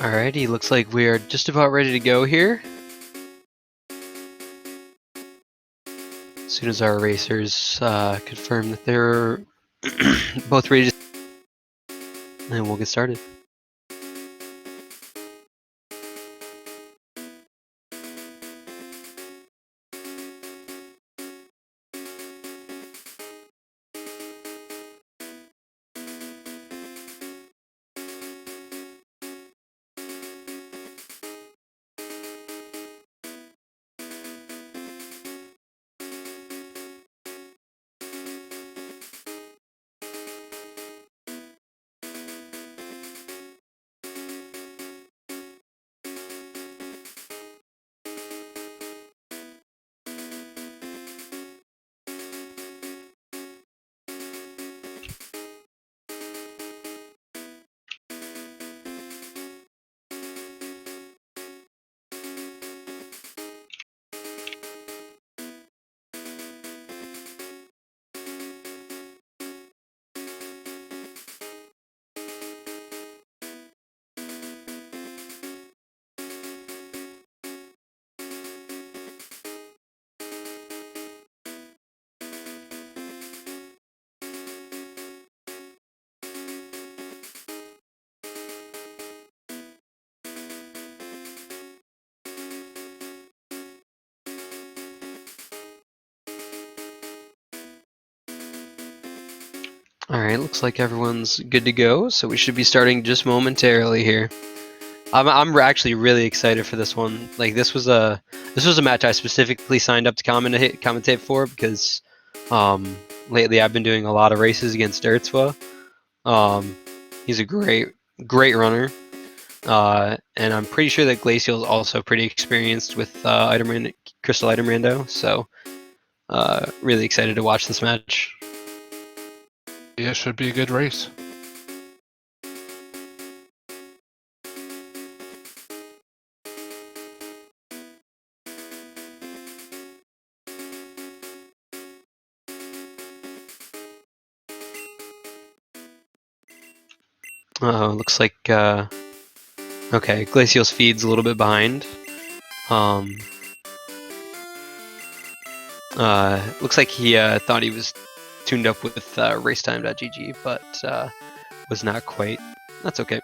Alrighty, looks like we are just about ready to go here. As soon as our racers confirm that they're both ready, and we'll get started. Alright, looks like everyone's good to go, so we should be starting just momentarily here. I'm actually really excited for this one. Like this was a match I specifically signed up to commentate for because lately I've been doing a lot of races against dertswa. He's a great runner, and I'm pretty sure that Glaciel is also pretty experienced with Crystal Item Rando. So really excited to watch this match. Yeah, it should be a good race. Looks like okay, Glaciel's feed's a little bit behind. Looks like he thought he was tuned up with racetime.gg, but was not quite. That's okay.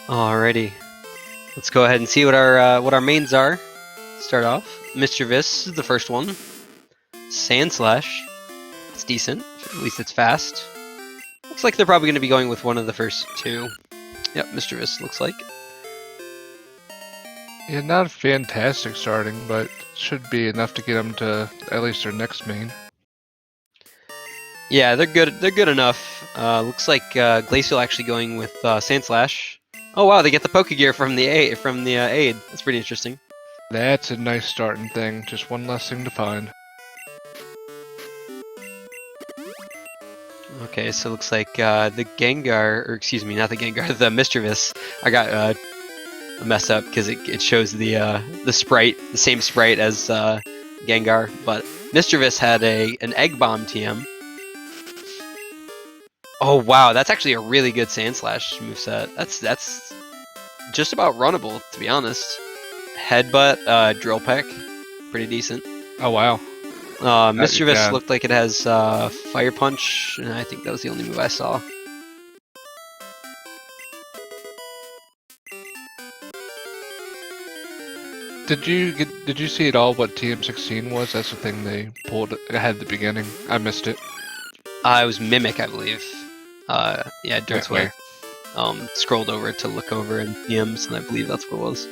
Alrighty, let's go ahead and see what our mains are. Start off, Mischievous is the first one. Sand Slash, it's decent. At least it's fast. Looks like they're probably going to be going with one of the first two. Yep, Mischievous looks like. Yeah, not fantastic starting, but should be enough to get them to at least their next main. Yeah, they're good. They're good enough. Looks like Glaciel actually going with Sand Slash. Oh wow, they get the Pokegear from the aid. That's pretty interesting. That's a nice starting thing. Just one less thing to find. Okay, so it looks like the Gengar, or excuse me, not the Gengar, the Mischievous. I got messed up because it shows the sprite, the same sprite as Gengar, but Mischievous had an Egg Bomb TM. Oh wow, that's actually a really good Sand Slash moveset. That's just about runnable, to be honest. Headbutt, Drill Peck, pretty decent. Oh wow. Mischievous looked like it has Fire Punch, and I think that was the only move I saw. Did you see at all what TM16 was? That's the thing they pulled ahead at the beginning. I missed it. It was Mimic, I believe. Yeah, dertswa scrolled over to look over in DMs, and I believe that's what it was.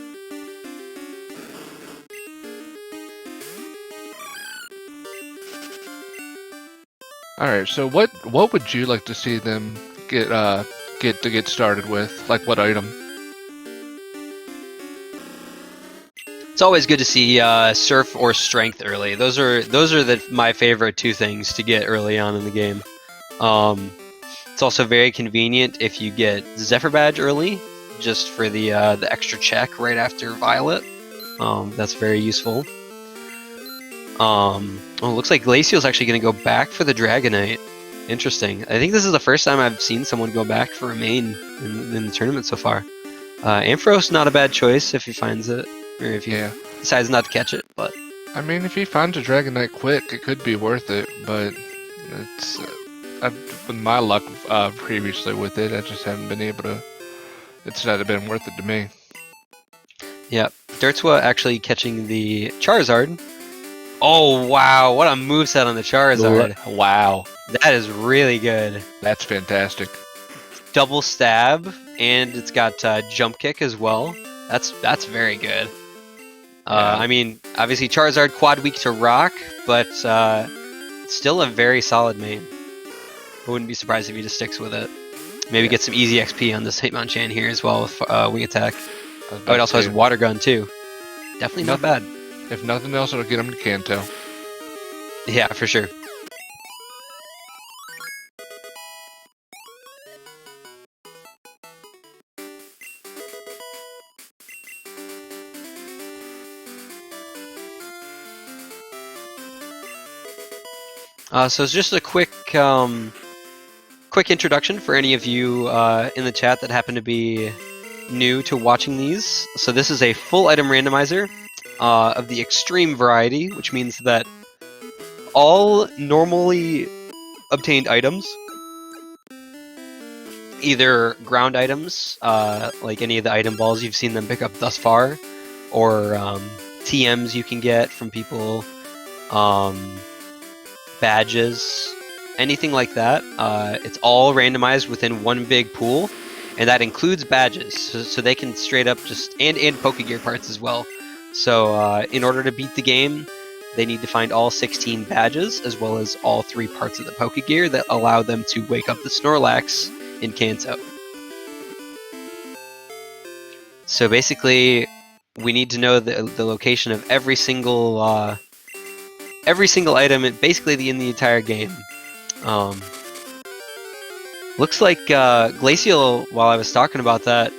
All right, so what would you like to see them get started with? Like what item? It's always good to see Surf or Strength early. Those are my favorite two things to get early on in the game. It's also very convenient if you get Zephyr Badge early, just for the extra check right after Violet. That's very useful. Oh, looks like Glaciel's actually going to go back for the Dragonite. Interesting. I think this is the first time I've seen someone go back for a main in the tournament so far. Ampharos, not a bad choice if he finds it, or if he decides not to catch it. But I mean, if he finds a Dragonite quick, it could be worth it. But it's with my luck previously with it, I just haven't been able to. It's not been worth it to me. Yeah, dertswa actually catching the Charizard. Oh wow, what a moveset on the Charizard. Wow. That is really good. That's fantastic. Double stab, and it's got jump kick as well. That's very good. I mean, obviously Charizard quad weak to rock, but still a very solid main. I wouldn't be surprised if he just sticks with it. Maybe get some easy XP on this Hitmonchan here as well with wing attack. Oh, it also has water gun too. Definitely not bad. If nothing else, it'll get him to Kanto. Yeah, for sure. So it's just a quick introduction for any of you in the chat that happen to be new to watching these. So this is a full item randomizer of the extreme variety, which means that all normally obtained items, either ground items, like any of the item balls you've seen them pick up thus far, or TMs you can get from people, badges, anything like that. It's all randomized within one big pool, and that includes badges, so they can straight up just and Pokegear parts as well. So in order to beat the game, they need to find all 16 badges as well as all 3 parts of the Pokegear that allow them to wake up the Snorlax in Kanto. So basically, we need to know the location of every single item, basically in the entire game. Looks like Glaciel, while I was talking about that,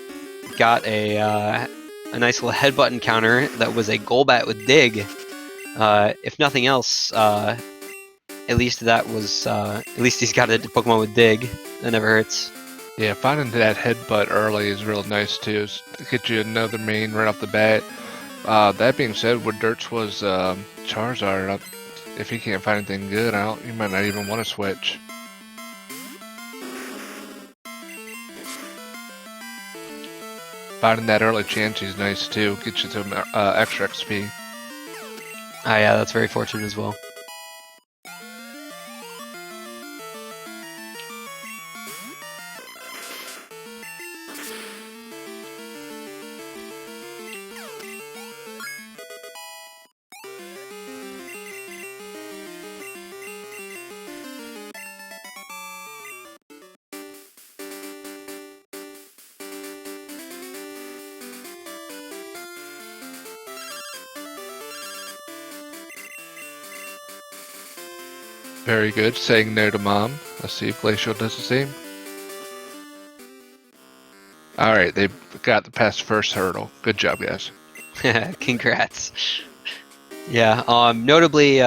got a nice little headbutt encounter that was a Golbat with Dig. If nothing else, at least that was at least he's got a Pokemon with Dig. That never hurts. Yeah, finding that headbutt early is real nice too. Get you another main right off the bat. That being said, with dertswa's Charizard, if he can't find anything good, he might not even want to switch. Finding that early Chansey is nice too. Get you some extra XP. Ah, yeah, that's very fortunate as well. Very good. Saying no to mom. Let's see if Glaciel does the same. Alright, they got past the first hurdle. Good job, guys. Congrats. Yeah, notably,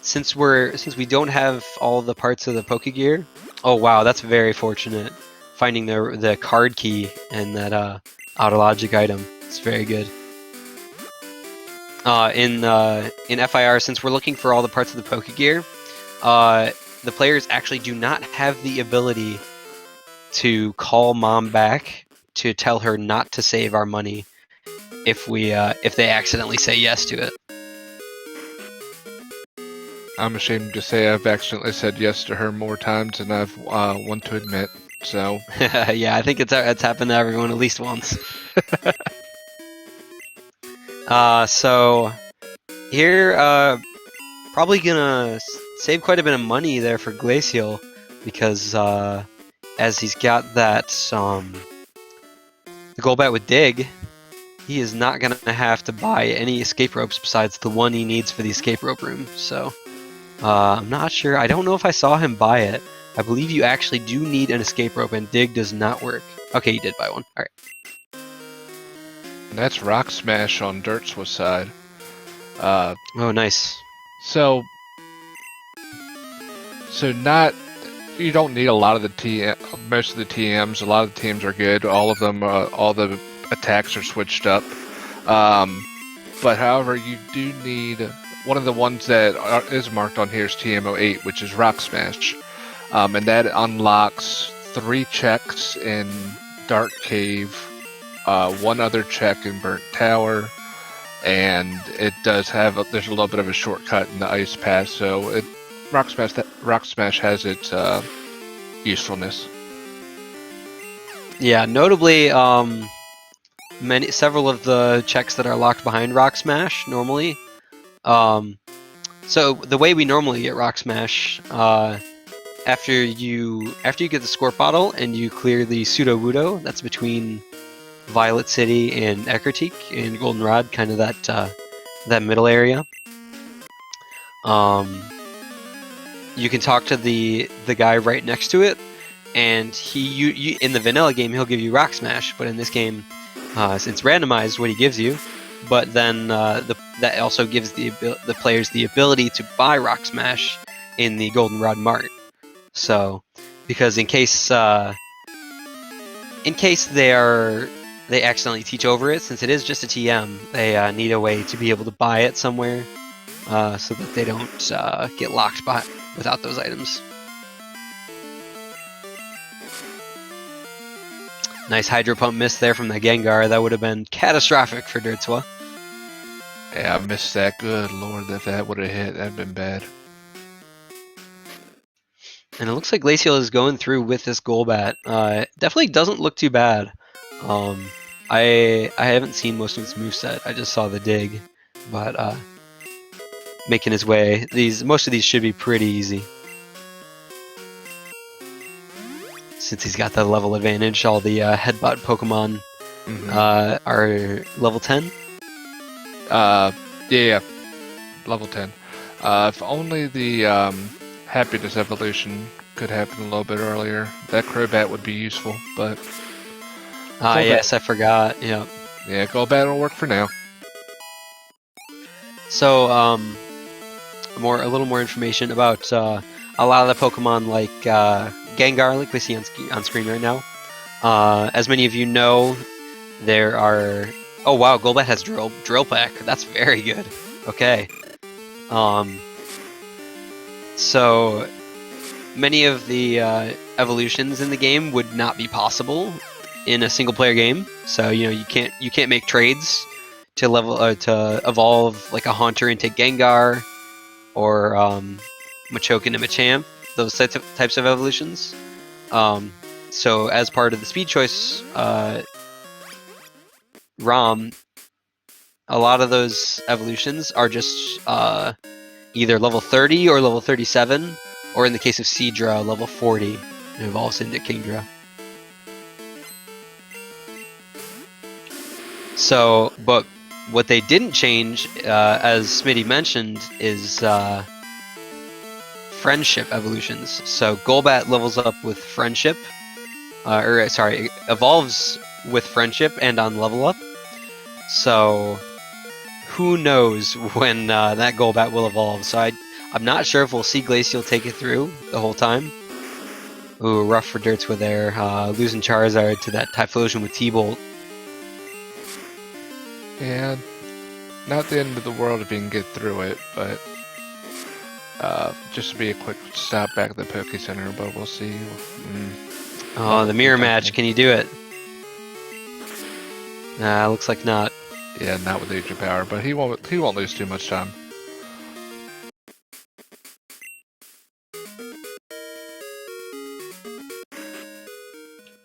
since we don't have all the parts of the Pokegear. Oh wow, that's very fortunate. Finding the card key and that autologic item. It's very good. In FIR, since we're looking for all the parts of the Pokegear, the players actually do not have the ability to call mom back to tell her not to save our money if they accidentally say yes to it. I'm ashamed to say I've accidentally said yes to her more times than I've want to admit. So yeah, I think it's happened to everyone at least once. So here, probably gonna save quite a bit of money there for Glaciel, because as he's got that the Golbat with Dig, he is not going to have to buy any escape ropes besides the one he needs for the escape rope room. So I'm not sure. I don't know if I saw him buy it. I believe you actually do need an escape rope, and dig does not work. Okay, he did buy one. All right. And that's Rock Smash on dertswa side. Oh, nice. So not, you don't need a lot of the most of the TMs. A lot of the teams are good. All of them, all the attacks are switched up. But however, you do need one of the ones that is marked on here is TM08, which is Rock Smash, and that unlocks 3 checks in Dark Cave, 1 other check in Burnt Tower, and it does have there's a little bit of a shortcut in the Ice Pass, so Rock Smash has its usefulness. Yeah, notably, several of the checks that are locked behind Rock Smash normally. So the way we normally get Rock Smash, after you get the Squirt Bottle and you clear the Pseudo Wudo, that's between Violet City and Eckertique and Goldenrod, kind of that middle area. You can talk to the guy right next to it, and you in the vanilla game he'll give you Rock Smash, but in this game, since randomized, what he gives you, but then that also gives the players the ability to buy Rock Smash in the Goldenrod Mart. So, because in case they accidentally teach over it, since it is just a TM, they need a way to be able to buy it somewhere, so that they don't get locked without those items. Nice Hydro Pump miss there from the Gengar. That would have been catastrophic for dertswa. Yeah, I missed that. Good lord, if that would have hit, that'd been bad. And it looks like Glaciel is going through with this Golbat. Definitely doesn't look too bad. I haven't seen most of its moveset. I just saw the dig, but making his way. Most of these should be pretty easy. Since he's got the level advantage, all the headbutt Pokemon are level 10. Yeah, level 10. If only the Happiness evolution could happen a little bit earlier, that Crobat would be useful, but... yes, I forgot, yeah. Yeah, Golbat will work for now. So, a little more information about a lot of the Pokemon like Gengar, like we see on screen right now. As many of you know, there are... Oh wow, Golbat has Drill Pack. That's very good. Okay. So many of the evolutions in the game would not be possible in a single player game. So you can't make trades to to evolve like a Haunter into Gengar or Machoke into Machamp. Those types of evolutions. So as part of the Speed Choice ROM, a lot of those evolutions are just either level 30 or level 37, or in the case of Seadra, level 40, and evolves into Kingdra. So, but what they didn't change, as Smitty mentioned, is friendship evolutions. So Golbat levels up with friendship, evolves with friendship and on level up. So who knows when that Golbat will evolve. So I'm not sure if we'll see Glaciel take it through the whole time. Ooh, rough for dertswa there. Losing Charizard to that Typhlosion with T-Bolt. Yeah, not the end of the world if you can get through it, but just to be a quick stop back at the Poke Center, but we'll see. Oh, the mirror match. Can you do it? Nah, looks like not. Yeah, not with Age of Power, but he won't lose too much time.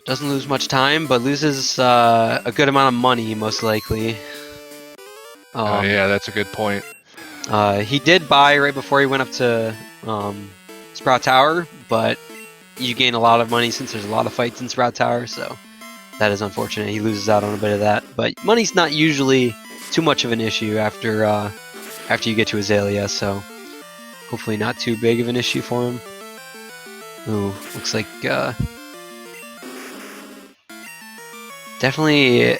Doesn't lose much time, but loses a good amount of money, most likely. Oh yeah, that's a good point. He did buy right before he went up to Sprout Tower, but you gain a lot of money since there's a lot of fights in Sprout Tower, so that is unfortunate. He loses out on a bit of that, but money's not usually too much of an issue after you get to Azalea, so hopefully not too big of an issue for him. Ooh, looks like definitely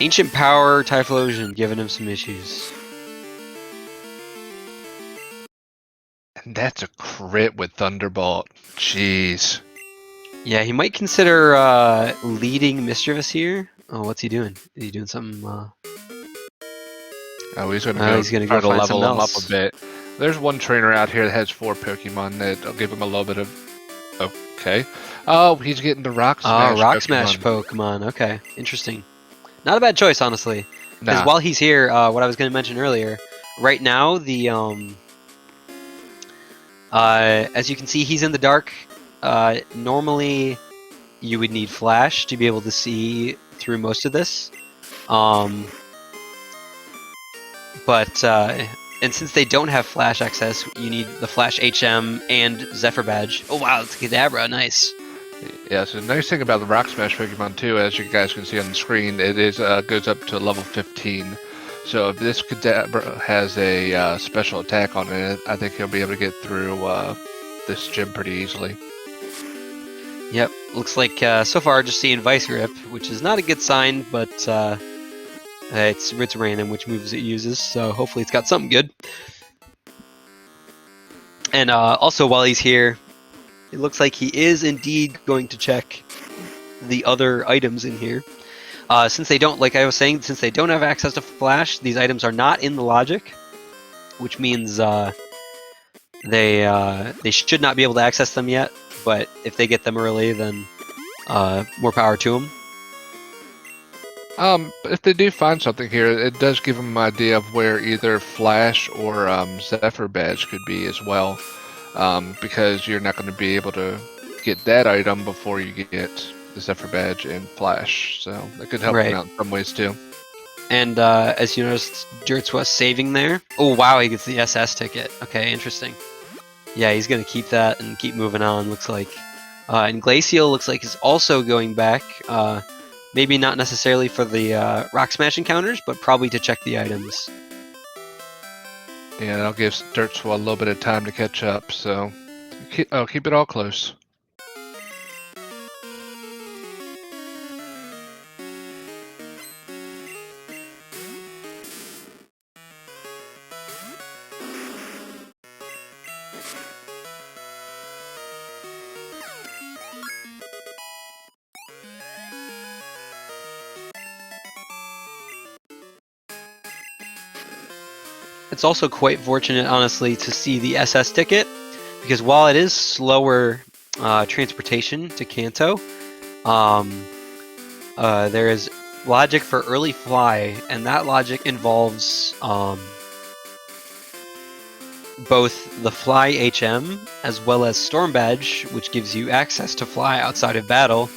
Ancient Power Typhlosion giving him some issues. And that's a crit with Thunderbolt. Jeez. Yeah, he might consider leading Mischievous here. Oh, what's he doing? Is he doing something? Oh, he's gonna go try to find level him up else. a bit. There's one trainer out here that has 4 Pokemon that'll give him a little bit of. Okay. Oh, he's getting the Rock Smash. Oh, Rock Pokemon. Smash Pokemon. Okay, interesting. Not a bad choice, honestly. Because Nah. while he's here, what I was going to mention earlier, right now the as you can see, he's in the dark. Normally, you would need flash to be able to see through most of this. But and since they don't have flash access, you need the flash HM and Zephyr badge. Oh wow, it's Kadabra, nice. Yeah, so the nice thing about the Rock Smash Pokemon too, as you guys can see on the screen, it is goes up to level 15. So if this Kadabra has a special attack on it, I think he'll be able to get through this gym pretty easily. Yep, looks like so far just seeing Vice Grip, which is not a good sign, but it's random which moves it uses, so hopefully it's got something good. And also while he's here, it looks like he is indeed going to check the other items in here. Since they don't, like I was saying, since they don't have access to Flash, these items are not in the logic, which means they should not be able to access them yet. But if they get them early, then more power to them. If they do find something here, it does give them an idea of where either Flash or Zephyr badge could be as well, because you're not going to be able to get that item before you get the Zephyr badge and Flash, so that could help them out in some ways too. And as you noticed, dertswa saving there. Oh wow, he gets the SS ticket. Okay, interesting. Yeah, he's going to keep that and keep moving on, looks like. And Glaciel looks like is also going back. Maybe not necessarily for the Rock Smash encounters, but probably to check the items. Yeah, that'll give dertswa a little bit of time to catch up, so keep it all close. It's also quite fortunate, honestly, to see the SS ticket, because while it is slower transportation to Kanto, there is logic for early fly, and that logic involves both the fly HM as well as Storm Badge, which gives you access to fly outside of battle.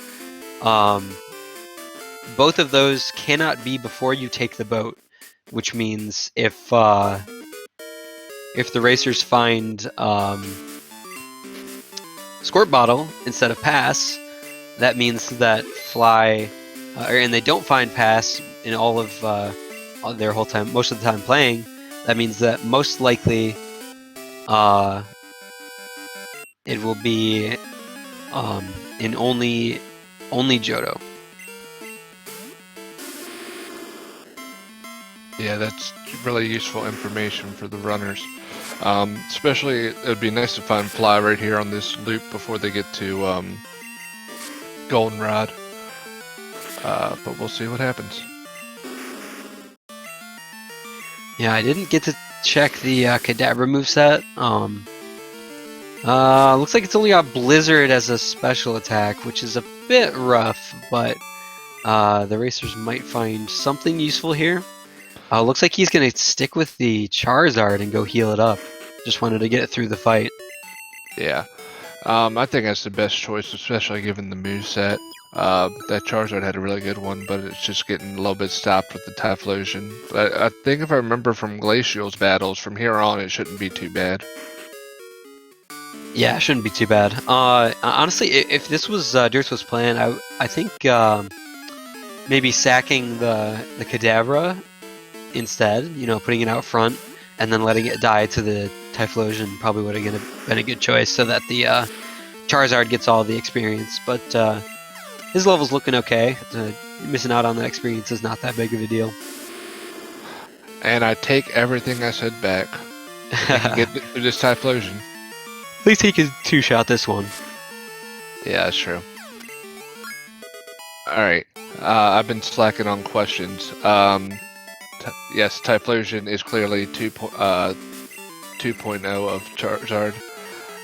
Both of those cannot be before you take the boat, which means if the racers find Squirt Bottle instead of Pass, that means that fly, and they don't find Pass in all of their whole time, most of the time playing. That means that most likely it will be in only Johto. Yeah, that's really useful information for the runners. Especially, it would be nice to find Fly right here on this loop before they get to Goldenrod. But we'll see what happens. Yeah, I didn't get to check the Kadabra moveset. Looks like it's only got Blizzard as a special attack, which is a bit rough, but the racers might find something useful here. Looks like he's going to stick with the Charizard and go heal it up. Just wanted to get it through the fight. Yeah. I think that's the best choice, especially given the moveset. That Charizard had a really good one, but it's just getting a little bit stopped with the Typhlosion. But I think if I remember from Glaciel's battles, from here on it shouldn't be too bad. Yeah, it shouldn't be too bad. Honestly, if this was dertswa's plan, I think maybe sacking the Kadabra instead, you know, putting it out front and then letting it die to the Typhlosion probably would have been a good choice so that the Charizard gets all the experience. But his level's looking okay. Missing out on that experience is not that big of a deal. And I take everything I said back. He can get through this Typhlosion. At least he can two-shot this one. Yeah, that's true. Alright, I've been slacking on questions. Yes, Typhlosion is clearly 2.0 of Charizard.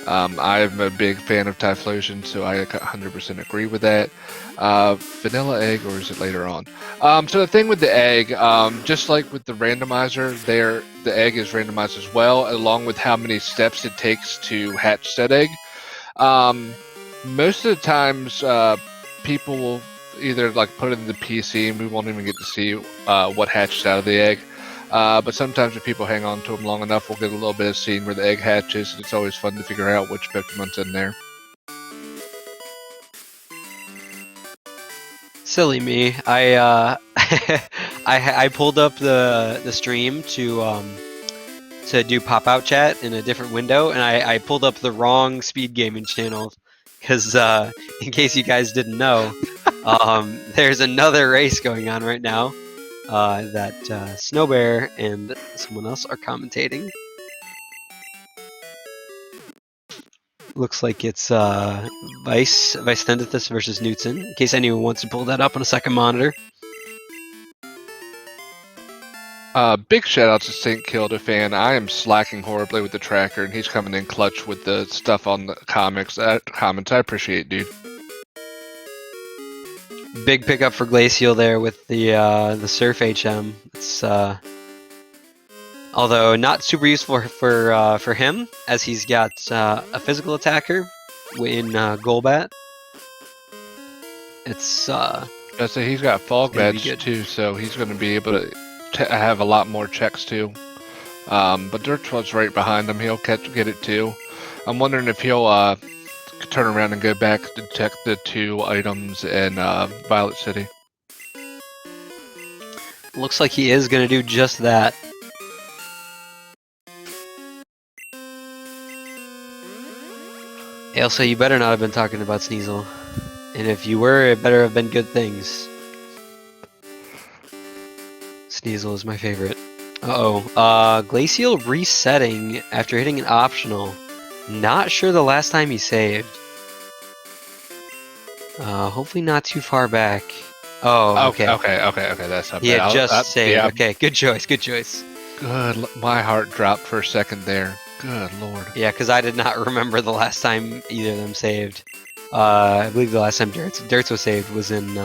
I'm a big fan of Typhlosion, so I 100% agree with that. Vanilla egg, or is it later on? So the thing with the egg, just like with the randomizer, the egg is randomized as well, along with how many steps it takes to hatch said egg. Most of the times, people will either like put it in the PC and we won't even get to see what hatches out of the egg. But sometimes if people hang on to them long enough, we'll get a little bit of seeing where the egg hatches. It's always fun to figure out which Pokemon's in there. Silly me. I I pulled up the stream to do pop-out chat in a different window, and I pulled up the wrong SpeedGaming channel because in case you guys didn't know, there's another race going on right now that Snowbear and someone else are commentating. Looks like it's Vice Thendithus versus Newton, in case anyone wants to pull that up on a second monitor. Big shout out to St. Kilda fan. I am slacking horribly with the tracker, and he's coming in clutch with the stuff on the comments. I appreciate it, dude. Big pickup for Glaciel there with the Surf HM. It's although not super useful for him, as he's got a physical attacker in Golbat. It's I say he's got Fog Badge too, so he's going to be able to have a lot more checks too. But dertswa687o's right behind him. He'll get it too. I'm wondering if he'll turn around and go back to check the 2 items in Violet City. Looks like he is going to do just that. Ailsa, you better not have been talking about Sneasel. And if you were, it better have been good things. Sneasel is my favorite. Glaciel resetting after hitting an optional. Not sure the last time he saved. Hopefully not too far back. Oh, okay. Okay, that's not bad. He had just saved. Yeah. Okay, good choice, good choice. Good, my heart dropped for a second there. Good lord. Yeah, because I did not remember the last time either of them saved. I believe the last time dertswa saved was in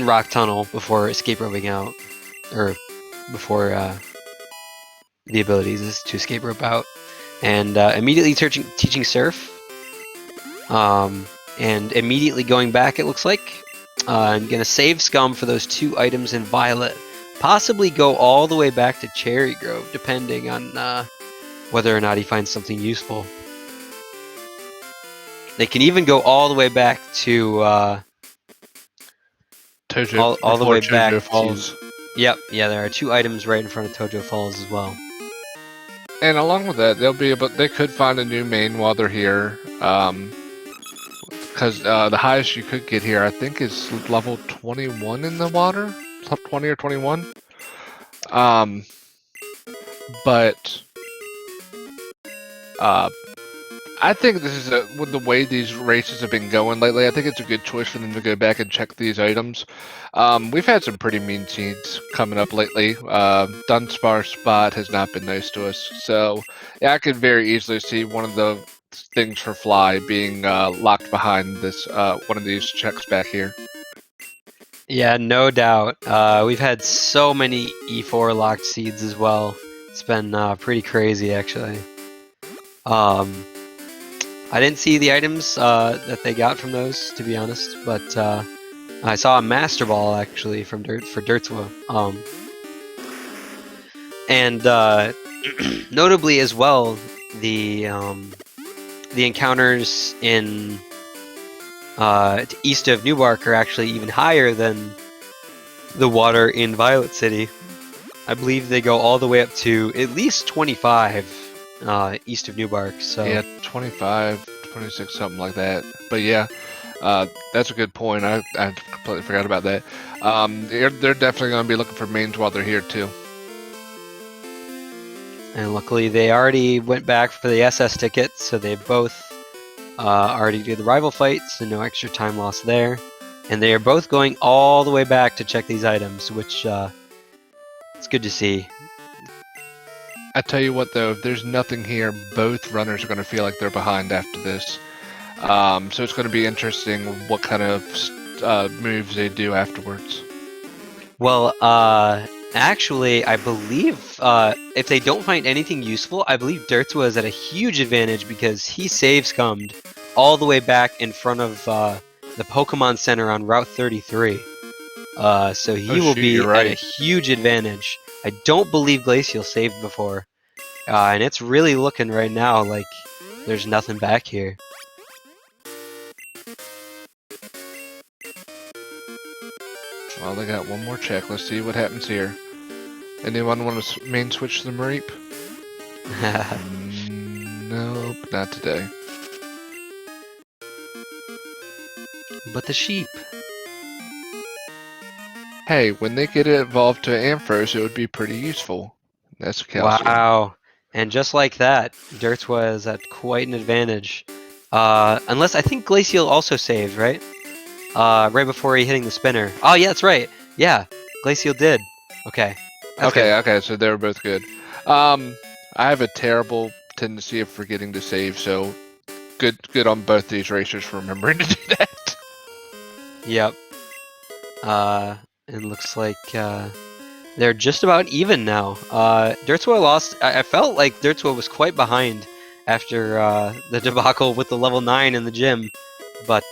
Rock Tunnel before escape roping out, or before the abilities to escape rope out, and immediately teaching Surf, and immediately going back. It looks like I'm gonna save Scum for those 2 items in Violet. Possibly go all the way back to Cherry Grove, depending on whether or not he finds something useful. They can even go all the way back to Tojo, all the way Tojo back Falls. to. Yep, yeah, there are 2 items right in front of Tojo Falls as well. And along with that, they could find a new main while they're here. Because the highest you could get here, I think, is level 21 in the water. 20 or 21. But I think this is with the way these races have been going lately, I think it's a good choice for them to go back and check these items. We've had some pretty mean scenes coming up lately. Dunsparce spot has not been nice to us. So yeah, I could very easily see one of the things for Fly being locked behind this one of these checks back here. Yeah, no doubt. We've had so many E4 locked seeds as well. It's been pretty crazy, actually. I didn't see the items that they got from those, to be honest, but I saw a Master Ball actually for dertswa. And notably as well, the encounters in east of Newbark are actually even higher than the water in Violet City. I believe they go all the way up to at least 25 east of Newbark. So yeah, 25, 26, something like that. But yeah, that's a good point. I completely forgot about that. They're definitely going to be looking for mains while they're here too. And luckily they already went back for the SS ticket, so they both already did the rival fight, so no extra time lost there. And they are both going all the way back to check these items, which it's good to see. I tell you what though, if there's nothing here, both runners are going to feel like they're behind after this. So it's going to be interesting what kind of moves they do afterwards. Well, actually, I believe if they don't find anything useful, I believe dertswa is at a huge advantage because he save scummed all the way back in front of the Pokemon Center on Route 33. So he will be right. at a huge advantage. I don't believe Glaciel saved before. And it's really looking right now like there's nothing back here. Well, they got one more check. Let's see what happens here. Anyone want to main switch the Mareep? Nope, not today. But the sheep. Hey, when they get it evolved to Ampharos, it would be pretty useful. That's calcium. Wow. And just like that, dertswa is at quite an advantage. Unless I think Glaciel also saved, right? Right before he hitting the spinner. Oh yeah, that's right. Yeah, Glaciel did. Okay. Okay, so they were both good. I have a terrible tendency of forgetting to save, so good on both these racers for remembering to do that. Yep. It looks like they're just about even now. dertswa lost. I felt like dertswa was quite behind after the debacle with the level 9 in the gym, but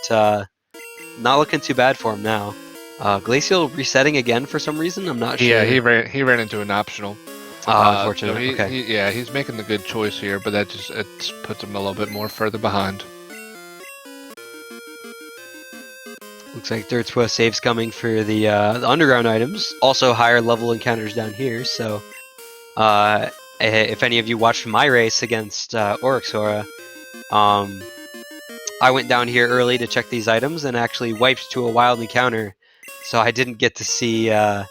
not looking too bad for him now. Glaciel resetting again for some reason. I'm not sure. Yeah, he ran into an optional. Unfortunately. So okay. he's making the good choice here, but that just puts him a little bit more further behind. Looks like dertswa saves coming for the underground items. Also higher level encounters down here. So if any of you watched my race against Oryxora, I went down here early to check these items and actually wiped to a wild encounter. So I didn't get to see what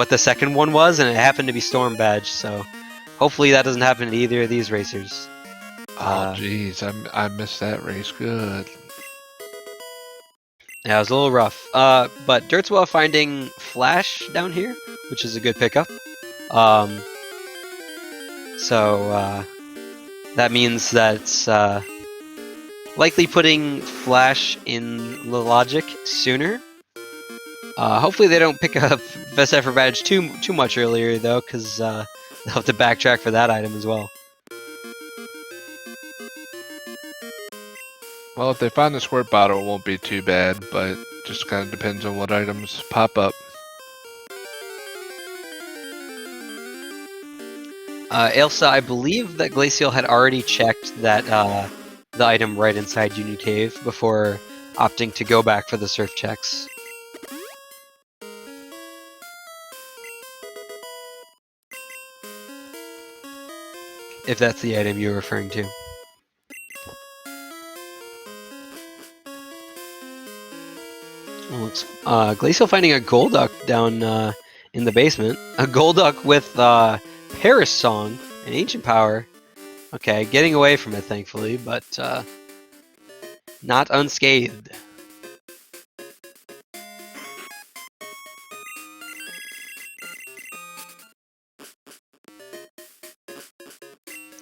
the second one was, and it happened to be Storm Badge. So hopefully that doesn't happen to either of these racers. Oh jeez, I missed that race. Good. Yeah, it was a little rough. But dertswa finding Flash down here, which is a good pickup. So that means that it's likely putting Flash in the logic sooner. Hopefully they don't pick up Best Effort Badge too much earlier though, because they'll have to backtrack for that item as well. Well, if they find the squirt bottle, it won't be too bad, but just kind of depends on what items pop up. Ailsa, I believe that Glaciel had already checked that the item right inside Union Cave before opting to go back for the surf checks. If that's the item you're referring to. Glaciel finding a Golduck down in the basement. A Golduck with Paris Song and Ancient Power. Okay, getting away from it thankfully, but not unscathed.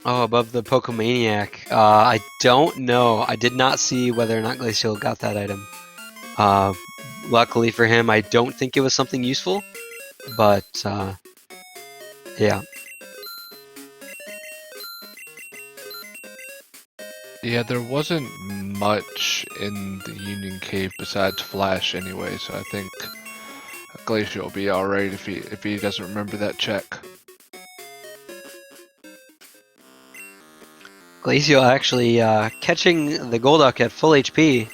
Oh, above the Pokemaniac. I don't know. I did not see whether or not Glaciel got that item. Luckily for him, I don't think it was something useful, but yeah. Yeah, there wasn't much in the Union Cave besides Flash anyway, so I think Glaciel will be alright if he doesn't remember that check. Glaciel actually catching the Golduck at full HP.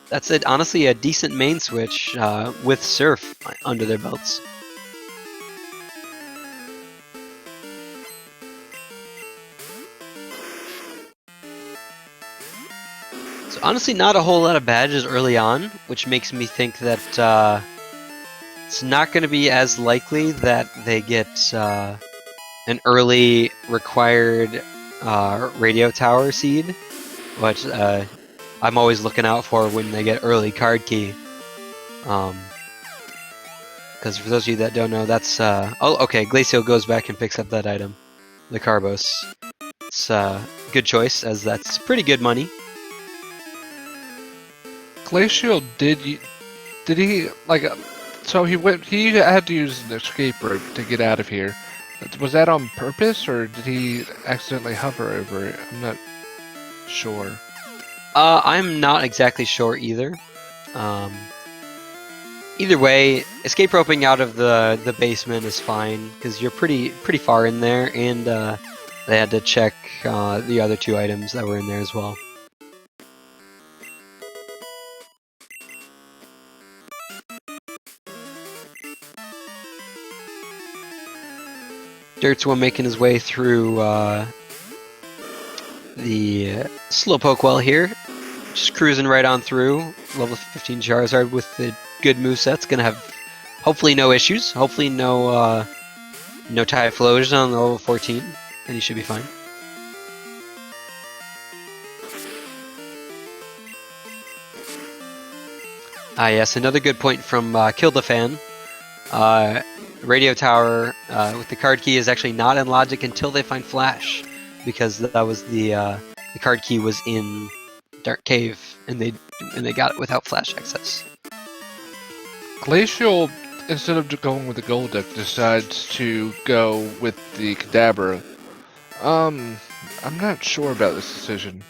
That's honestly a decent main switch with Surf under their belts. So honestly, not a whole lot of badges early on, which makes me think that it's not going to be as likely that they get an early required radio tower seed, which I'm always looking out for when they get early card key. Because for those of you that don't know, that's oh, okay. Glaciel goes back and picks up that item, the Carbos. It's a good choice, as that's pretty good money. Glaciel did he like? So he had to use an escape rope to get out of here. Was that on purpose, or did he accidentally hover over it? I'm not sure. I'm not exactly sure either. Either way, escape roping out of the basement is fine because you're pretty far in there, and they had to check the other two items that were in there as well. Dertswa making his way through the Slowpoke well here. Just cruising right on through. Level 15 Charizard with the good movesets. Gonna have hopefully no issues. Hopefully no Typhlosion on the level 14. And he should be fine. Ah yes, another good point from Kildafan. Radio Tower with the card key is actually not in Logic until they find Flash, because that was the card key was in Dark Cave, and they got it without Flash access. Glaciel, instead of going with the Golduck, decides to go with the Kadabra. I'm not sure about this decision.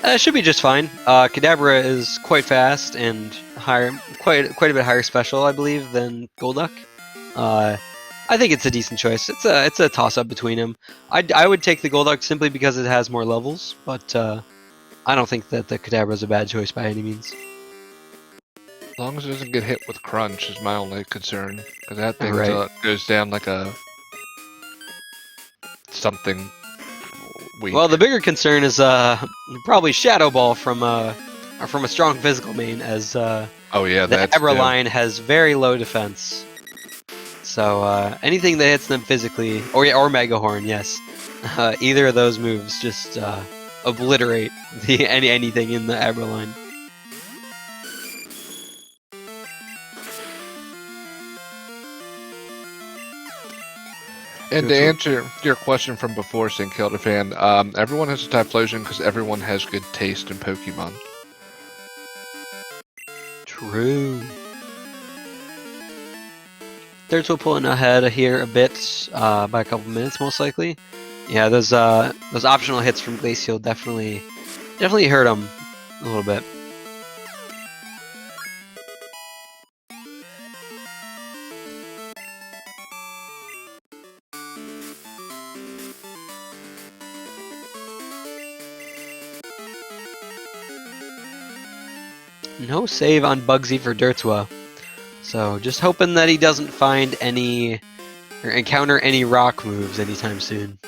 It should be just fine. Kadabra is quite fast and higher, quite a bit higher special, I believe, than Golduck. I think it's a decent choice. It's a toss up between them. I would take the Golduck simply because it has more levels, but I don't think that the Kadabra is a bad choice by any means. As long as it doesn't get hit with Crunch is my only concern, because that thing goes down like a something. Weak. Well, the bigger concern is probably Shadow Ball from a strong physical main, as oh yeah, the Abra line has very low defense. So anything that hits them physically, or Mega Horn, yes, either of those moves just obliterate anything in the Abra line. And to answer your question from before, St. Kildafan, everyone has a Typhlosion because everyone has good taste in Pokemon. True. Dertswa pulling ahead here a bit by a couple minutes, most likely. Yeah, those optional hits from Glaciel definitely hurt him a little bit. No save on Bugsy for Dertswa. So just hoping that he doesn't find any or encounter any rock moves anytime soon.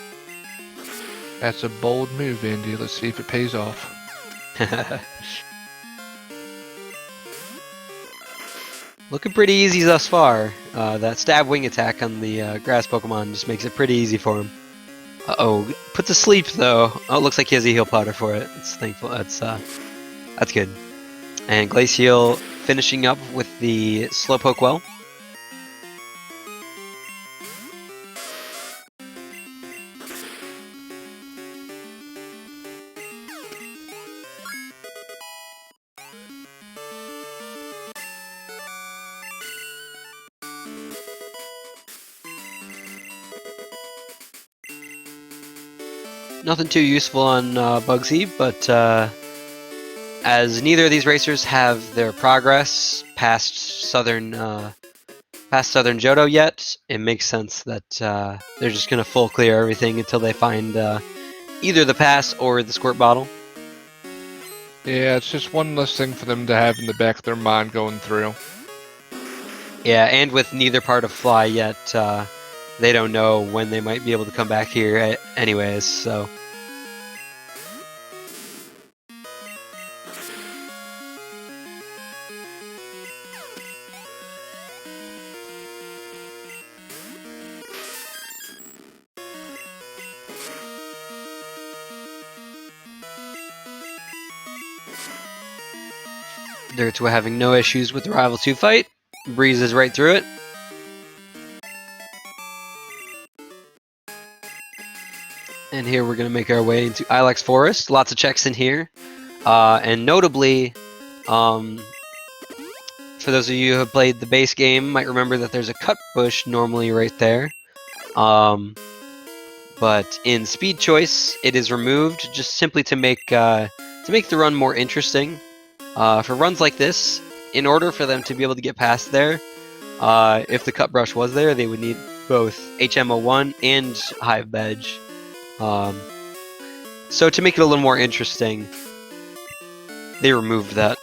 That's a bold move, Andy. Let's see if it pays off. Looking pretty easy thus far. That stab wing attack on the grass Pokemon just makes it pretty easy for him. Uh-oh, puts to sleep though. Oh, it looks like he has a heal powder for it. It's thankful. That's good. And Glaciel finishing up with the Slowpoke well. Nothing too useful on Bugsy, but as neither of these racers have their progress past Southern past Southern Johto yet, it makes sense that they're just gonna full clear everything until they find either the pass or the squirt bottle. Yeah, it's just one less thing for them to have in the back of their mind going through. Yeah, and with neither part of Fly yet, they don't know when they might be able to come back here anyways, so... dertswa having no issues with the Rival 2 fight. Breezes right through it. And here we're going to make our way into Ilex Forest. Lots of checks in here. And notably, for those of you who have played the base game, might remember that there's a cut bush normally right there. But in Speed Choice, it is removed just simply to make the run more interesting. For runs like this, in order for them to be able to get past there, if the cut brush was there, they would need both HM01 and Hive Badge. So to make it a little more interesting, they removed that.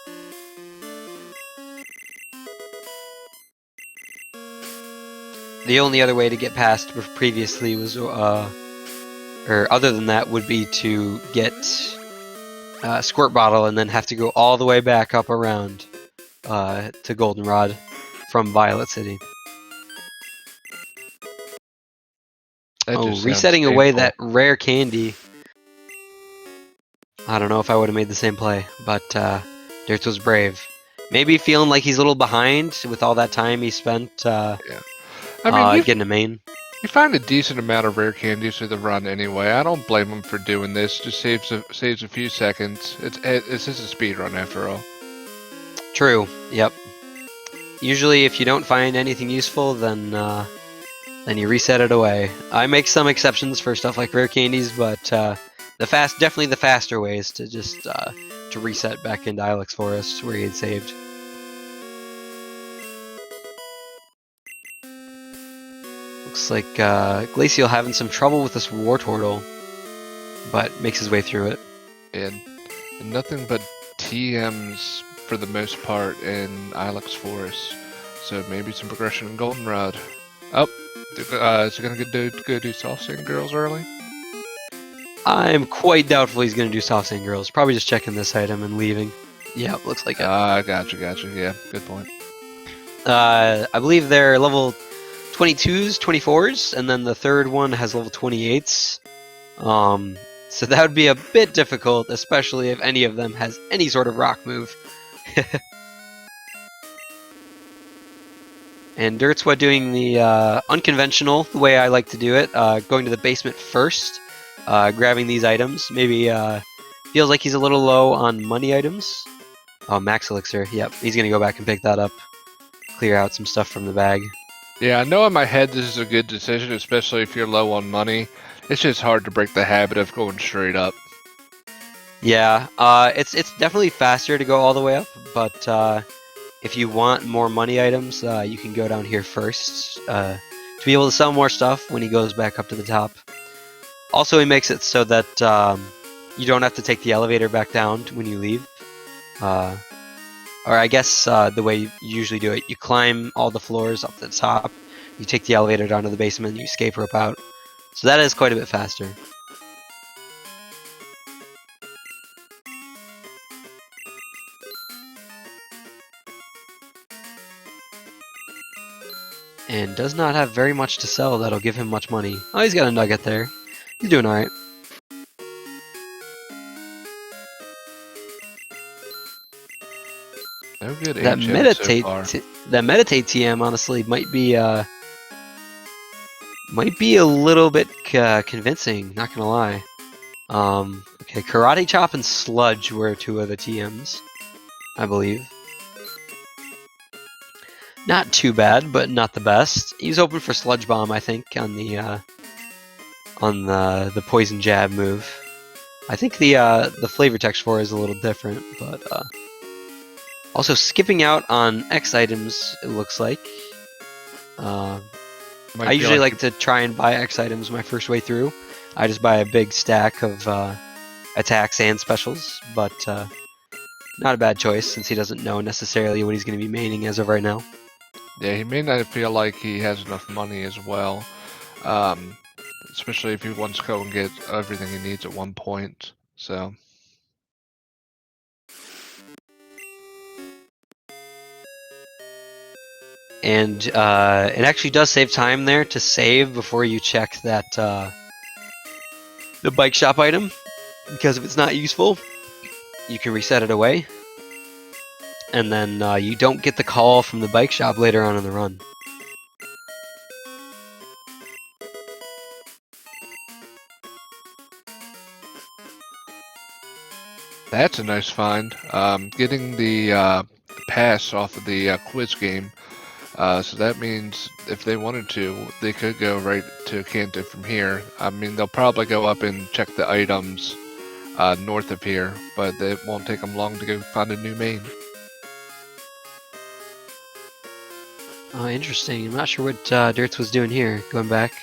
The only other way to get past previously was, or other than that, would be to get Squirt Bottle and then have to go all the way back up around to Goldenrod from Violet City. Resetting away that rare candy. I don't know if I would have made the same play, but Dirts was brave. Maybe feeling like he's a little behind with all that time he spent getting a main. You find a decent amount of rare candies through the run anyway. I don't blame him for doing this. Just saves a few seconds. It's just a speed run after all. True. Yep. Usually, if you don't find anything useful, then you reset it away. I make some exceptions for stuff like rare candies, but definitely the faster way is to just to reset back into Ilex Forest where he had saved. Looks like Glaciel having some trouble with this War Turtle, but makes his way through it. And nothing but TMs for the most part in Ilex Forest, so maybe some progression in Goldenrod. Oh, is he gonna go do Soft Sand Girls early? I'm quite doubtful he's gonna do Soft Sand Girls. Probably just checking this item and leaving. Yeah, looks like it. Gotcha. Yeah, good point. I believe they're level 22s, 24s, and then the third one has level 28s. So that would be a bit difficult, especially if any of them has any sort of rock move. And dertswa doing the unconventional, the way I like to do it, going to the basement first, grabbing these items. Maybe feels like he's a little low on money items. Oh, Max Elixir. Yep, he's going to go back and pick that up. Clear out some stuff from the bag. Yeah, I know in my head this is a good decision, especially if you're low on money. It's just hard to break the habit of going straight up. Yeah, it's definitely faster to go all the way up, but if you want more money items, you can go down here first to be able to sell more stuff when he goes back up to the top. Also, he makes it so that you don't have to take the elevator back down when you leave. Or I guess the way you usually do it, you climb all the floors up to the top, you take the elevator down to the basement, and you escape rope out. So that is quite a bit faster. And does not have very much to sell that'll give him much money. Oh, he's got a nugget there. He's doing alright. No good That meditate TM honestly might be a little bit convincing, not gonna lie. Okay, Karate Chop and Sludge were two of the TMs, I believe. Not too bad, but not the best. He's open for Sludge Bomb, I think, on the Poison Jab move. I think the flavor text for is a little different, but also skipping out on X items, it looks like. Might I feel usually like to try and buy X items my first way through. I just buy a big stack of attacks and specials, but not a bad choice since he doesn't know necessarily what he's going to be maining as of right now. Yeah, he may not feel like he has enough money as well. Especially if he wants to go and get everything he needs at one point. So. And it actually does save time there to save before you check that the bike shop item, because if it's not useful, you can reset it away, and then you don't get the call from the bike shop later on in the run. That's a nice find. Getting the pass off of the quiz game. So that means if they wanted to, they could go right to Kanto from here. I mean, they'll probably go up and check the items north of here, but it won't take them long to go find a new main. Interesting. I'm not sure what Dirts was doing here. Going back.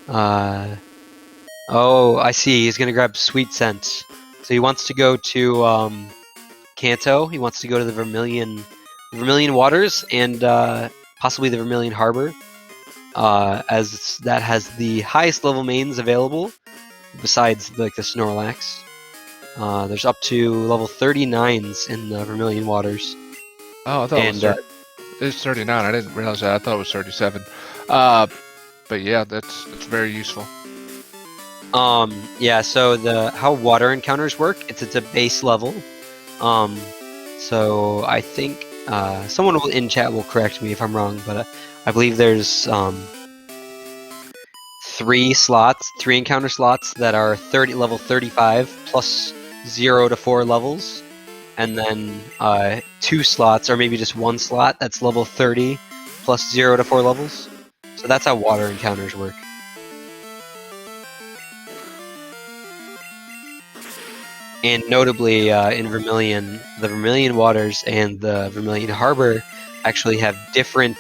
Oh, I see. He's gonna grab Sweet Scent. So he wants to go to Kanto. He wants to go to the Vermilion Waters and possibly the Vermilion Harbor, as that has the highest level mains available, besides like the Snorlax. There's up to level 39s in the Vermilion Waters. Oh, I thought it was 39. I didn't realize that. I thought it was 37. But yeah, that's very useful. Yeah, so how water encounters work, it's a base level. So I think someone in chat will correct me if I'm wrong, but I believe there's 3 encounter slots that are level 35 plus 0 to 4 levels, and then 2 slots, or maybe just 1 slot that's level 30 plus 0 to 4 levels. So that's how water encounters work. And notably, in Vermilion, the Vermilion Waters and the Vermilion Harbor actually have different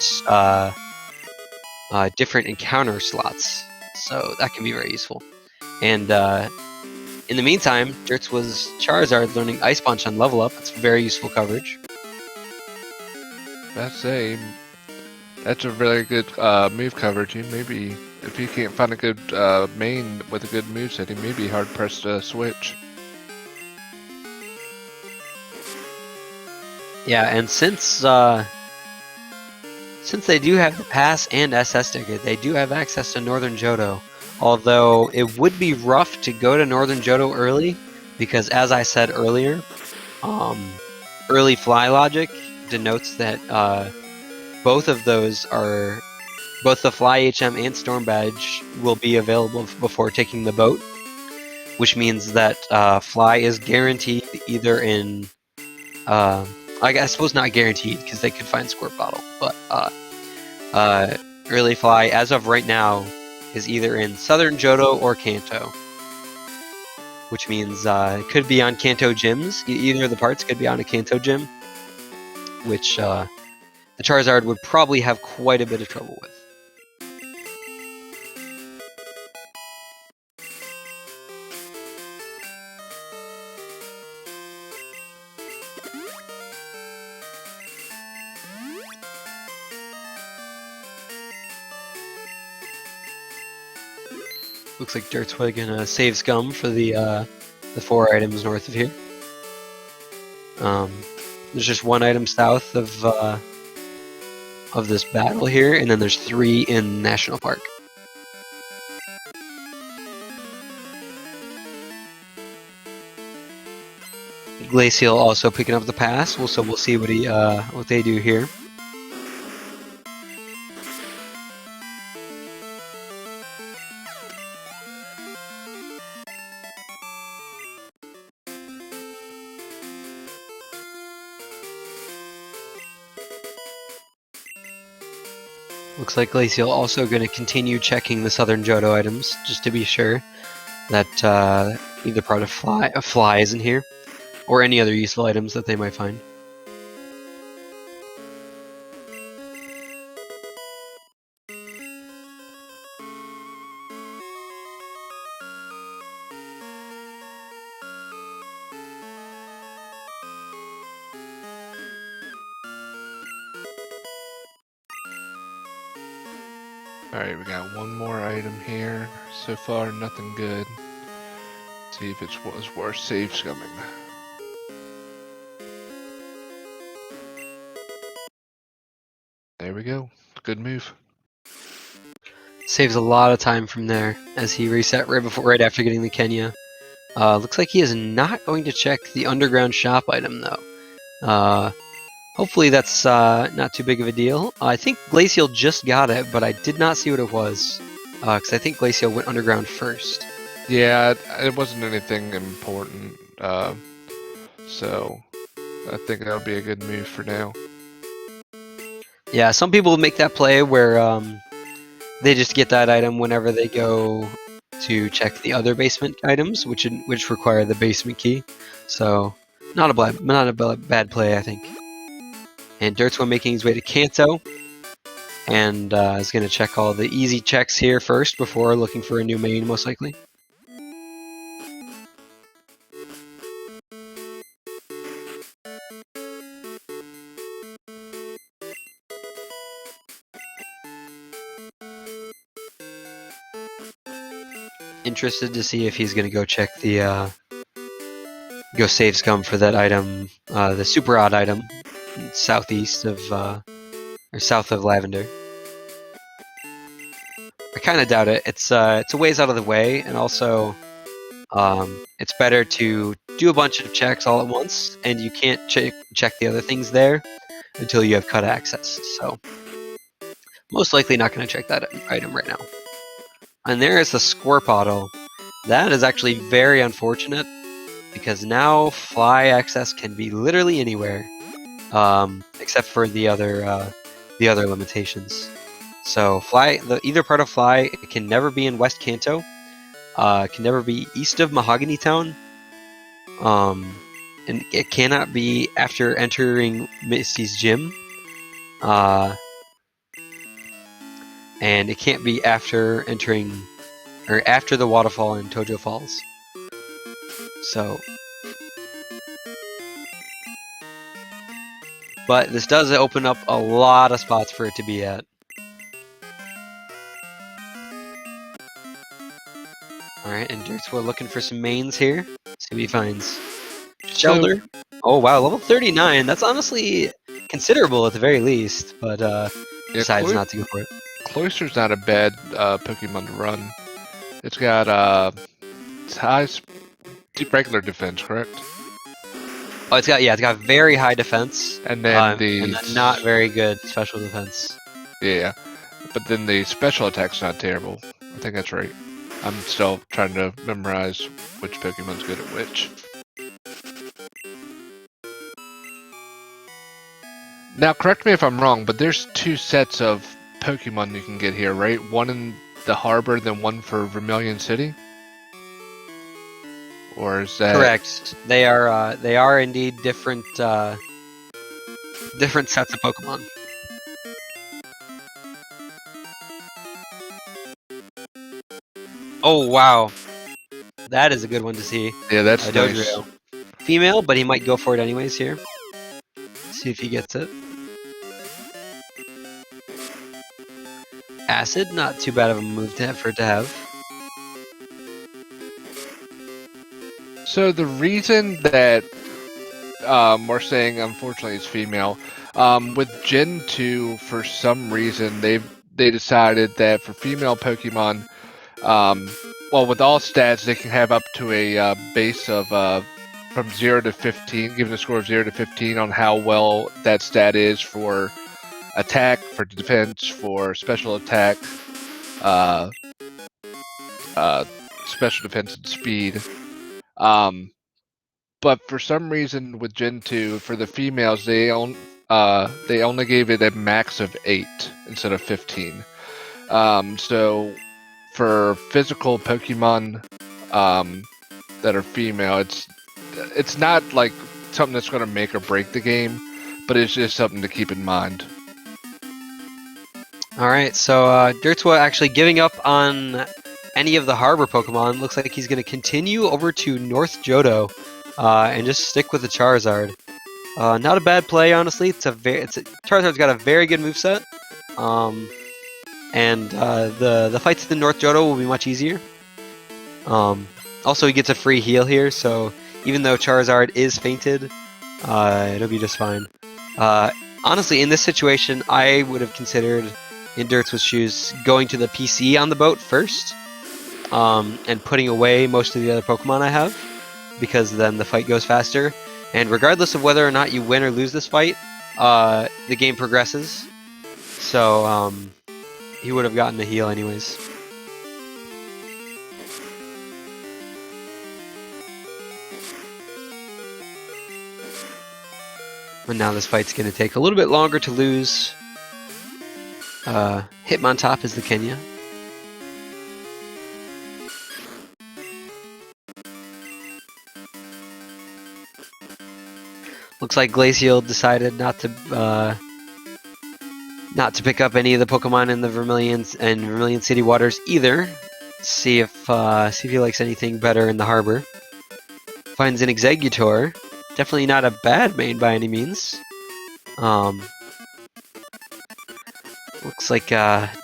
encounter slots, so that can be very useful. And in the meantime, Dirts was Charizard learning Ice Punch on level up. That's very useful coverage. That's a really good move coverage. Maybe if he can't find a good main with a good moveset, he may be hard pressed to switch. Yeah, and since they do have the pass and SS ticket, they do have access to Northern Johto. Although it would be rough to go to Northern Johto early, because as I said earlier, early fly logic denotes that both the Fly HM and Storm Badge will be available before taking the boat, which means that Fly is guaranteed either in I suppose not guaranteed, because they could find Squirt Bottle, but early Fly, as of right now, is either in Southern Johto or Kanto, which means it could be on Kanto gyms. Either of the parts could be on a Kanto gym, which the Charizard would probably have quite a bit of trouble with. Looks like dertswa gonna save scum for the 4 items north of here. There's just 1 item south of this battle here, and then there's 3 in National Park. Glaciel also picking up the pass, so we'll see what they do here. Looks like Glaciel also going to continue checking the Southern Johto items, just to be sure that either part of Fly isn't here, or any other useful items that they might find. Alright, we got one more item here. So far, nothing good. See if it was worse. Saves coming. There we go. Good move. Saves a lot of time from there as he reset right after getting the Kenya. Looks like he is not going to check the underground shop item though. Hopefully that's not too big of a deal. I think Glaciel just got it, but I did not see what it was. Because I think Glaciel went underground first. Yeah, it wasn't anything important. So I think that would be a good move for now. Yeah, some people make that play where they just get that item whenever they go to check the other basement items, which require the basement key. So not a bad play, I think. And dertswa making his way to Kanto, and is going to check all the easy checks here first before looking for a new main, most likely. Interested to see if he's going to go check the go save scum for that item, the super odd item, southeast of or south of Lavender. I kind of doubt it. It's a ways out of the way, and also it's better to do a bunch of checks all at once, and you can't check the other things there until you have cut access. So most likely not going to check that item right now. And there is the Squirpottle. That is actually very unfortunate because now fly access can be literally anywhere, except for the other limitations. So either part of fly, it can never be in West Kanto. Can never be east of Mahogany Town. And it cannot be after entering Misty's gym. And it can't be after entering or after the waterfall in Tojo Falls. So, but this does open up a lot of spots for it to be at. Alright, and dertswa looking for some mains here. See what he finds. Shelter. Oh wow, level 39. That's honestly considerable at the very least, but decides not to go for it. Cloister's not a bad Pokemon to run. It's got high regular defense, correct? Oh, it's got very high defense, and then and then not very good special defense. Yeah, but then the special attack's not terrible. I think that's right. I'm still trying to memorize which Pokemon's good at which. Now, correct me if I'm wrong, but there's two sets of Pokemon you can get here, right? One in the harbor, then one for Vermilion City? Or is that... Correct. They are indeed different different sets of Pokemon. Oh wow, that is a good one to see. Yeah, that's nice. Female, but he might go for it anyways here. See if he gets it. Acid, not too bad of a move for it to have. So the reason that we're saying unfortunately it's female, with Gen 2, for some reason they decided that for female Pokemon, well, with all stats they can have up to a base of from 0 to 15, given a score of 0 to 15 on how well that stat is for attack, for defense, for special attack, special defense, and speed. But for some reason with Gen 2, for the females, they only gave it a max of 8 instead of 15. So for physical Pokemon that are female, it's not like something that's going to make or break the game, but it's just something to keep in mind. Alright, so dertswa actually giving up on any of the harbor Pokemon. Looks like he's going to continue over to North Johto and just stick with the Charizard. Not a bad play, honestly. Charizard's got a very good moveset. and the fights in the North Johto will be much easier. Also, he gets a free heal here, so even though Charizard is fainted, it'll be just fine. Honestly, in this situation, I would have considered, in dertswa shoes, going to the PC on the boat first, and putting away most of the other Pokemon I have, because then the fight goes faster. And regardless of whether or not you win or lose this fight, the game progresses. So he would have gotten the heal anyways. But now this fight's going to take a little bit longer to lose. Hitmontop is the Kenya. Looks like Glaciel decided not to pick up any of the Pokemon in the Vermilion City waters either. See if he likes anything better in the harbor. Finds an Exeggutor. Definitely not a bad main by any means. Looks like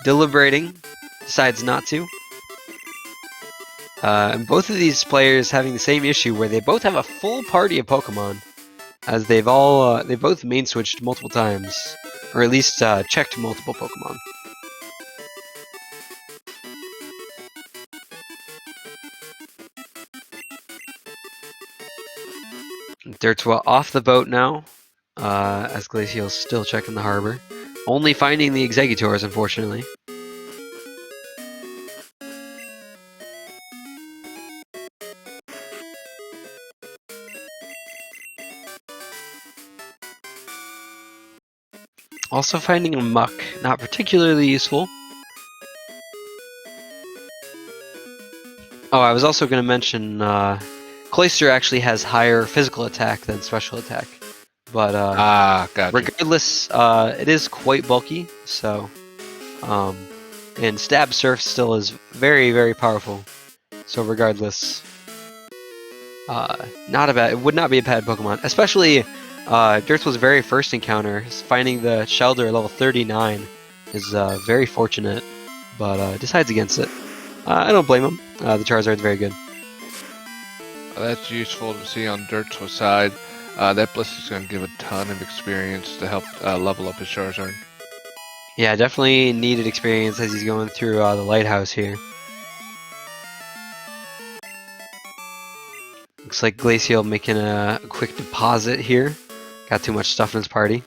deliberating. Decides not to. And both of these players having the same issue where they both have a full party of Pokemon, as they've both main switched multiple times, or at least checked multiple Pokemon. dertswa off the boat now, as Glaciel's still checking the harbor. Only finding the Exeggutors, unfortunately. Also finding a Muck, not particularly useful. Oh, I was also going to mention, Cloyster actually has higher physical attack than special attack. But gotcha. Regardless, it is quite bulky, so and Stab Surf still is very, very powerful. So regardless, it would not be a bad Pokemon, especially dertswa's very first encounter. Finding the Shelder level 39 is very fortunate, but decides against it. I don't blame him. The Charizard's very good. That's useful to see on dertswa's side. That Bliss is going to give a ton of experience to help level up his Charizard. Yeah, definitely needed experience as he's going through the lighthouse here. Looks like Glaciel making a quick deposit here. Got too much stuff in his party.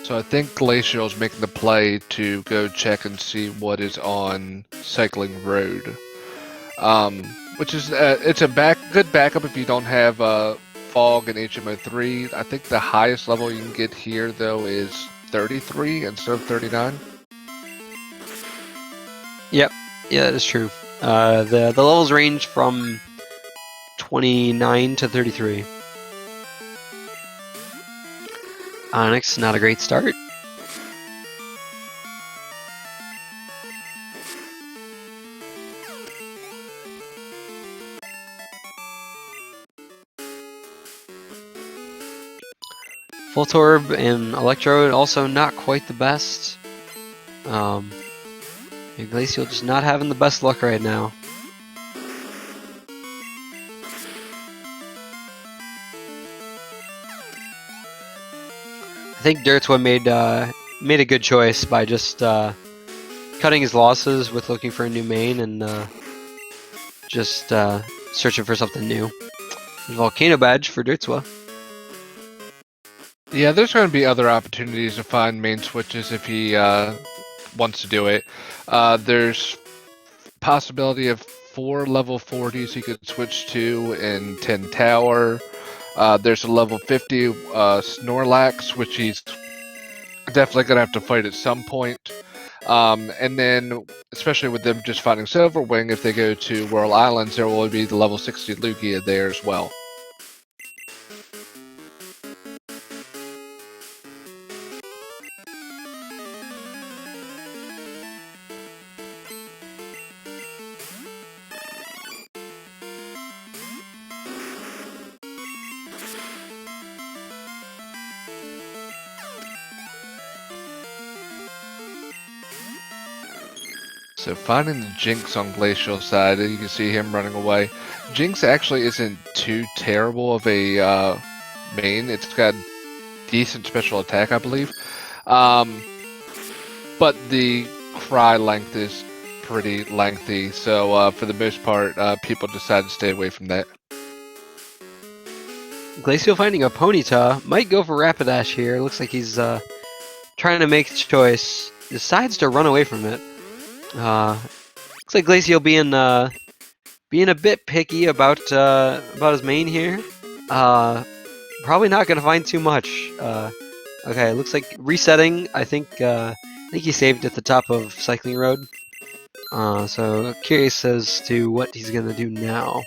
So I think Glaciel's making the play to go check and see what is on Cycling Road. Which is it's a good backup if you don't have Fog and HMO3. I think the highest level you can get here though is 33 instead of 39. Yep, yeah, that is true. The levels range from 29 to 33. Onyx, not a great start. Voltorb and Electrode also not quite the best. Glaciel just not having the best luck right now. I think dertswa made a good choice by just cutting his losses with looking for a new main and just searching for something new. Volcano Badge for dertswa. Yeah, there's going to be other opportunities to find main switches if he wants to do it. There's possibility of 4 level 40s he could switch to in 10 Tower. There's a level 50 Snorlax, which he's definitely going to have to fight at some point. And then, especially with them just fighting Silverwing, if they go to Whirl Islands, there will be the level 60 Lugia there as well. So finding the Jinx on Glaciel's side, you can see him running away. Jinx actually isn't too terrible of a main. It's got decent special attack, I believe. But the cry length is pretty lengthy, so for the most part, people decide to stay away from that. Glaciel finding a Ponyta, might go for Rapidash here. Looks like he's trying to make the choice. Decides to run away from it. Looks like Glaciel being a bit picky about his main here. Probably not gonna find too much. Okay, looks like resetting. I think he saved at the top of Cycling Road. So curious as to what he's gonna do now.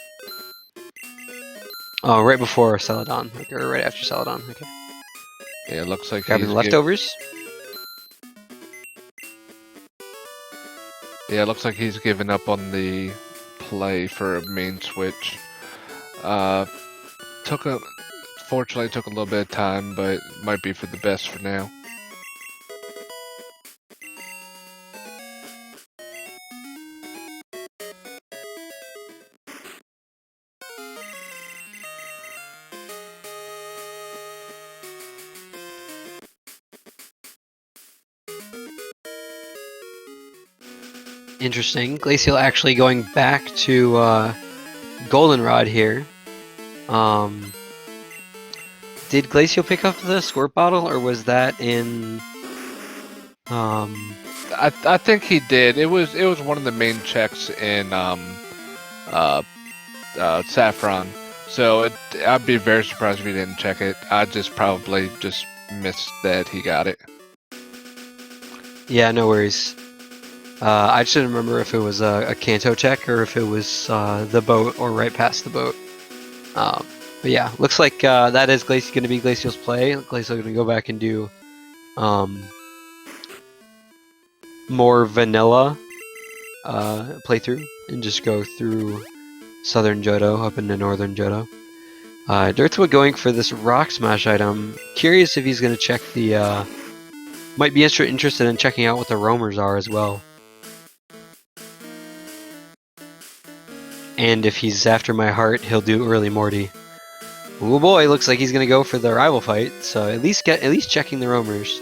Oh, right before Celadon, okay, or right after Celadon. Okay. Yeah, it looks like Grabbing he's the leftovers. Yeah, it looks like he's given up on the play for a main switch. Fortunately took a little bit of time, but might be for the best for now. Interesting. Glaciel actually going back to Goldenrod here. Did Glaciel pick up the squirt bottle, or was that in? I think he did. It was one of the main checks in Saffron. So I'd be very surprised if he didn't check it. I just probably just missed that he got it. Yeah, no worries. I just didn't remember if it was a Kanto check or if it was the boat or right past the boat. But yeah, looks like that is going to be Glaciel's play. Glaciel's going to go back and do more vanilla playthrough and just go through southern Johto up into northern Johto. Dertswa going for this rock smash item. Curious if he's going to check the... might be interested in checking out what the roamers are as well. And if he's after my heart, he'll do early Morty. Oh boy, looks like he's gonna go for the rival fight. So at least checking the roamers.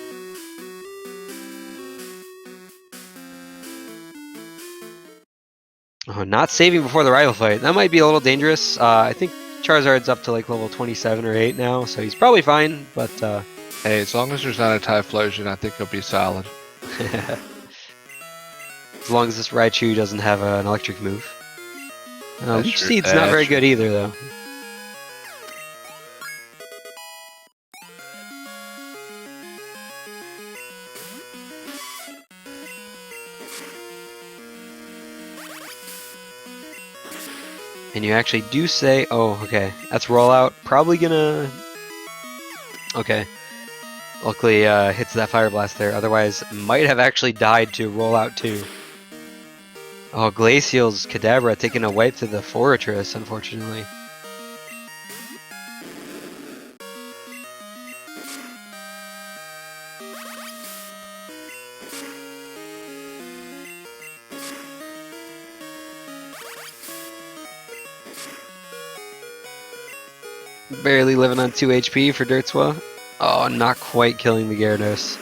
Oh, not saving before the rival fight. That might be a little dangerous. I think Charizard's up to like level 27 or 8 now, so he's probably fine. But hey, as long as there's not a Typhlosion, I think he'll be solid. As long as this Raichu doesn't have an electric move. Leech true. Seed's not very good either, though. And you actually do say, oh, okay, that's rollout. Probably gonna... Okay. Luckily, hits that Fire Blast there. Otherwise, might have actually died to rollout too. Oh, Glaciel's Kadabra taking a wipe to the Fortress, unfortunately. Barely living on 2 HP for Dertswa. Oh, not quite killing the Gyarados.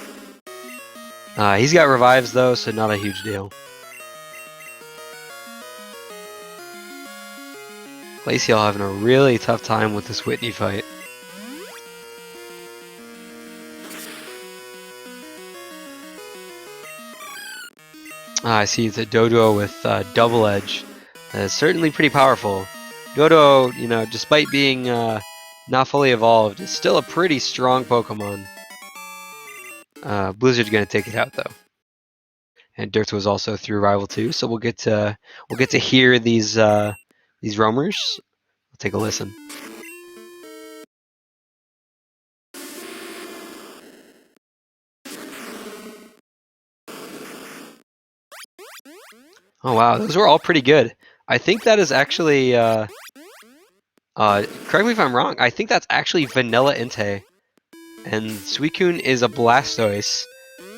He's got revives though, so not a huge deal. Glaciel having a really tough time with this Whitney fight. I see the Dodo with Double Edge. Certainly pretty powerful. Dodo, you know, despite being not fully evolved, is still a pretty strong Pokemon. Blizzard's gonna take it out though. And Dirt was also through Rival 2, so we'll get to hear these roamers. We'll take a listen. Oh wow, those were all pretty good. I think that is actually correct me if I'm wrong, I think that's actually Vanilla Entei. And Suicune is a Blastoise.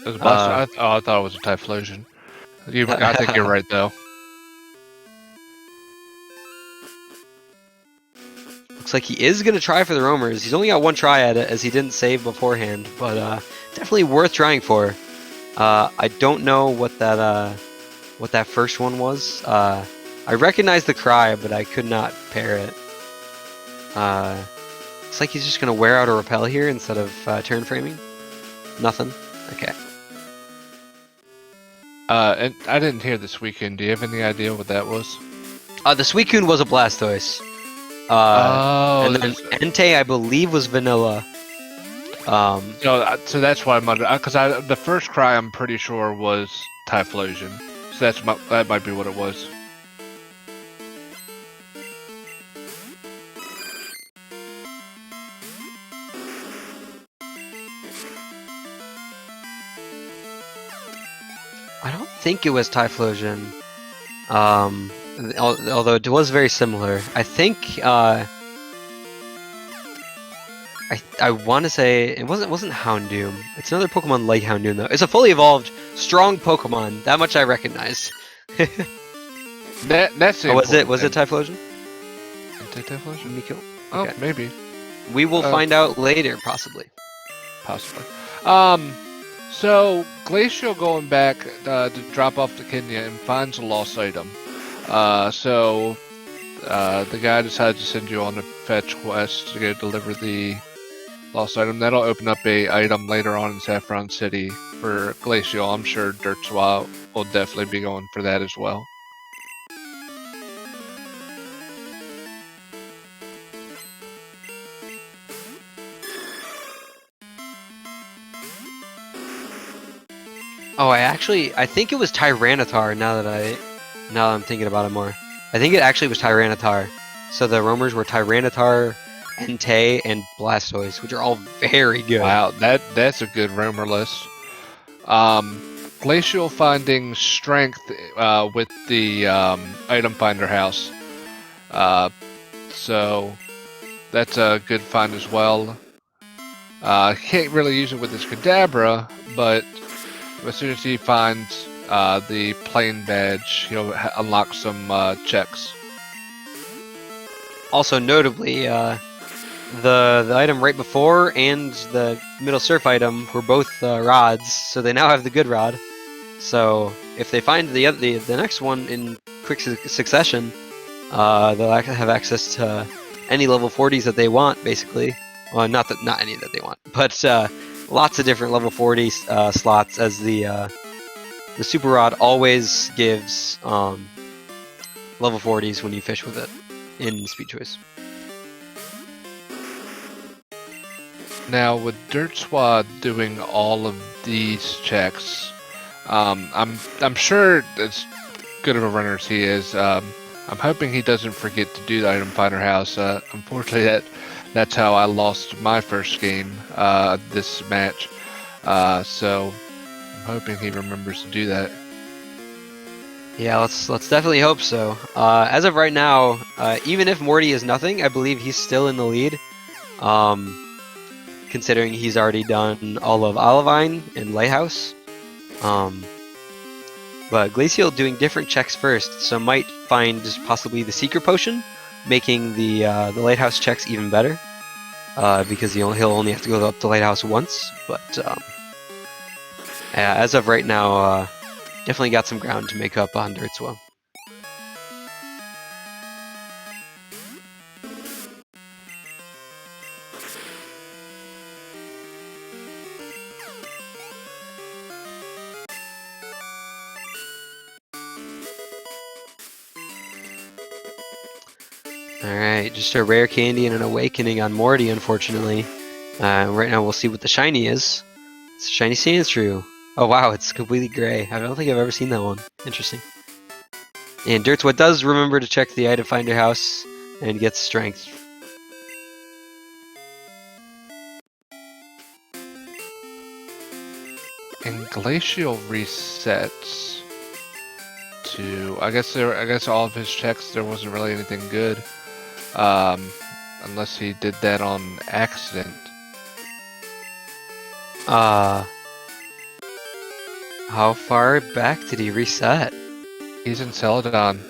It was I thought it was a Typhlosion. I think you're right though. Looks like he is gonna try for the roamers. He's only got one try at it as he didn't save beforehand, but definitely worth trying for. I don't know what that first one was. I recognize the cry, but I could not pair it. Looks like he's just gonna wear out a repel here instead of turn framing. Nothing. Okay. And I didn't hear this weekend. Do you have any idea what that was? The Suicune was a Blastoise. Oh, And then Entei, I believe, was vanilla. So that's why I'm because the first cry I'm pretty sure was Typhlosion. So that might be what it was. I don't think it was Typhlosion. Although it was very similar. I think I want to say it wasn't Houndoom. It's another Pokemon like Houndoom though. It's a fully evolved, strong Pokemon. That much I recognize. That's oh, was it Typhlosion? Typhlosion? Miko? Oh, Okay. maybe. We will find out later, possibly. Possibly. So Glaciel going back to drop off to Kenya and finds a lost item. So the guy decides to send you on a fetch quest to go deliver the lost item. That'll open up a item later on in Saffron City for Glaciel. I'm sure dertswa will definitely be going for that as well. Oh, I think it was Tyranitar. Now that I'm thinking about it more, I think it actually was Tyranitar. So the roamers were Tyranitar, Entei, and Blastoise, which are all very good. Wow, that's a good roamer list. Glacial finding strength with the item finder house. So that's a good find as well. Can't really use it with his Kadabra, but as soon as he finds the plane badge, he'll unlock some checks. Also, notably, the item right before and the middle surf item were both rods, so they now have the good rod. So if they find the next one in quick succession, they'll have access to any level 40s that they want, basically. Well, not any that they want, but lots of different level 40 slots, as the super rod always gives level 40s when you fish with it in Speed Choice. Now with dertswa doing all of these checks, I'm sure as good of a runner as he is, I'm hoping he doesn't forget to do the item finder house. Unfortunately, that's how I lost my first game this match. So I'm hoping he remembers to do that. Yeah, let's definitely hope so. As of right now, even if Morty is nothing, I believe he's still in the lead. Considering he's already done all of Olivine and Lighthouse. But Glaciel doing different checks first, so might find just possibly the Secret Potion, making the Lighthouse checks even better. Because he'll only have to go up the Lighthouse once. But as of right now, definitely got some ground to make up on dertswa. Alright, just a rare candy and an awakening on Morty, unfortunately. Right now we'll see what the shiny is. It's a shiny Sandshrew. Oh wow, it's completely gray. I don't think I've ever seen that one. Interesting. And dertswa does remember to check the item finder house and gets strength. And Glacial resets to I guess all of his checks there wasn't really anything good. Unless he did that on accident. How far back did he reset? He's in Celadon.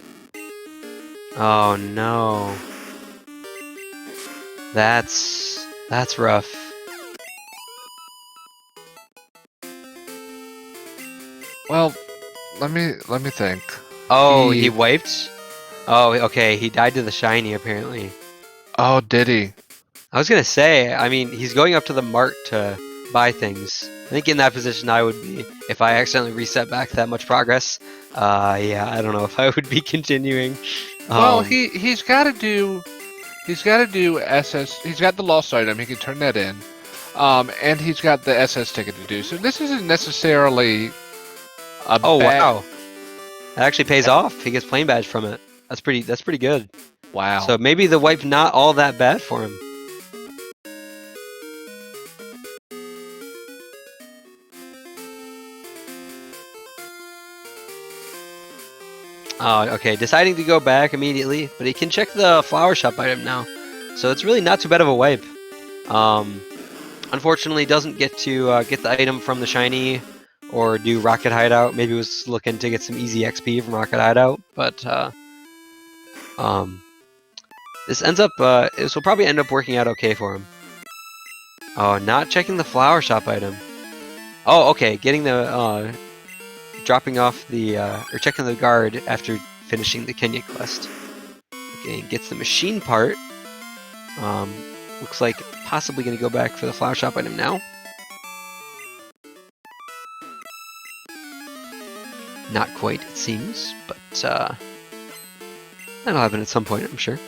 Oh no. That's rough. Well, let me think. Oh, he wiped? Oh, okay, he died to the shiny apparently. Oh, did he? I was gonna say, I mean, he's going up to the mart to buy things. I think in that position I would be if I accidentally reset back that much progress. Yeah, I don't know if I would be continuing. Well, he's got to do SS. He's got the lost item. He can turn that in. And he's got the SS ticket to do. So this isn't necessarily a Oh bad. wow, that actually pays off. He gets plane badge from it. That's pretty good. Wow. So maybe the wipe not all that bad for him. Oh, okay, deciding to go back immediately, but he can check the flower shop item now. So it's really not too bad of a wipe. Unfortunately, doesn't get to get the item from the shiny or do Rocket Hideout. Maybe was looking to get some easy XP from Rocket Hideout, but this ends up this will probably end up working out okay for him. Oh, not checking the flower shop item. Oh, okay, getting the dropping off the or checking the guard after finishing the Kenya quest. Okay, gets the machine part. Looks like possibly going to go back for the flower shop item now. Not quite, it seems, but that'll happen at some point, I'm sure.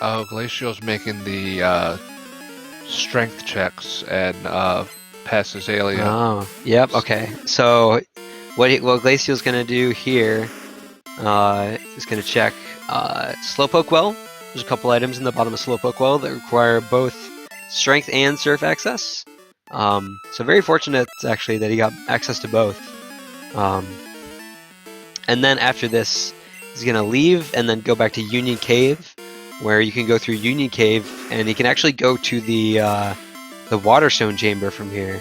Oh, Glaciel's making the strength checks and passes Alien. Oh, yep, okay. So what Glaciel's going to do here is going to check Slowpoke Well. There's a couple items in the bottom of Slowpoke Well that require both strength and surf access. So very fortunate actually that he got access to both. And then after this, he's going to leave and then go back to Union Cave, where you can go through Union Cave, and you can actually go to the Waterstone Chamber from here.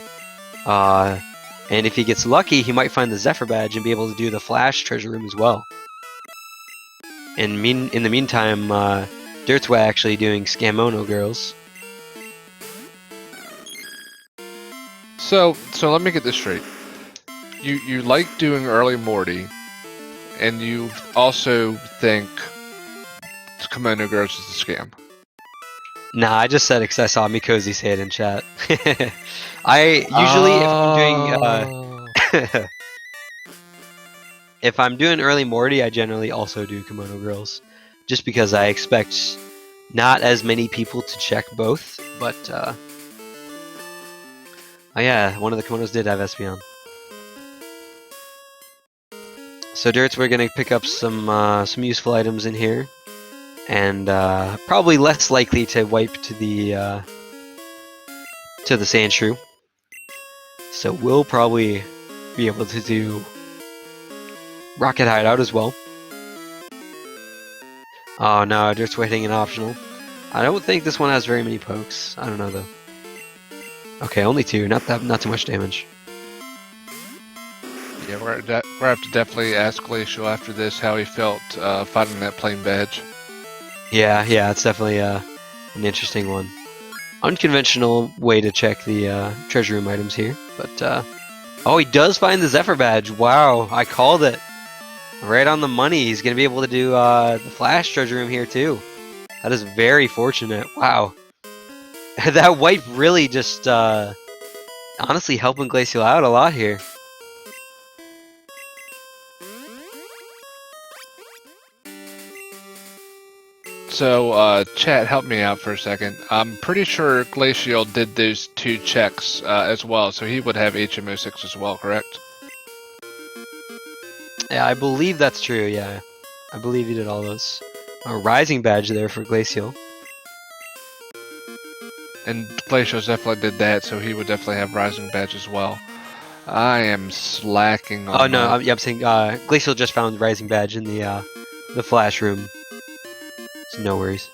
And if he gets lucky, he might find the Zephyr Badge and be able to do the Flash Treasure Room as well. And in the meantime, dertswa actually doing Scamono Girls. So let me get this straight. You like doing early Morty, and you also think Kimono Girls is a scam. Nah, I just said it because I saw Mikozy say it in chat. I usually, if I'm doing early Morty, I generally also do Kimono Girls, just because I expect not as many people to check both. But oh yeah, one of the kimonos did have Espeon. So Dirts, we're gonna pick up some useful items in here. And probably less likely to wipe to the sand shrew. So we'll probably be able to do Rocket Hideout as well. Oh no, just waiting an optional. I don't think this one has very many pokes. I don't know though. Okay, only 2. Not too much damage. Yeah, we're gonna have to definitely ask Glaciel after this how he felt finding that plain badge. Yeah, it's definitely an interesting one. Unconventional way to check the treasure room items here, but oh, he does find the Zephyr Badge. Wow, I called it. Right on the money. He's gonna be able to do the Flash treasure room here too. That is very fortunate. Wow, that wipe really just honestly helping Glaciel out a lot here. So, chat, help me out for a second. I'm pretty sure Glaciel did those 2 checks as well, so he would have HMO6 as well, correct? Yeah, I believe that's true, yeah. I believe he did all those. A Rising Badge there for Glaciel. And Glaciel definitely did that, so he would definitely have Rising Badge as well. I am slacking on Oh no, that. I'm saying Glaciel just found Rising Badge in the flash room. So no worries.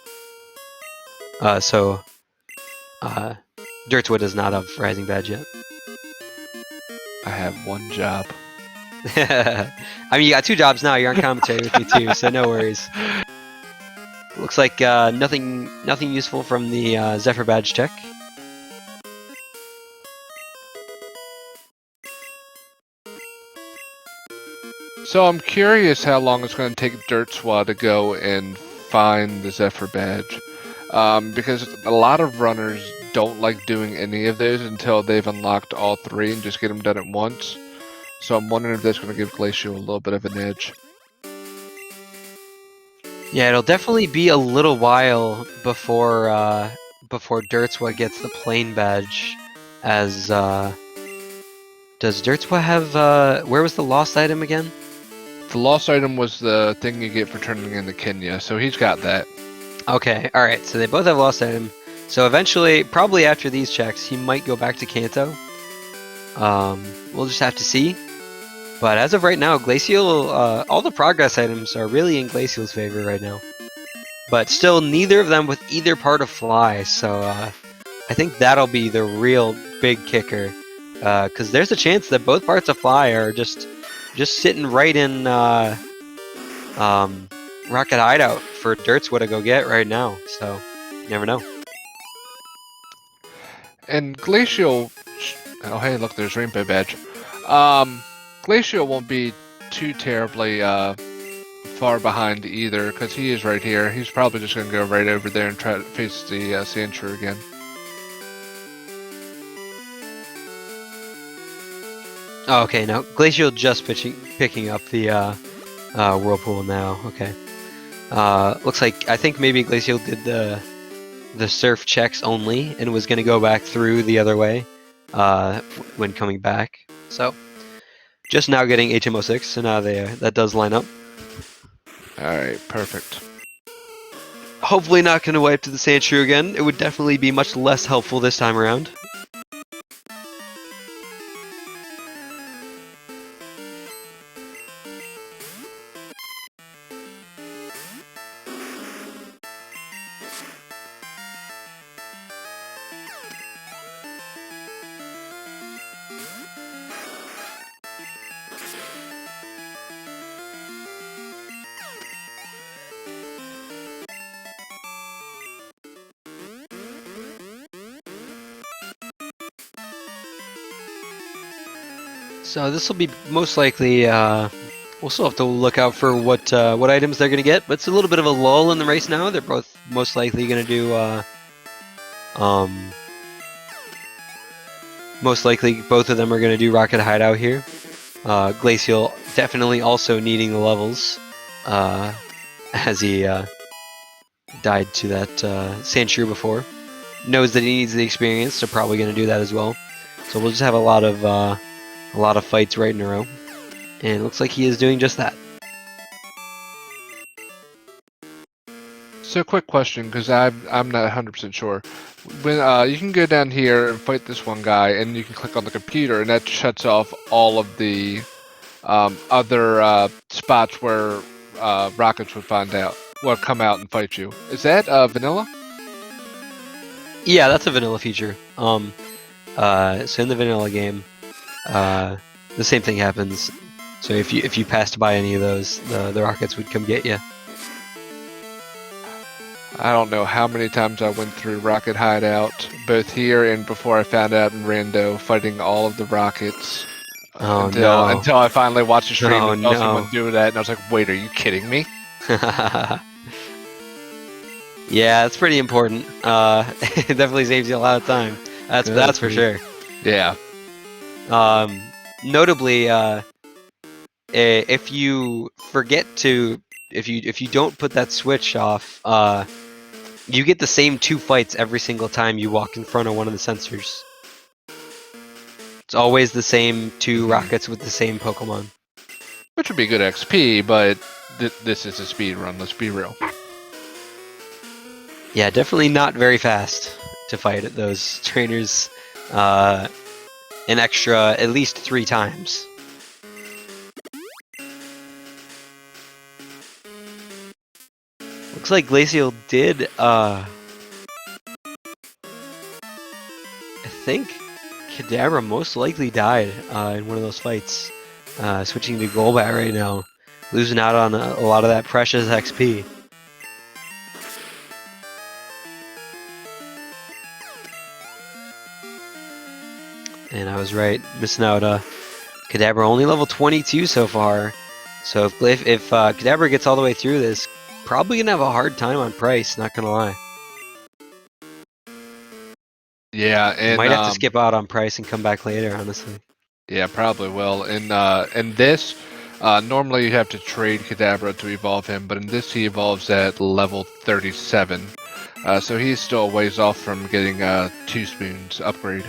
Dertswa does not have Rising Badge yet. I have one job. I mean, you got 2 jobs now. You're on commentary with me too, so no worries. Looks like nothing useful from the Zephyr Badge check. So I'm curious how long it's going to take dertswa to go and find the Zephyr Badge. Because a lot of runners don't like doing any of those until they've unlocked all 3 and just get them done at once. So I'm wondering if that's going to give Glaciel a little bit of an edge. Yeah, it'll definitely be a little while before Dertswa gets the plain badge. As does Dertswa have where was the lost item again? The lost item was the thing you get for turning into Kenya, so he's got that. Okay, all right. So they both have lost item. So eventually, probably after these checks, he might go back to Kanto. We'll just have to see. But as of right now, Glaciel, all the progress items are really in Glaciel's favor right now. But still, neither of them with either part of Fly, so I think that'll be the real big kicker. Because there's a chance that both parts of Fly are just sitting right in Rocket Hideout for Dertswa to go get right now. So, you never know. And Glaciel... Oh, hey, look, there's Rainbow Badge. Glaciel won't be too terribly far behind either, because he is right here. He's probably just going to go right over there and try to face the Sand Shrew again. Oh, okay, now Glaciel just picking up the Whirlpool now. Okay. Looks like, I think maybe Glaciel did the surf checks only and was going to go back through the other way when coming back. So, just now getting HM06, so now that does line up. Alright, perfect. Hopefully not going to wipe to the Sand Shrew again. It would definitely be much less helpful this time around. So this will be most likely, we'll still have to look out for what items they're going to get, but it's a little bit of a lull in the race now. They're both most likely going to do, most likely both of them are going to do Rocket Hideout here. Glaciel definitely also needing the levels, as he died to that Sand Shrew before. Knows that he needs the experience, so probably going to do that as well. So we'll just have a lot of fights right in a row, and it looks like he is doing just that. So, quick question, because I'm not 100% sure. When you can go down here and fight this one guy, and you can click on the computer, and that shuts off all of the other spots where rockets would come out and fight you. Is that vanilla? Yeah, that's a vanilla feature. So in the vanilla game, the same thing happens. So if you passed by any of those, the rockets would come get you. I don't know how many times I went through Rocket Hideout, both here and before I found out in Rando, fighting all of the rockets. Oh, until I finally watched the stream and saw no. someone do that, and I was like, wait, are you kidding me? Yeah, it's pretty important. It definitely saves you a lot of time. That's for sure. Yeah. Notably, if you forget to, if you don't put that switch off, you get the same 2 fights every single time you walk in front of one of the sensors. It's always the same 2 rockets with the same Pokemon. Which would be good XP, but this is a speed run, let's be real. Yeah, definitely not very fast to fight those trainers. an extra at least 3 times. Looks like Glaciel did, I think Kadabra most likely died in one of those fights. Switching to Golbat right now, losing out on a lot of that precious XP. And I was right, missing out. Kadabra only level 22 so far. So if Kadabra gets all the way through this, probably gonna have a hard time on price. Not gonna lie. Yeah, and Might have to skip out on price and come back later. Honestly. Yeah, probably will. In this, normally you have to trade Kadabra to evolve him, but in this he evolves at level 37. So he's still a ways off from getting 2 spoons upgrade.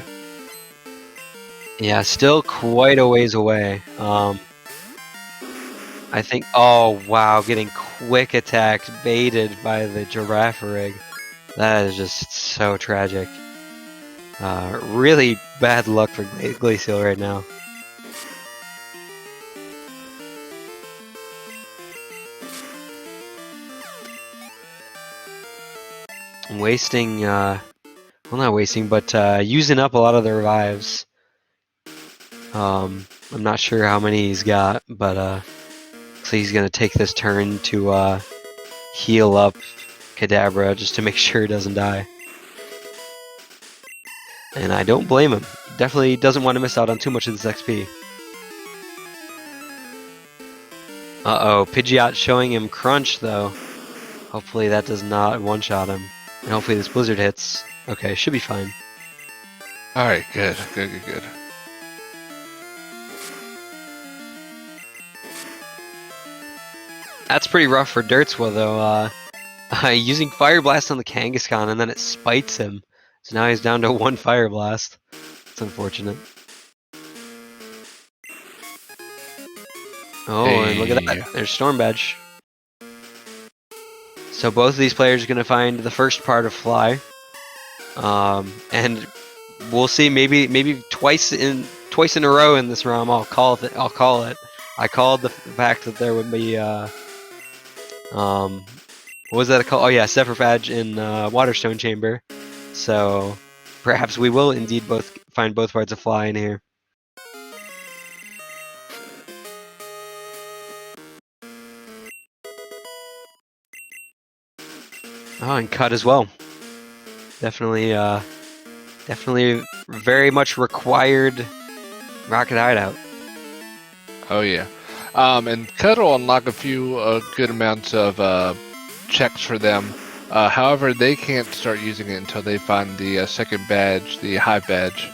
Yeah, still quite a ways away. I think. Oh wow, getting quick attacked baited by the giraffe rig. That is just so tragic. Really bad luck for Glaciel right now. I'm wasting, well not wasting, but using up a lot of the revives. I'm not sure how many he's got, but so he's gonna take this turn to heal up Kadabra just to make sure he doesn't die. And I don't blame him. He definitely doesn't want to miss out on too much of this XP. Uh-oh, Pidgeot showing him Crunch, though. Hopefully that does not one-shot him. And hopefully this Blizzard hits. Okay, should be fine. Alright, good. That's pretty rough for dertswa, though. Using Fire Blast on the Kangaskhan, and then it spites him. So now he's down to 1 Fire Blast. It's unfortunate. Oh, and look at that. There's Storm Badge. So both of these players are going to find the first part of Fly. And we'll see, maybe twice in a row in this realm I'll call it. I called the fact that there would be what was that called? Oh yeah, Sephiroth in Waterstone Chamber. So perhaps we will indeed find both parts of Fly in here. Oh, and Cut as well. Definitely very much required Rocket Hideout. Oh yeah. And Cut will unlock a few good amounts of checks for them. However, they can't start using it until they find the second badge, the Hive badge.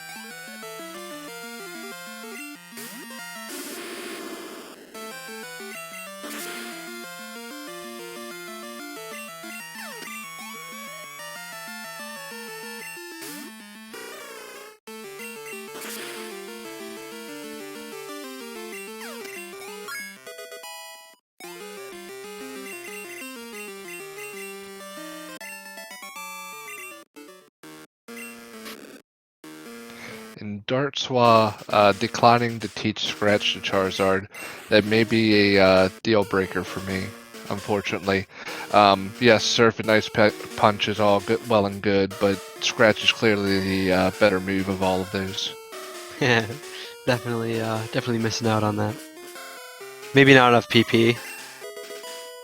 In dertswa, declining to teach Scratch to Charizard, that may be a deal breaker for me, unfortunately. Yes, Surf and Ice Punch is all good, well and good, but Scratch is clearly the better move of all of those. Yeah, definitely missing out on that. Maybe not enough PP.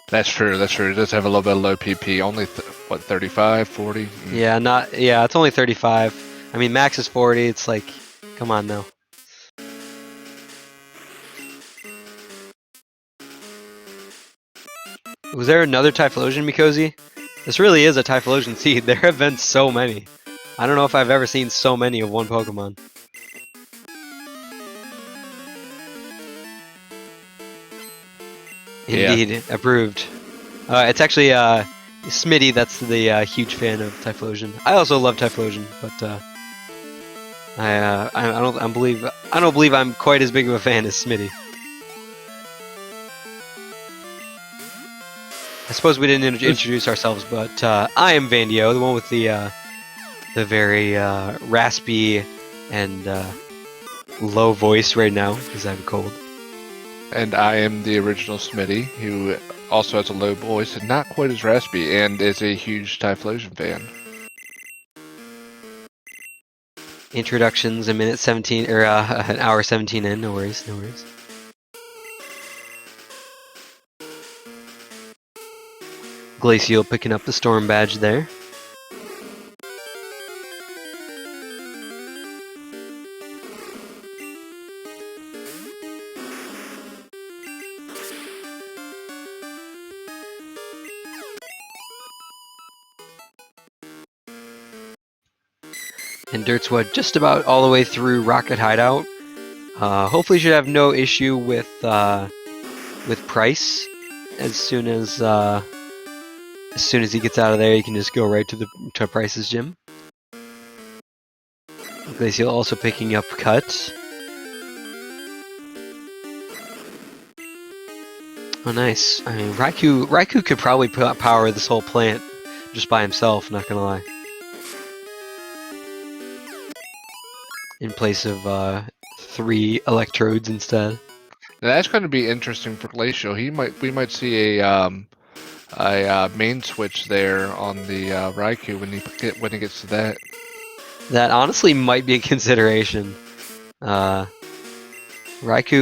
That's true. It does have a little bit of low PP. Only, what, 35, 40? Mm. Yeah, it's only 35. I mean, max is 40. It's like, come on now. Was there another Typhlosion, Mikosi? This really is a Typhlosion seed. There have been so many. I don't know if I've ever seen so many of one Pokemon. Indeed, yeah. Approved. It's actually Smitty that's the huge fan of Typhlosion. I also love Typhlosion, but I don't believe I'm quite as big of a fan as Smitty. I suppose we didn't introduce ourselves, but I am Vandio, the one with the very raspy and low voice right now because I have a cold. And I am the original Smitty, who also has a low voice and not quite as raspy, and is a huge Typhlosion fan. Introductions a minute 17 or an hour 17 in. No worries, no worries. Glaciel picking up the storm badge there. And dertswa just about all the way through Rocket Hideout. Hopefully should have no issue with Price. As soon as he gets out of there, you can just go right to Price's gym. Glaciel also picking up Cut. Oh, nice. I mean, Raikou could probably power this whole plant just by himself, not gonna lie. In place of 3 electrodes instead. Now that's going to be interesting for Glacial. We might see a main switch there on the Raikou when he gets to that. That honestly might be a consideration. Raikou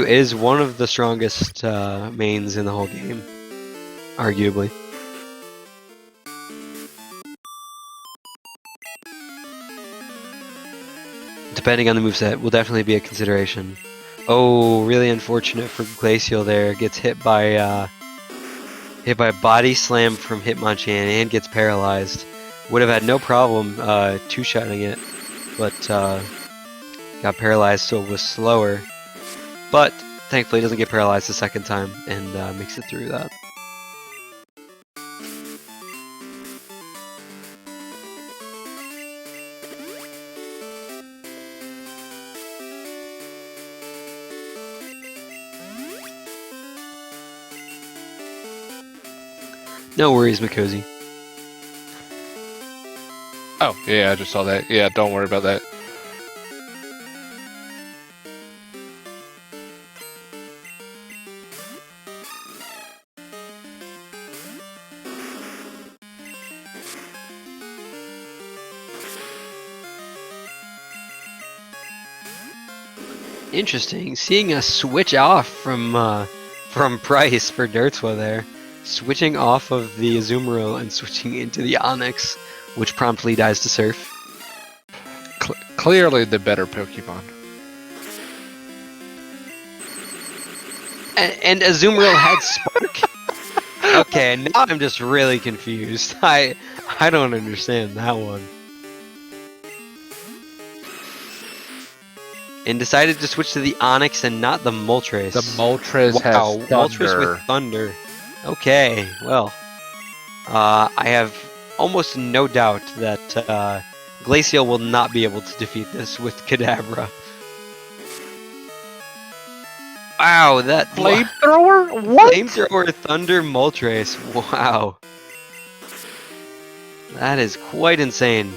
is one of the strongest mains in the whole game, arguably. Depending on the moveset, will definitely be a consideration. Oh, really unfortunate for Glaciel there. Gets hit by a body slam from Hitmonchan and gets paralyzed. Would have had no problem two-shotting it, but got paralyzed, so it was slower. But thankfully, he doesn't get paralyzed the second time and makes it through that. No worries, Mikozy. Oh, yeah, I just saw that. Yeah, don't worry about that. Interesting. Seeing a switch off from Price for dertswa there. Switching off of the Azumarill and switching into the Onix, which promptly dies to Surf. Clearly the better Pokemon. And Azumarill had Spark? Okay, now I'm just really confused. I don't understand that one. And decided to switch to the Onix and not the Moltres. The Moltres has Thunder. Moltres with Thunder. Okay, well, I have almost no doubt that Glaciel will not be able to defeat this with Kadabra. Wow, that Flamethrower? What? Flamethrower Thunder Moltres. Wow. That is quite insane.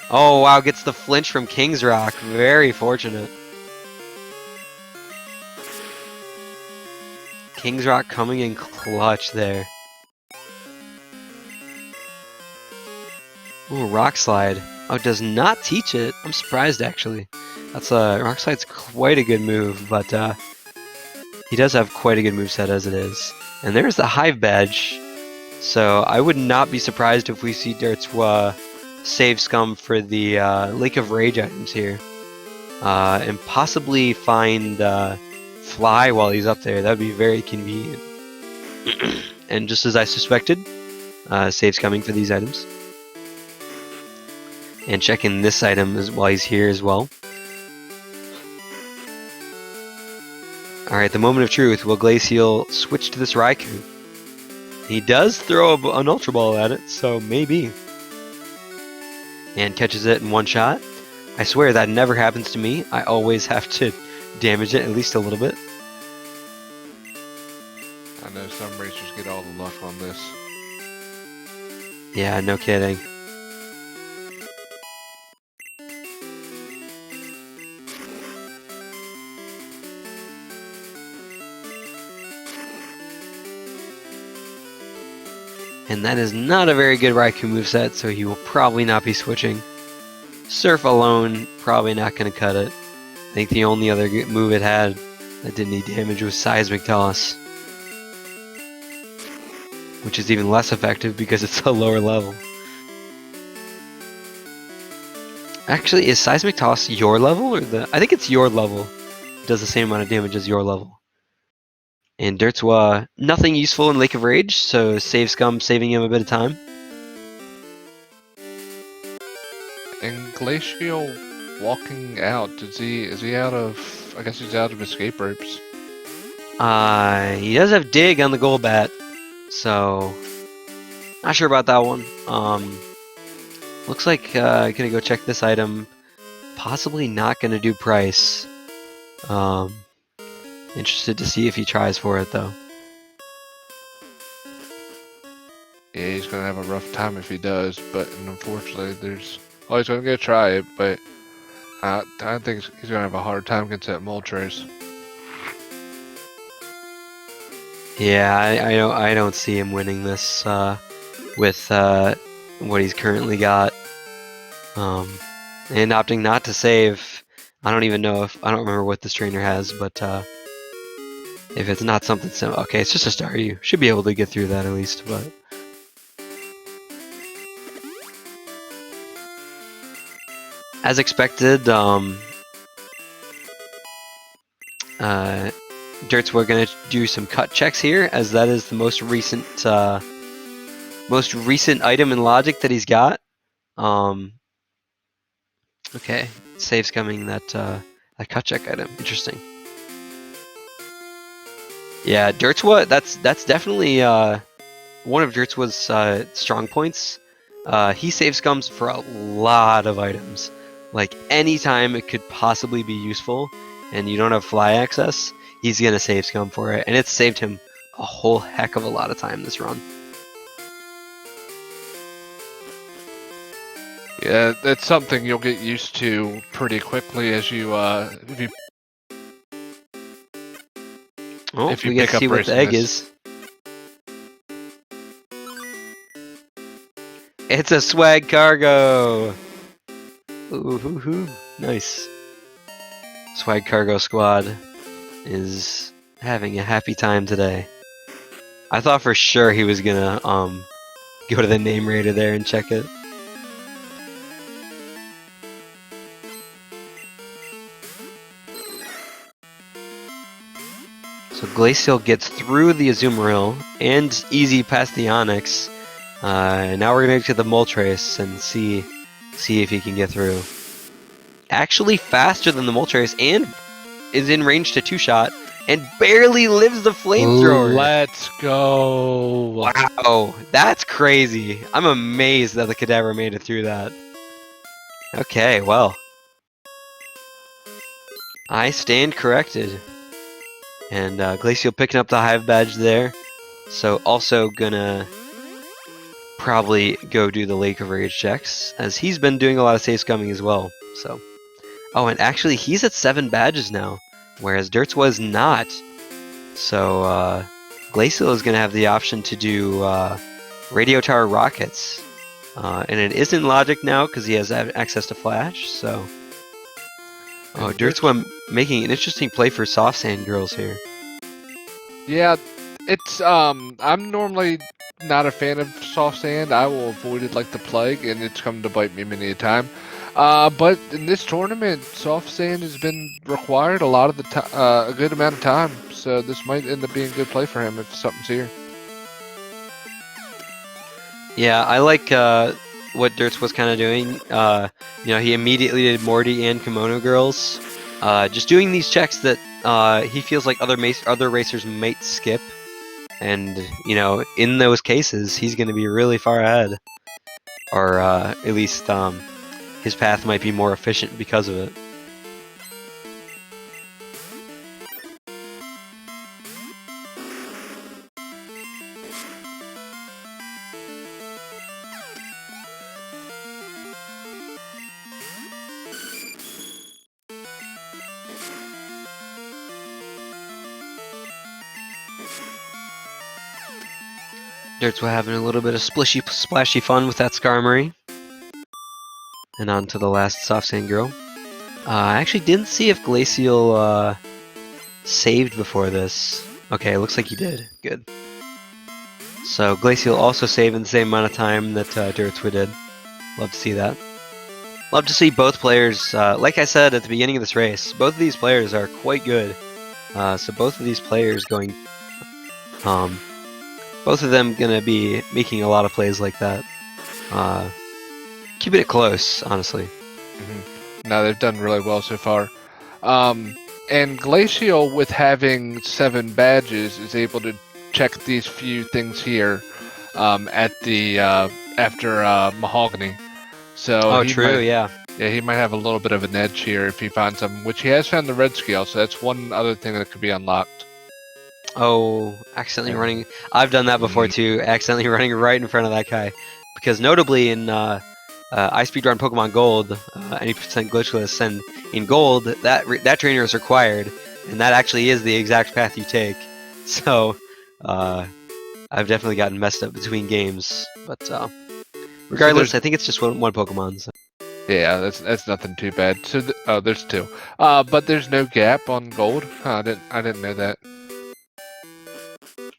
Oh, wow, gets the flinch from King's Rock. Very fortunate. King's Rock coming in clutch there. Ooh, Rock Slide. Oh, does not teach it. I'm surprised, actually. That's Rock Slide's quite a good move, but he does have quite a good moveset as it is. And there's the Hive Badge. So I would not be surprised if we see dertswa save Scum for the Lake of Rage items here. And possibly find Fly while he's up there. That would be very convenient. And just as I suspected, saves coming for these items. And checking this item while he's here as well. Alright, the moment of truth. Will Glaciel switch to this Raikou? He does throw an Ultra Ball at it, so maybe. And catches it in one shot. I swear that never happens to me. I always have to damage it at least a little bit. I know some racers get all the luck on this. Yeah, no kidding. And that is not a very good Raikou moveset, so he will probably not be switching. Surf alone, probably not going to cut it. I think the only other move it had that didn't need damage was Seismic Toss, which is even less effective because it's a lower level. Actually, is Seismic Toss your level or the? I think it's your level. It does the same amount of damage as your level. And dertswa, nothing useful in Lake of Rage, so save Scum, saving him a bit of time. And Glaciel walking out, is he out of, I guess he's out of escape ropes. He does have Dig on the Golbat, so not sure about that one. Looks like gonna go check this item. Possibly not gonna do price. Interested to see if he tries for it though. Yeah, he's gonna have a rough time if he does, but unfortunately there's, oh, he's gonna try it, but I think he's gonna have a hard time against that Moltres. Yeah, I don't see him winning this with what he's currently got. And opting not to save. I don't even know if I don't remember what this trainer has, but if it's not something similar, okay, it's just a star. You should be able to get through that at least, but. As expected, Dirts, we're gonna do some cut checks here, as that is the most recent item in Logic that he's got. Okay, saves coming that cut check item. Interesting. Yeah, Dirtswa, that's definitely one of Dirtswa's strong points. He saves scums for a lot of items. Like anytime it could possibly be useful and you don't have fly access, he's gonna save scum for it, and it's saved him a whole heck of a lot of time this run. Yeah, that's something you'll get used to pretty quickly as you if you we get to see what the egg is. It's a swag cargo. Ooh, hoo, hoo. Nice. Swag cargo squad is having a happy time today. I thought for sure he was gonna go to the name raider there and check it. So Glaciel gets through the Azumarill and easy past the Onyx. Now we're gonna get to the Moltres and see if he can get through. Actually faster than the Moltres and is in range to two-shot and barely lives the flamethrower. Let's go! Wow, that's crazy. I'm amazed that the Cadaver made it through that. Okay, well. I stand corrected. And Glaciel picking up the Hive badge there. So also gonna probably go do the Lake of Rage checks, as he's been doing a lot of safe scumming as well. So, oh, and actually he's at 7 badges now, whereas Dirts was not. So Glaciel is gonna have the option to do Radio Tower rockets, and it is in Logic now because he has access to Flash. So. Oh, Dirtswa making an interesting play for Soft Sand Girls here. Yeah, it's I'm normally not a fan of soft sand. I will avoid it like the plague, and it's come to bite me many a time. But in this tournament, soft sand has been required a lot of the a good amount of time. So this might end up being a good play for him if something's here. Yeah, I like what Dirts was kind of doing. You know, he immediately did Morty and Kimono Girls. Just doing these checks that he feels like other racers might skip. And, you know, in those cases, he's going to be really far ahead. Or at least his path might be more efficient because of it. Dertswa having a little bit of splashy fun with that Skarmory. And on to the last Soft Sand Girl. I actually didn't see if Glaciel saved before this. Okay, it looks like he did. Good. So Glaciel also saved in the same amount of time that Dertswa did. Love to see that. Love to see both players, like I said at the beginning of this race, both of these players are quite good. So both of these players going, both of them gonna be making a lot of plays like that. Keeping it close, honestly. Mm-hmm. No, they've done really well so far. And Glacial, with having 7 badges, is able to check these few things here at the after Mahogany. So he True, might, yeah. yeah, he might have a little bit of an edge here if he finds something, which he has found the red scale. So that's one other thing that could be unlocked. Oh, accidentally running. I've done that before too. Accidentally running right in front of that guy, because notably in I speedrun Pokemon Gold, any percent glitchless, and in Gold that trainer is required, and that actually is the exact path you take. So I've definitely gotten messed up between games, but regardless, I think it's just one Pokemon. So. Yeah, that's nothing too bad. So oh, there's 2, but there's no gap on Gold. Huh, I didn't know that.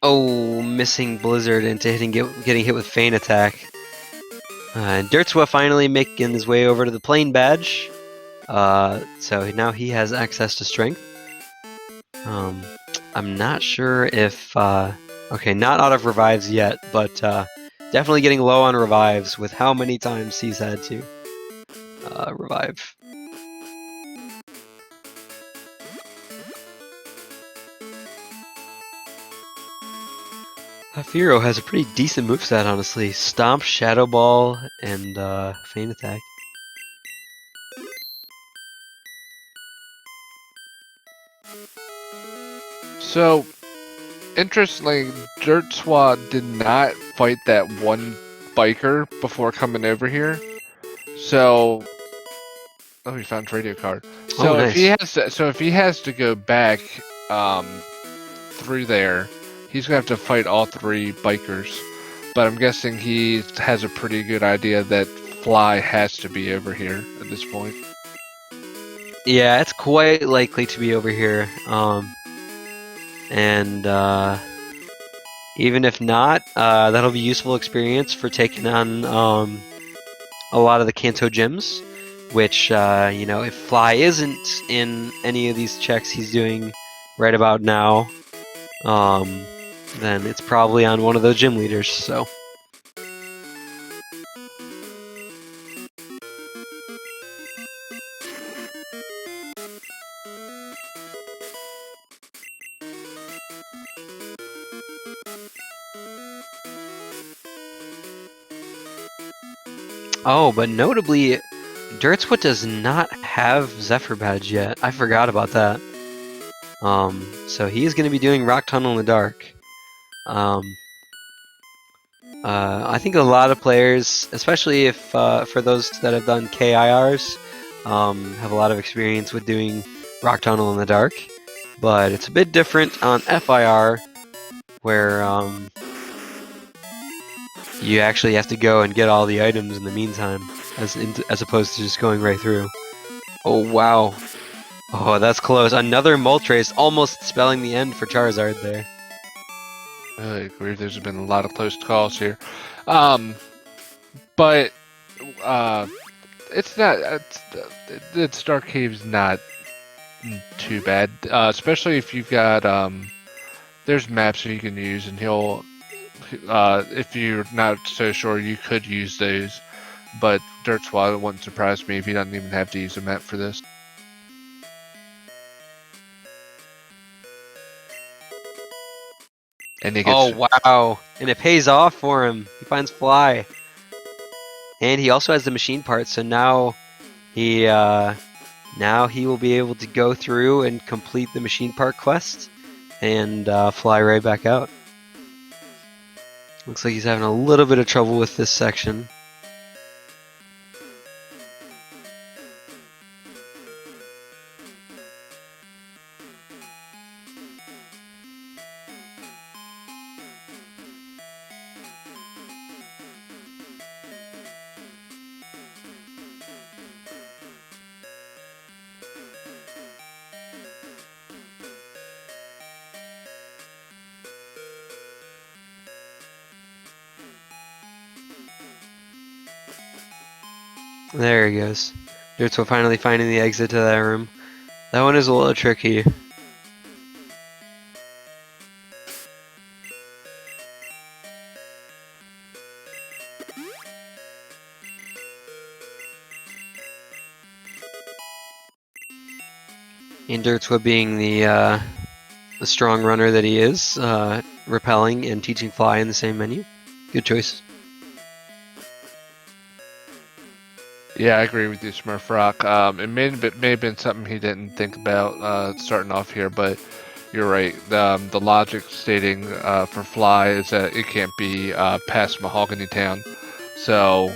Oh, missing Blizzard into getting hit with Feint Attack. And Dertswa finally making his way over to the Plane Badge. So now he has access to Strength. I'm not sure if... okay, not out of Revives yet, but definitely getting low on Revives with how many times he's had to revive. Firo has a pretty decent moveset, honestly. Stomp, Shadow Ball, and Feint Attack. So, interestingly, Dertswa did not fight that one biker before coming over here. So, oh, he found radio card. So Nice. if he has to go back through there, he's gonna have to fight all 3 bikers. But I'm guessing he has a pretty good idea that Fly has to be over here at this point. Yeah, it's quite likely to be over here. And even if not, that'll be useful experience for taking on a lot of the Kanto gyms, which, you know, if Fly isn't in any of these checks he's doing right about now, then it's probably on one of those gym leaders, so... Oh, but notably, Dertswa does not have Zephyr Badge yet. I forgot about that. So he is going to be doing Rock Tunnel in the Dark. I think a lot of players, especially if for those that have done KIRs, have a lot of experience with doing Rock Tunnel in the Dark. But it's a bit different on FIR, where you actually have to go and get all the items in the meantime, as opposed to just going right through. Oh, wow. Oh, that's close. Another Moltres almost spelling the end for Charizard there. I agree. There's been a lot of close calls here. But it's not. It's Dark Cave's not too bad, especially if you've got there's maps that you can use, and he'll if you're not so sure, you could use those. But Dertswa wouldn't surprise me if he doesn't even have to use a map for this. And he gets, oh, wow. And it pays off for him. He finds Fly. And he also has the machine part, so now he will be able to go through and complete the machine part quest and fly right back out. Looks like he's having a little bit of trouble with this section. There he goes. Dertswa finally finding the exit to that room. That one is a little tricky. And Dertswa being the strong runner that he is, repelling and teaching fly in the same menu. Good choice. Yeah, I agree with you, Smurf Rock. It may have been something he didn't think about starting off here, but you're right. The logic stating for Fly is that it can't be past Mahogany Town, so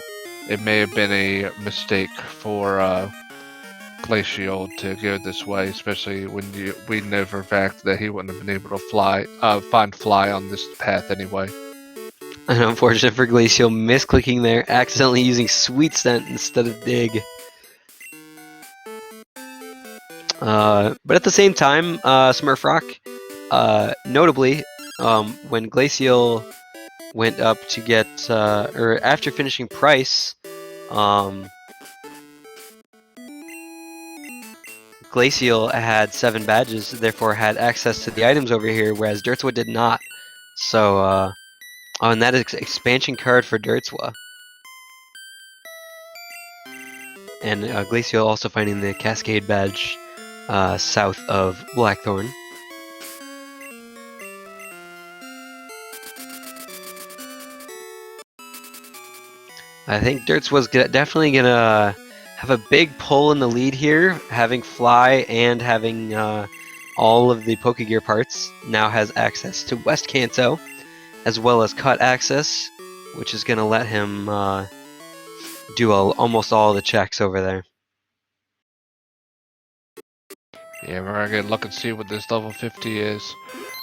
it may have been a mistake for Glaciel to go this way, especially when we know for a fact that he wouldn't have been able to find Fly on this path anyway. And unfortunate for Glaciel, misclicking there, accidentally using Sweet Scent instead of Dig. But at the same time, Smurf Rock, notably, when Glaciel went up to get, or after finishing Price, Glaciel had 7 badges, therefore had access to the items over here, whereas Dertswa did not. So, oh, and that is expansion card for Dertswa. And Glaciel also finding the Cascade badge south of Blackthorn. I think Dertswa's definitely gonna have a big pull in the lead here, having Fly and having all of the Pokegear parts. Now has access to West Kanto, as well as cut access, which is gonna let him do almost all the checks over there. Yeah, we're gonna get a look and see what this level 50 is.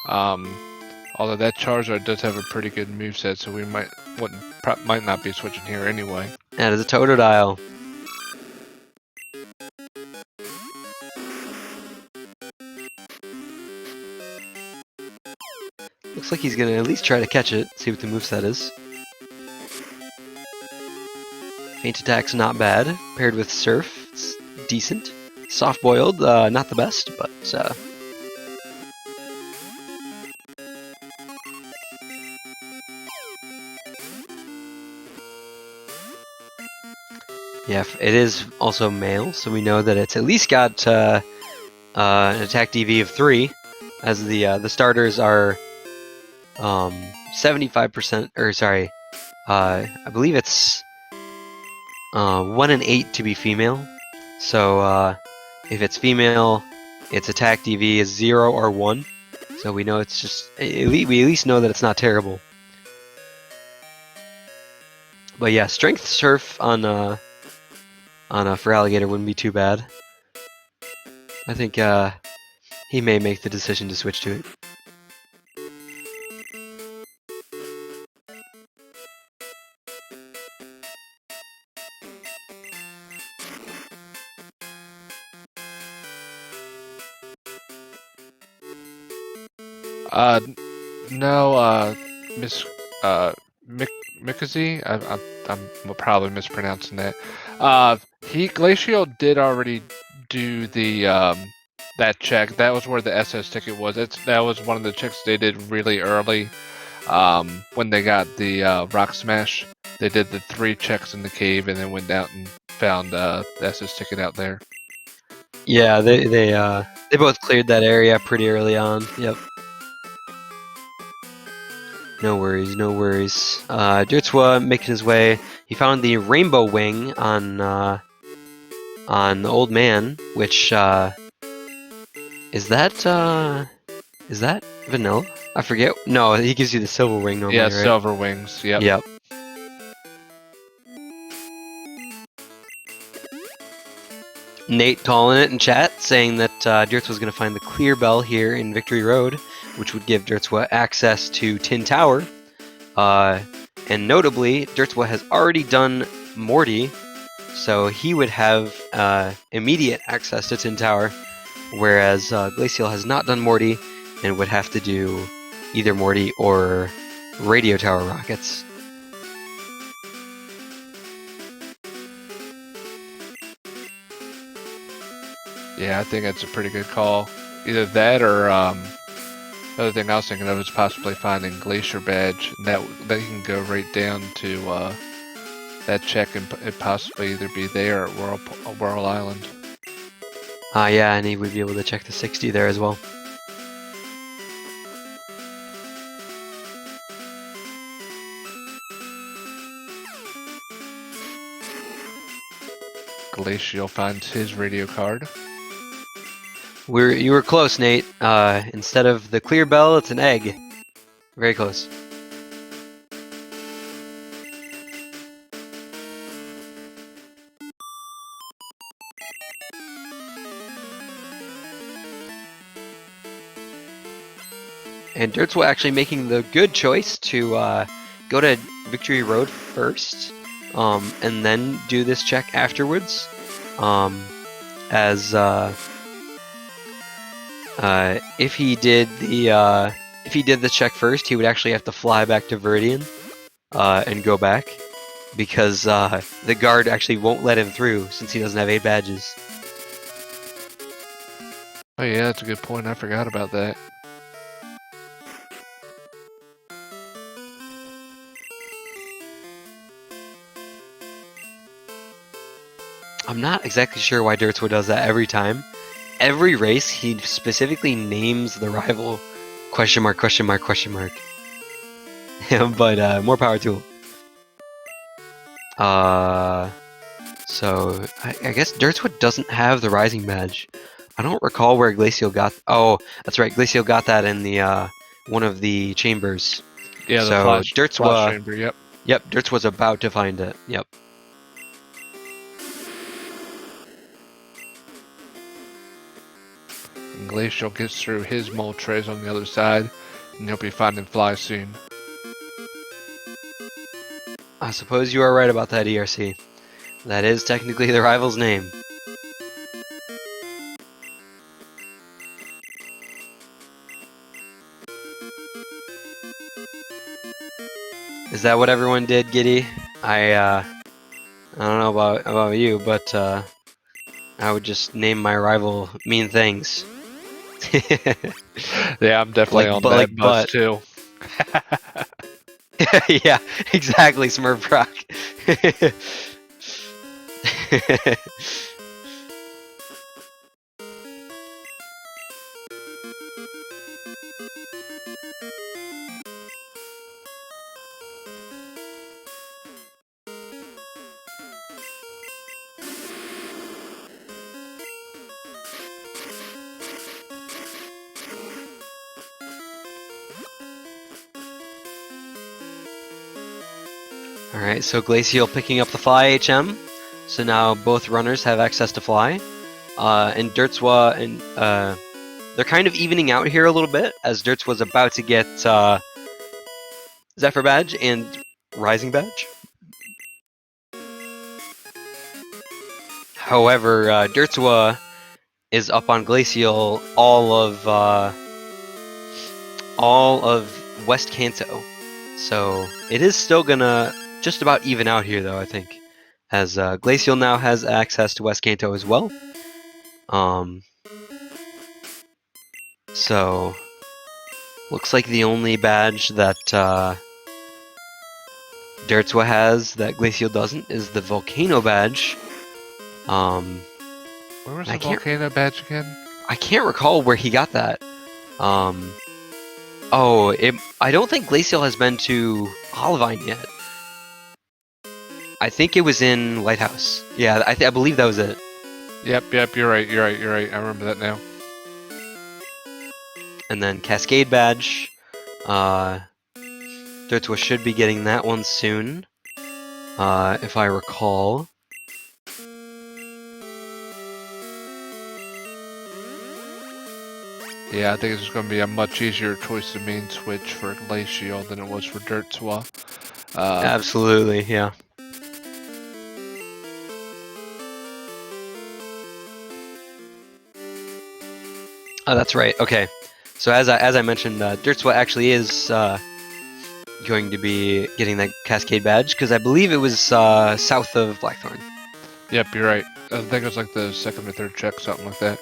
Although that Charizard does have a pretty good moveset, so we might not be switching here anyway. That is a Totodile. Looks like he's gonna at least try to catch it, see what the moveset is. Faint attack's not bad, paired with Surf, it's decent. Soft boiled, not the best, but yeah, it is also male, so we know that it's at least got an attack DV of 3, as the starters are 75%, or sorry, I believe it's 1 in 8 to be female. So if it's female, its attack DV is 0 or 1. So we know it's just we at least know that it's not terrible. But yeah, Strength Surf on for Alligator wouldn't be too bad. I think he may make the decision to switch to it. No, Miss Mikazi. I'm probably mispronouncing that. Glacial did already do the that check. That was where the SS ticket was. That was one of the checks they did really early. When they got the Rock Smash, they did the 3 checks in the cave and then went out and found the SS ticket out there. Yeah, they both cleared that area pretty early on. Yep. No worries, no worries. Dertswa making his way. He found the Rainbow Wing on the Old Man, which is that vanilla? I forget. No, he gives you the Silver Wing normally, Yeah, right? Silver Wings. Yep. Yep. Nate calling it in chat, saying that Dertswa's going to find the Clear Bell here in Victory Road, which would give Dertswa access to Tin Tower. And notably, Dertswa has already done Morty, so he would have immediate access to Tin Tower, whereas Glaciel has not done Morty and would have to do either Morty or Radio Tower rockets. Yeah, I think that's a pretty good call. Either that or the other thing I was thinking of is possibly finding Glacier badge, and that you can go right down to that check and it possibly either be there at Whirl Island. Yeah, and he would be able to check the 60 there as well. Glaciel finds his radio card. You were close, Nate. Instead of the clear bell, it's an egg. Very close. And dertswa actually making the good choice to go to Victory Road first, and then do this check afterwards. If he did the check first, he would actually have to fly back to Viridian and go back, because the guard actually won't let him through since he doesn't have 8 badges. Oh yeah, that's a good point. I forgot about that. I'm not exactly sure why dertswa does that every time. Every race, he specifically names the rival question mark, question mark, question mark. But more power to him. So I guess dertswa doesn't have the rising badge. I don't recall where Glaciel got. Oh, that's right. Glaciel got that in the one of the chambers. Yeah, the so flash dertswa. chamber. Yep. Yep, dertswa's about to find it. Yep. And Glaciel gets through his Moltres on the other side, and he'll be finding Fly soon. I suppose you are right about that, ERC. That is technically the rival's name. Is that what everyone did, Giddy? I don't know about you, but I would just name my rival mean things. Yeah, I'm definitely on that bus too. Yeah, exactly, Smurf Rock. Alright, so Glaciel picking up the Fly HM. So now both runners have access to Fly. And dertswa and they're kind of evening out here a little bit, as dertswa's about to get Zephyr badge and Rising badge. However, dertswa is up on Glaciel all of West Kanto. So it is still gonna just about even out here, though, I think, as Glaciel now has access to West Kanto as well. So looks like the only badge that dertswa has that Glaciel doesn't is the Volcano badge. Where was the Volcano badge again? I can't recall where he got that. I don't think Glaciel has been to Olivine yet. I think it was in Lighthouse. Yeah, I believe that was it. Yep, you're right. I remember that now. And then Cascade badge. dertswa should be getting that one soon, if I recall. Yeah, I think it's going to be a much easier choice to main switch for Glaciel than it was for dertswa. Absolutely, yeah. Oh, that's right. Okay, so as I mentioned, dertswa actually is going to be getting that Cascade badge because I believe it was south of Blackthorn. Yep, you're right. I think it was like the second or third check, something like that.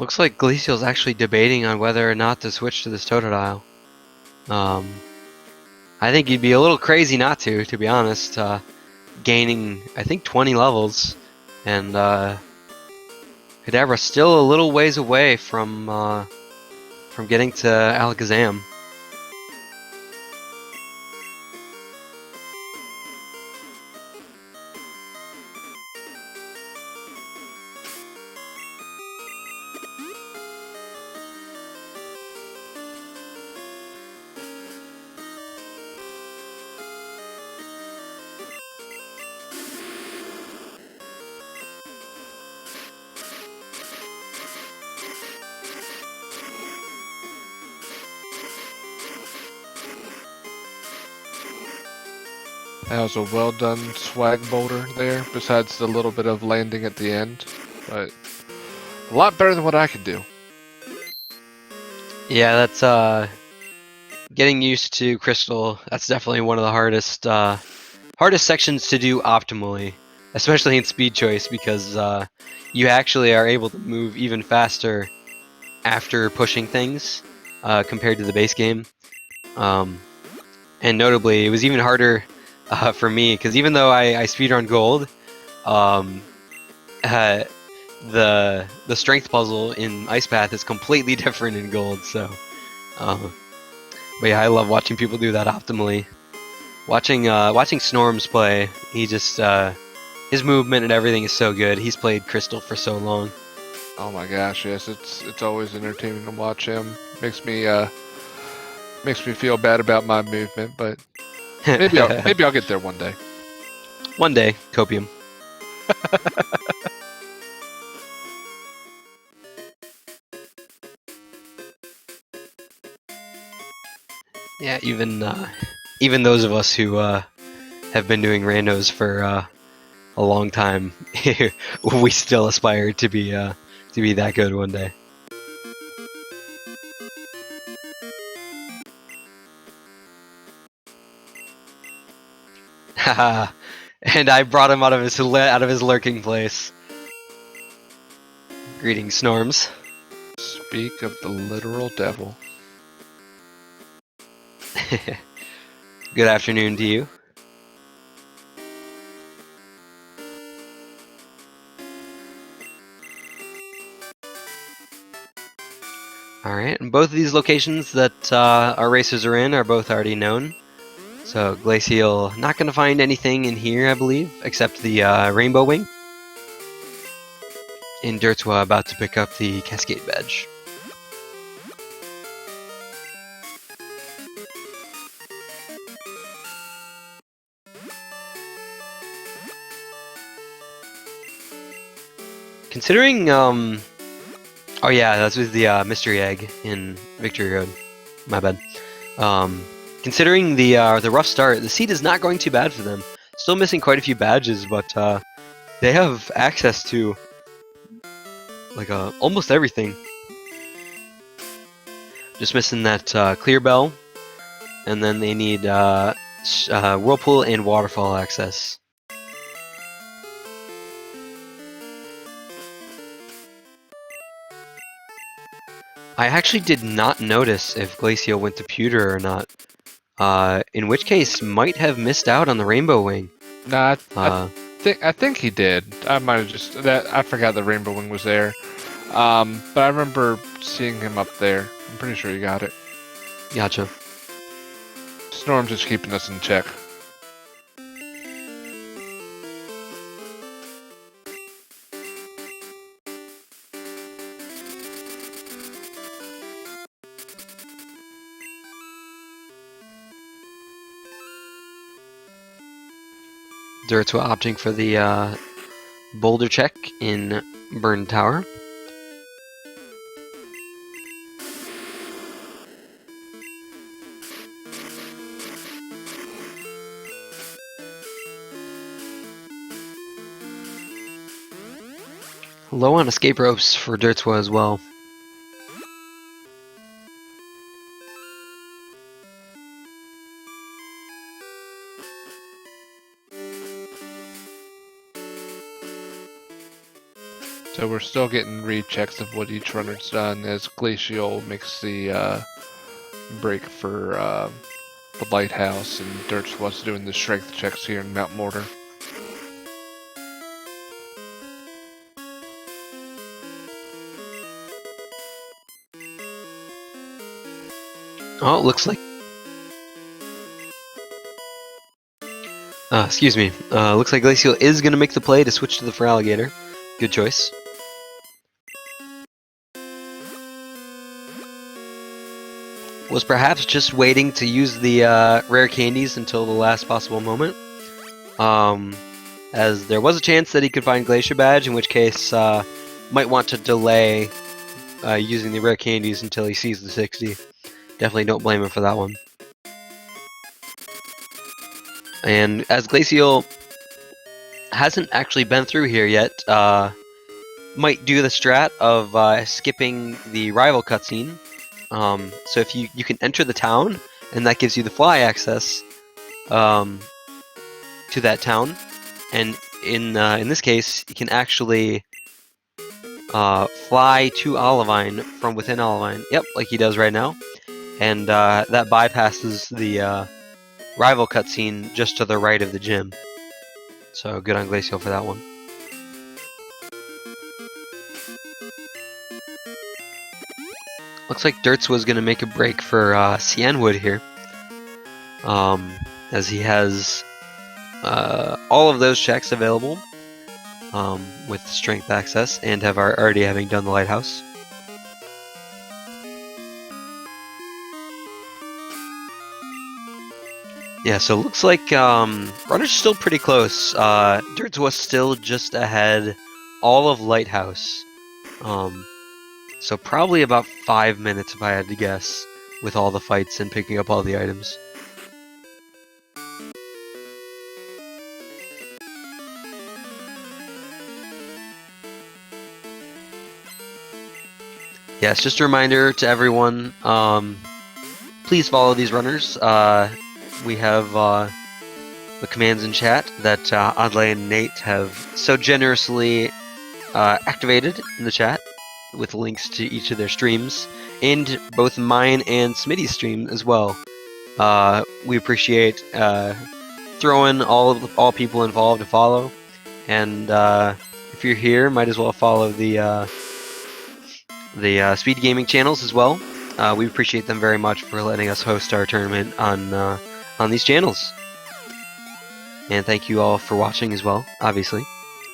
Looks like Glaciel's actually debating on whether or not to switch to this Totodile. I think you'd be a little crazy not to be honest. Gaining, I think, 20 levels, and Kadabra still a little ways away from getting to Alakazam. That was a well done swag boulder there, besides the little bit of landing at the end. But a lot better than what I could do. Yeah, that's getting used to Crystal. That's definitely one of the hardest sections to do optimally, especially in speed choice, because you actually are able to move even faster after pushing things compared to the base game. And notably, it was even harder for me because even though I speedrun gold, um, uh, the strength puzzle in Ice Path is completely different in gold. So, but yeah, I love watching people do that optimally. Watching Snorms play, he just his movement and everything is so good. He's played Crystal for so long. Oh my gosh, yes, it's always entertaining to watch him. Makes me feel bad about my movement, but maybe I'll get there one day. One day, Copium. Yeah, even those of us who have been doing randos for a long time, we still aspire to be that good one day. Haha, and I brought him out of his lurking place. Greetings, Snorms. Speak of the literal devil. Good afternoon to you. Alright, and both of these locations that our racers are in are both already known. So Glaciel not going to find anything in here, I believe, except the Rainbow Wing. And dertswa about to pick up the Cascade Badge. Considering, oh yeah, that's with the Mystery Egg in Victory Road. My bad. Considering the rough start, the seed is not going too bad for them. Still missing quite a few badges, but they have access to like almost everything. Just missing that clear bell, and then they need whirlpool and waterfall access. I actually did not notice if Glaciel went to pewter or not. In which case, might have missed out on the Rainbow Wing. Nah, I think he did. I might have just I forgot the Rainbow Wing was there. But I remember seeing him up there. I'm pretty sure he got it. Gotcha. Storm's just keeping us in check. dertswa opting for the boulder check in Burn Tower. Low on escape ropes for dertswa as well. So we're still getting rechecks of what each runner's done as Glaciel makes the break for the lighthouse, and dertswa doing the strength checks here in Mount Mortar. Oh, it looks like... excuse me. Looks like Glaciel is going to make the play to switch to the Feraligatr. Good choice. Was perhaps just waiting to use the rare candies until the last possible moment. As there was a chance that he could find Glacier Badge, in which case might want to delay using the rare candies until he sees the 60. Definitely don't blame him for that one. And as Glaciel hasn't actually been through here yet, might do the strat of skipping the rival cutscene. So if you can enter the town, and that gives you the fly access to that town, and in this case, you can actually fly to Olivine from within Olivine. Yep, like he does right now, and that bypasses the rival cutscene just to the right of the gym. So good on Glaciel for that one. Looks like dertswa going to make a break for Cianwood here, as he has all of those checks available with strength access, and have already having done the lighthouse. Yeah, so it looks like runners still pretty close. dertswa still just ahead, all of lighthouse. So probably about 5 minutes if I had to guess, with all the fights and picking up all the items. Yes, just a reminder to everyone, please follow these runners. We have the commands in chat that Adley and Nate have so generously activated in the chat, with links to each of their streams, and both mine and Smitty's stream as well. We appreciate throwing all people involved to follow, and if you're here, might as well follow the SpeedGaming channels as well. We appreciate them very much for letting us host our tournament on these channels. And thank you all for watching as well, obviously.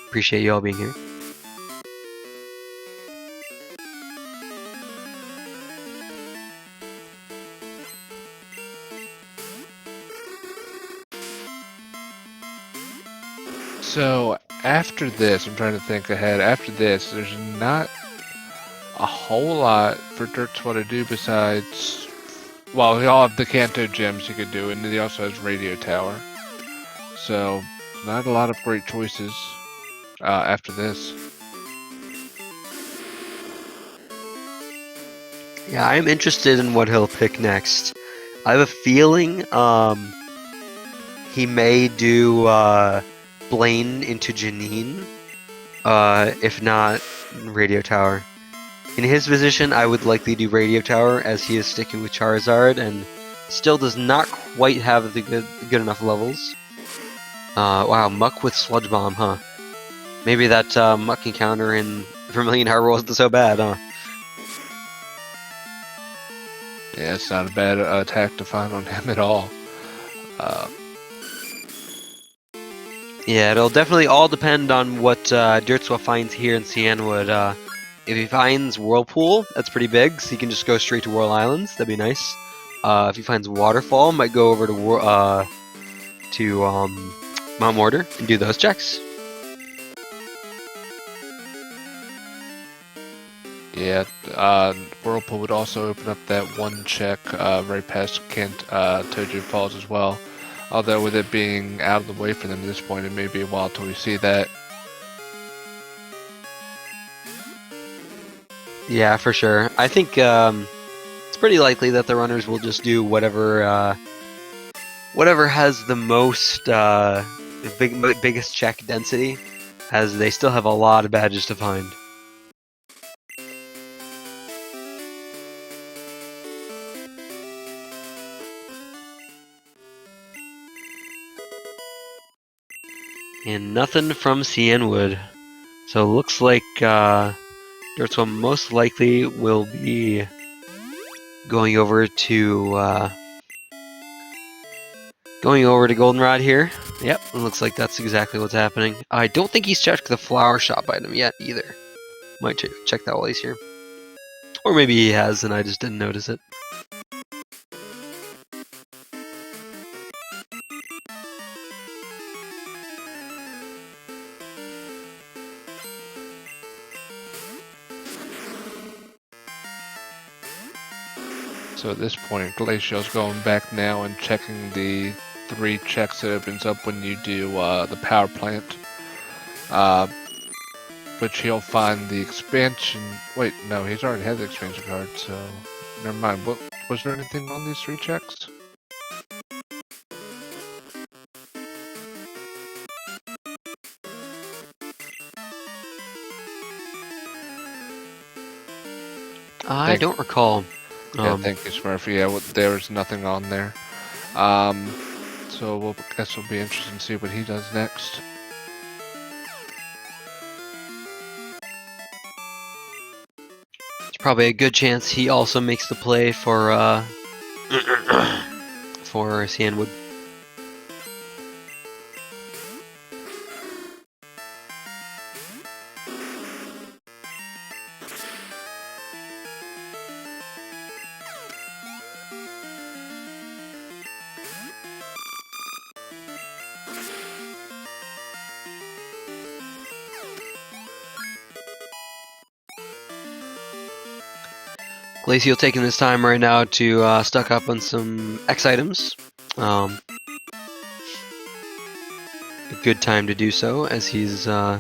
Appreciate you all being here. So after this, I'm trying to think ahead. After this, there's not a whole lot for dertswa to do besides, well, he all have the Kanto gems he could do, and he also has Radio Tower. So not a lot of great choices after this. Yeah, I'm interested in what he'll pick next. I have a feeling he may do Blaine into Janine, if not Radio Tower. In his position, I would likely do Radio Tower, as he is sticking with Charizard and still does not quite have the good enough levels. Wow, Muck with Sludge Bomb, huh? Maybe that Muck encounter in Vermilion Harbor wasn't so bad, huh? Yeah, it's not a bad attack to find on him at all. Yeah, it'll definitely all depend on what dertswa finds here in Cianwood. If he finds Whirlpool, that's pretty big, so he can just go straight to Whirl Islands. That'd be nice. If he finds Waterfall, might go over to Mount Mortar and do those checks. Yeah, Whirlpool would also open up that one check right past Toju Falls as well. Although with it being out of the way for them at this point, it may be a while till we see that. Yeah, for sure. I think it's pretty likely that the runners will just do whatever has the most biggest check density, as they still have a lot of badges to find. And nothing from Cianwood. So it looks like Dertswa most likely will be going over to Goldenrod here. Yep, it looks like that's exactly what's happening. I don't think he's checked the flower shop item yet either. Might check that while he's here. Or maybe he has and I just didn't notice it. So at this point, Glaciel's going back now and checking the 3 checks that opens up when you do the power plant. Which he'll find the expansion. Wait, no, he's already had the expansion card, so never mind. What was there anything on these 3 checks? I don't recall. Yeah, thank you, Smurfy. Yeah, well, there was nothing on there. So I guess it'll be interesting to see what he does next. There's probably a good chance he also makes the play for for Cianwood. Glaciel taking this time right now to stock up on some X items. A good time to do so, as he's, I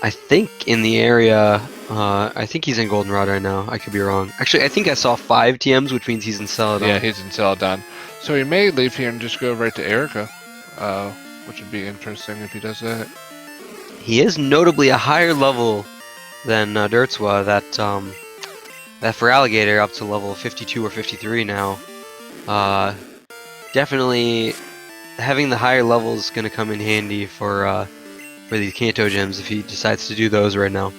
think, in the area. I think he's in Goldenrod right now. I could be wrong. Actually, I think I saw 5 TMs, which means he's in Celadon. Yeah, he's in Celadon. So he may leave here and just go right to Erica, which would be interesting if he does that. He is notably a higher level than Dertswa. That for Alligator up to level 52 or 53 now. Definitely having the higher level is going to come in handy for these Kanto gems if he decides to do those right now.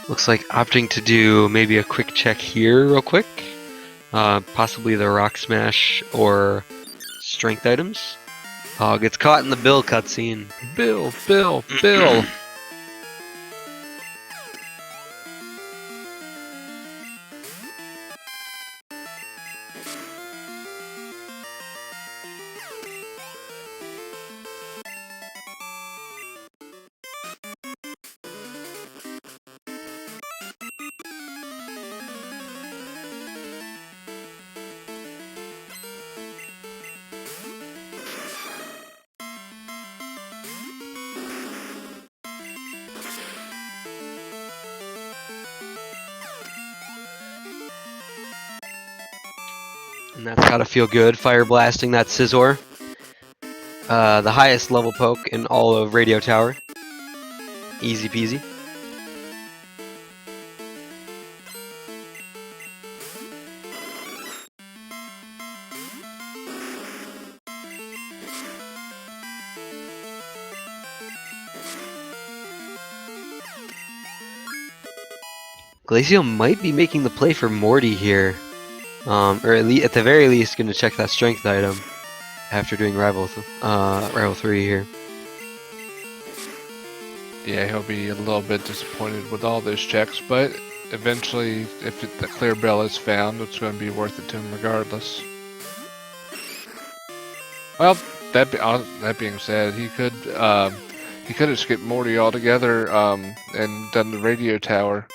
Looks like opting to do maybe a quick check here real quick. Possibly the Rock Smash or Strength items. Gets caught in the Bill cutscene. Bill! And that's gotta feel good, fire blasting that Scizor. The highest level poke in all of Radio Tower. Easy peasy. Glaciel might be making the play for Morty here. Or at the very least, going to check that strength item after doing Rival 3 here. Yeah, he'll be a little bit disappointed with all those checks, but eventually, if the clear bell is found, it's going to be worth it to him regardless. Well, that being said, he could have skipped Morty altogether and done the radio tower.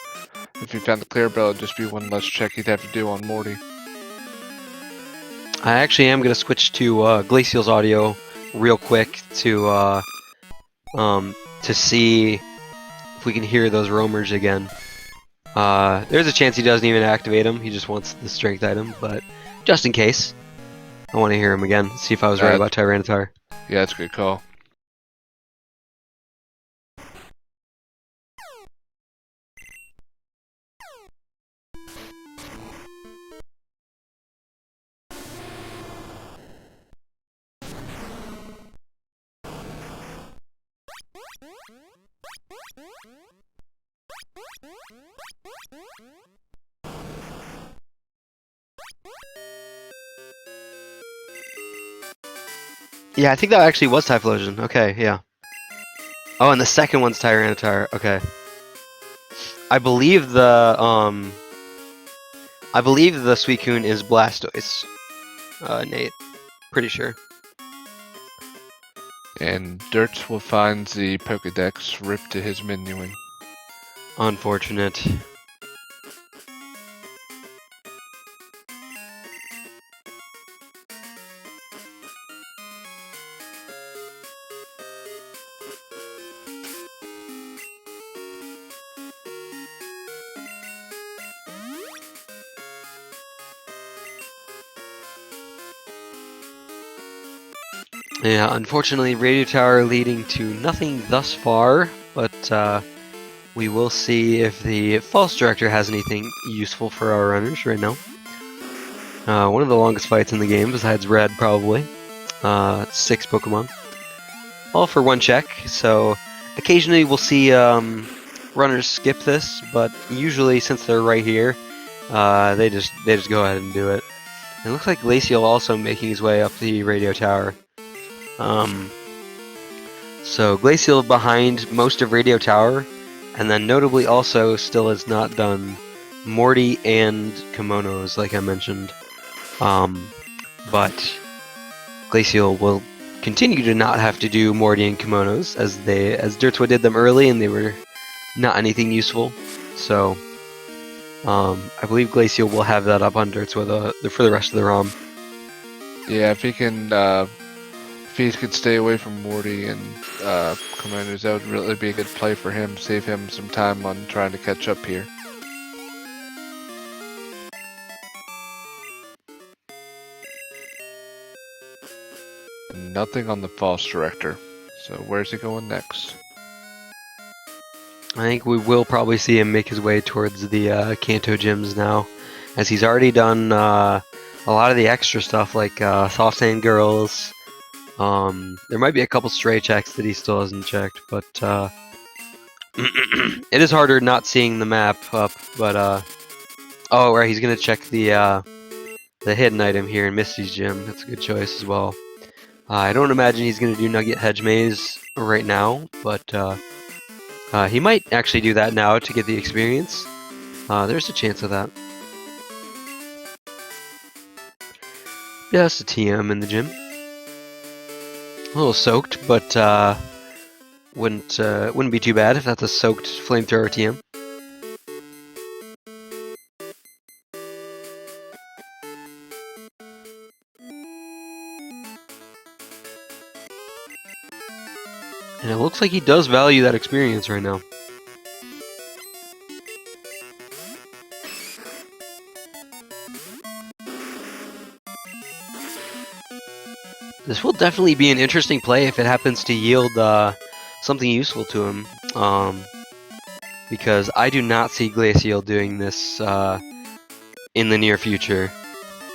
If he found the clear bell, it'd just be one less check he'd have to do on Morty. I actually am going to switch to Glaciel's audio real quick to see if we can hear those roamers again. There's a chance he doesn't even activate them. He just wants the strength item, but just in case, I want to hear him again. See if I was right about Tyranitar. Yeah, that's a good call. Yeah, I think that actually was Typhlosion. Okay, yeah. Oh, and the second one's Tyranitar. Okay. I believe the Suicune is Blastoise. Nate. Pretty sure. And Dirts will find the Pokedex ripped to his menuing. Unfortunate. Yeah, unfortunately, Radio Tower leading to nothing thus far, but we will see if the False Director has anything useful for our runners right now. One of the longest fights in the game, besides Red, probably. 6 Pokemon. All for 1 check, so occasionally we'll see runners skip this, but usually since they're right here, they just go ahead and do it. It looks like Glaciel also making his way up the Radio Tower. So Glaciel behind most of Radio Tower, and then notably also still has not done Morty and Kimonos, like I mentioned. But Glaciel will continue to not have to do Morty and Kimonos, as dertswa did them early, and they were not anything useful. So I believe Glaciel will have that up on dertswa for the rest of the ROM. Yeah, if he could stay away from Morty and Commanders, that would really be a good play for him. Save him some time on trying to catch up here. Nothing on the False Director. So where's he going next? I think we will probably see him make his way towards the Kanto gyms now, as he's already done a lot of the extra stuff like Soft Sand Girls. There might be a couple stray checks that he still hasn't checked, but it is harder not seeing the map up. But oh, right, he's gonna check the hidden item here in Misty's gym. That's a good choice as well. I don't imagine he's gonna do Nugget Hedge Maze right now, but he might actually do that now to get the experience. There's a chance of that. Yeah, it's a TM in the gym. A little soaked, but wouldn't be too bad if that's a soaked flamethrower TM. And it looks like he does value that experience right now. This will definitely be an interesting play if it happens to yield something useful to him. Because I do not see Glaciel doing this in the near future.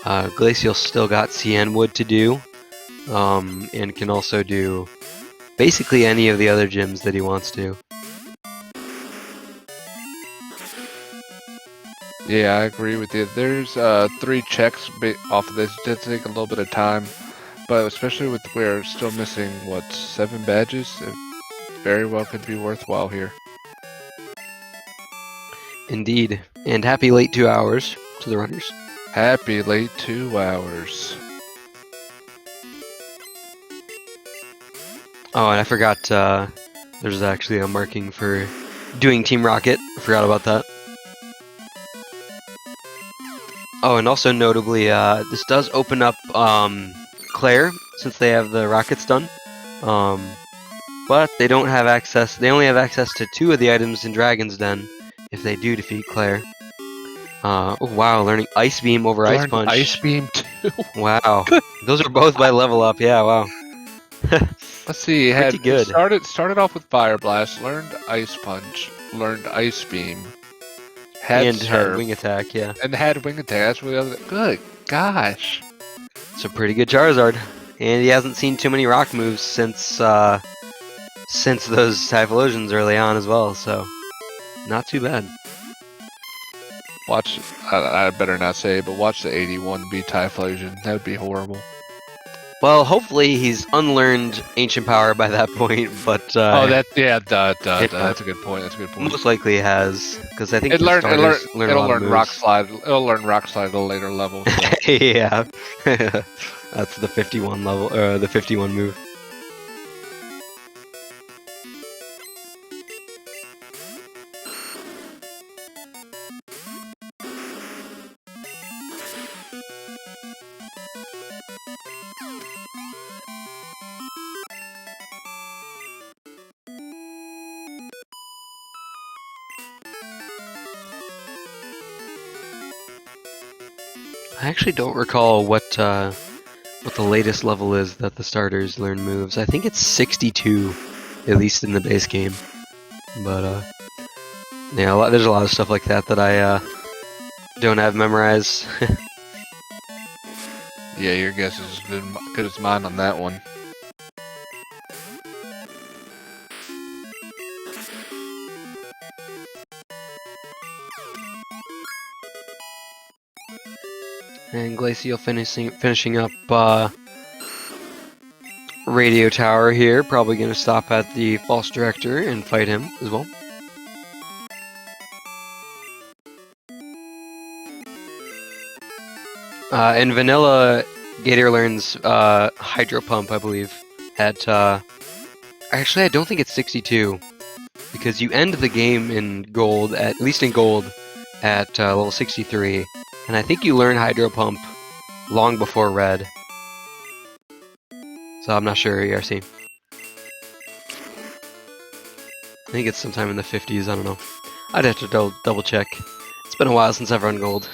Glaciel's still got CN Wood to do, and can also do basically any of the other gyms that he wants to. Yeah, I agree with you. There's 3 checks off of this. It did take a little bit of time, but especially with we're still missing, what, 7 badges? It very well could be worthwhile here. Indeed. And happy late 2 hours to the runners. Happy late 2 hours. Oh, and I forgot there's actually a marking for doing Team Rocket. I forgot about that. Oh, and also notably, this does open up Claire, since they have the rockets done. But they don't have access, they only have access to 2 of the items in Dragon's Den if they do defeat Claire. Oh wow, learning Ice Beam over Ice Punch. Ice Beam too. Wow. Those are both by level up, yeah, wow. Let's see. He Pretty good. Started off with Fire Blast, learned Ice Punch, learned Ice Beam, had And had Surf, wing attack, yeah. and had Wing Attack. That's what the other. Good gosh. It's a pretty good Charizard. And he hasn't seen too many rock moves since those Typhlosions early on as well, so not too bad. Watch. I better not say it, but watch the 81 be Typhlosion. That would be horrible. Well, hopefully he's unlearned Ancient Power by that point, but That's a good point. That's a good point. most likely he has, because I think It'll learn Rock moves. Slide. It'll learn Rock Slide at a later level. So. Yeah, that's the 51 level, the 51 move. I actually don't recall what the latest level is that the starters learn moves. I think it's 62, at least in the base game. But yeah, there's a lot of stuff like that that I don't have memorized. Yeah, your guess is as good as mine on that one. And Glaciel finishing up Radio Tower here. Probably going to stop at the False Director and fight him as well. In Vanilla, Gator learns Hydro Pump, I believe. Actually, I don't think it's 62. Because you end the game in gold, at least in gold, at level 63. And I think you learn Hydro Pump long before red. So I'm not sure, ERC. I think it's sometime in the 50s, I don't know. I'd have to double check. It's been a while since I've run gold.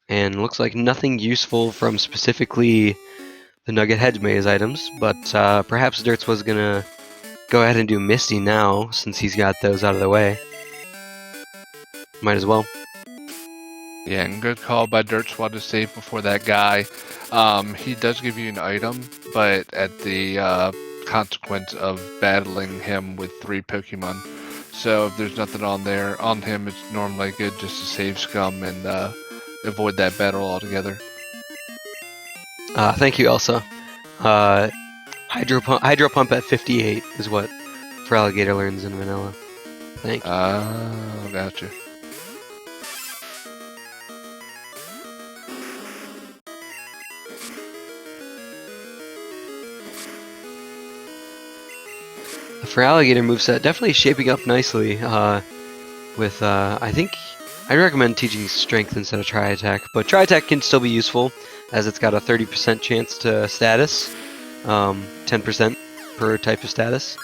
And looks like nothing useful from specifically the Nugget Hedge Maze items, but perhaps Dirts was gonna go ahead and do Misty now, since he's got those out of the way. Might as well. Yeah, and good call by dertswa to save before that guy. He does give you an item, but at the consequence of battling him with 3 Pokemon. So if there's nothing on him, it's normally good just to save scum and avoid that battle altogether. Thank you, Elsa. Hydro Pump at 58 is what Feraligatr learns in Vanilla. Thank you. Gotcha. The Feraligatr moveset definitely shaping up nicely. With I think I'd recommend teaching Strength instead of Tri-Attack, but Tri-Attack can still be useful as it's got a 30% chance to status, 10% per type of status,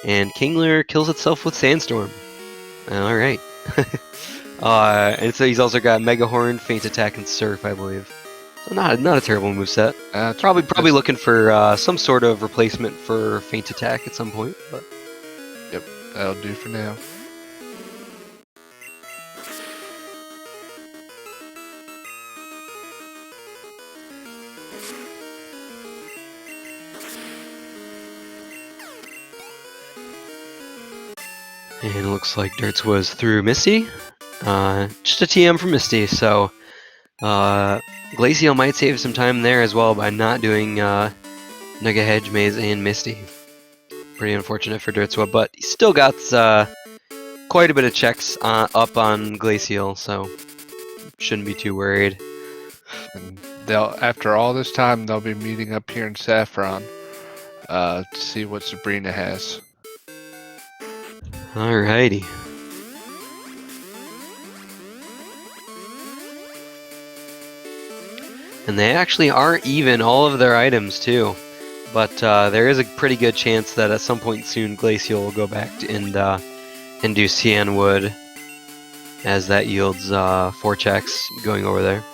and Kingler kills itself with Sandstorm. All right. And so he's also got Mega Horn, Feint Attack, and Surf, I believe. So not a terrible moveset. Probably looking for some sort of replacement for Feint Attack at some point. But yep, that'll do for now. And it looks like Dirts was through Misty. Just a TM for Misty, so Glaciel might save some time there as well by not doing Nugget Hedge Maze and Misty. Pretty unfortunate for Dirtswa, but he still got quite a bit of checks up on Glaciel, so shouldn't be too worried. And after all this time, they'll be meeting up here in Saffron to see what Sabrina has. Alrighty. And they actually are even all of their items too. But there is a pretty good chance that at some point soon Glaciel will go back and do Cyan Wood, as that yields 4 checks going over there.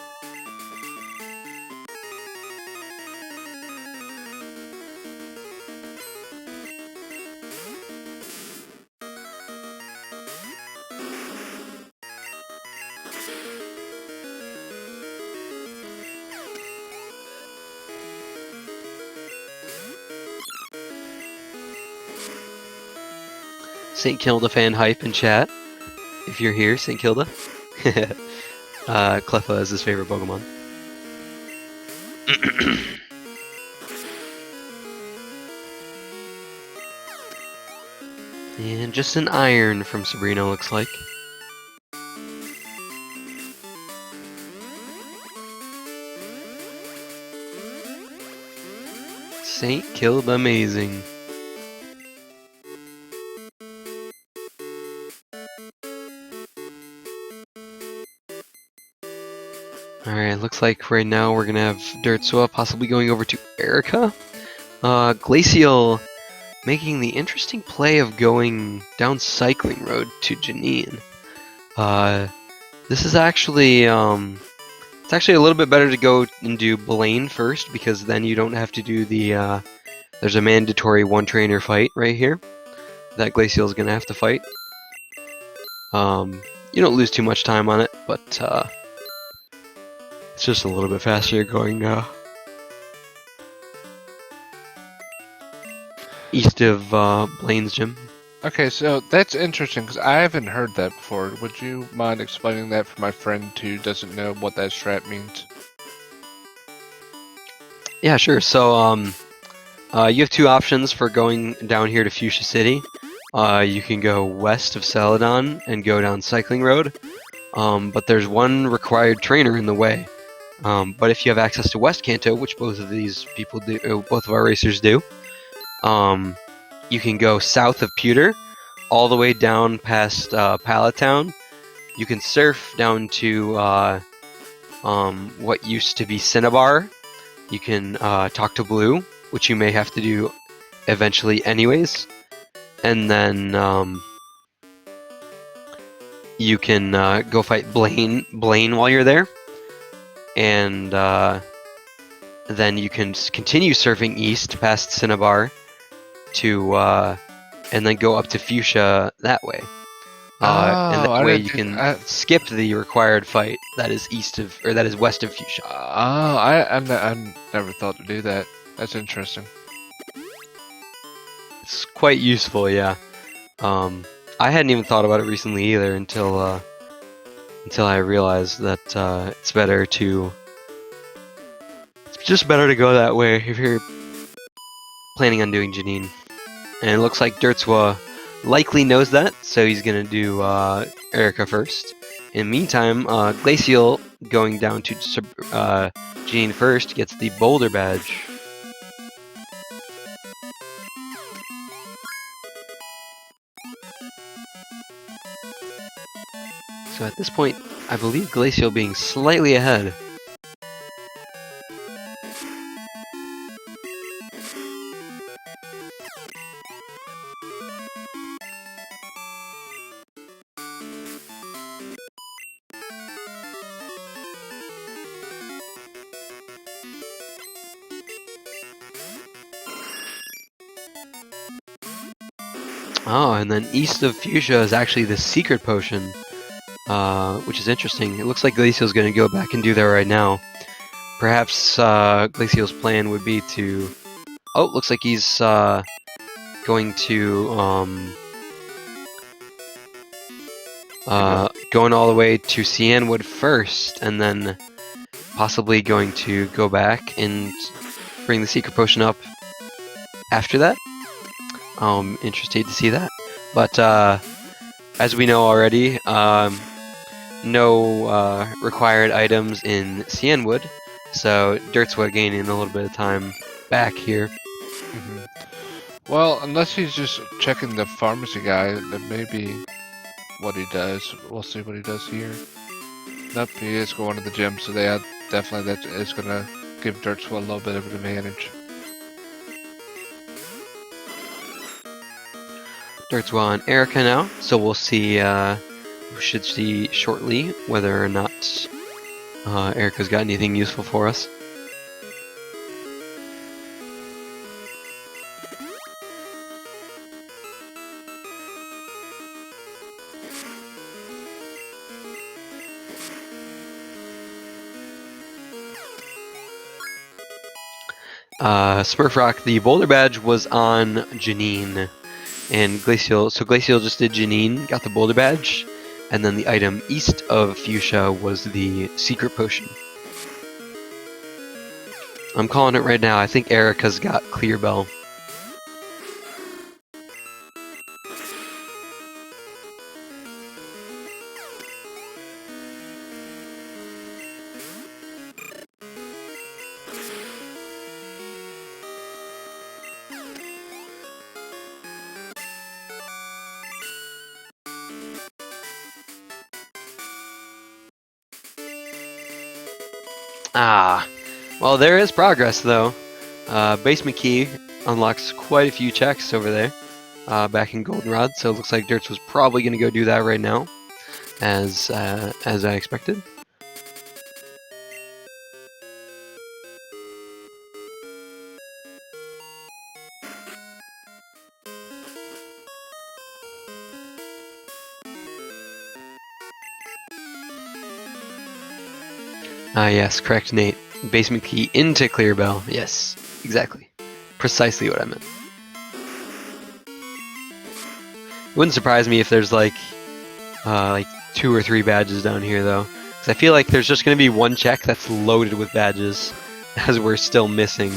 St. Kilda fan hype in chat. If you're here, St. Kilda. Cleffa is his favorite Pokemon. And just an iron from Sabrina, looks like. St. Kilda amazing. Alright, looks like right now we're gonna have Dertswa possibly going over to Erica. Glaciel making the interesting play of going down Cycling Road to Janine. This is actually, it's actually a little bit better to go and do Blaine first, because then you don't have to do the, there's a mandatory one trainer fight right here that Glaciel is gonna have to fight. You don't lose too much time on it, but, it's just a little bit faster going, east of, Blaine's gym. Okay, so that's interesting because I haven't heard that before. Would you mind explaining that for my friend who doesn't know what that strat means? Yeah, sure. So, you have two options for going down here to Fuchsia City. You can go west of Celadon and go down Cycling Road, but there's one required trainer in the way. But if you have access to West Kanto, which both of these people do, both of our racers do, you can go south of Pewter, all the way down past Pallet Town. You can surf down to what used to be Cinnabar. You can talk to Blue, which you may have to do eventually anyways. And then you can go fight Blaine while you're there. And then you can continue surfing east past Cinnabar to and then go up to Fuchsia that way. And that way you can skip the required fight that is east of, or that is west of Fuchsia. Oh, I never thought to do that. That's interesting. It's quite useful, yeah. I hadn't even thought about it recently either until I realized that it's just better to go that way if you're planning on doing Janine. And it looks like Dertswa likely knows that, so he's gonna do Erica first. In the meantime, Glaciel going down to Janine first gets the Boulder Badge. So at this point, I believe Glaciel being slightly ahead. Oh, and then east of Fuchsia is actually the Secret Potion, which is interesting. It looks like Glaciel's going to go back and do that right now. Perhaps Glaciel's plan would be to... Oh, looks like he's going to... going all the way to Cianwood first, and then possibly going to go back and bring the Secret Potion up after that. I'm interested to see that. But as we know already, no required items in Cianwood, so Dertswa gaining a little bit of time back here. Mm-hmm. Well, unless he's just checking the pharmacy guy, that may be what he does. We'll see what he does here. Nope, he is going to the gym, so they definitely that is going to give Dertswa a little bit of an advantage. Dertswa on Erica now, so we'll see, we should see shortly whether or not Erica's got anything useful for us. Smurfrock, the Boulder Badge was on Janine. And Glaciel, so Glaciel just did Janine, got the boulder badge, and then the item east of Fuchsia was the secret potion. I'm calling it right now. I think Erica's got Clear Bell. Ah, well, there is progress though. Basement key unlocks quite a few checks over there back in Goldenrod, so it looks like Dirts was probably going to go do that right now, as I expected. Ah, yes, correct, Nate. Basement key into Clear Bell. Yes, exactly. Precisely what I meant. It wouldn't surprise me if there's like 2 or 3 badges down here though, because I feel like there's just going to be one check that's loaded with badges, as we're still missing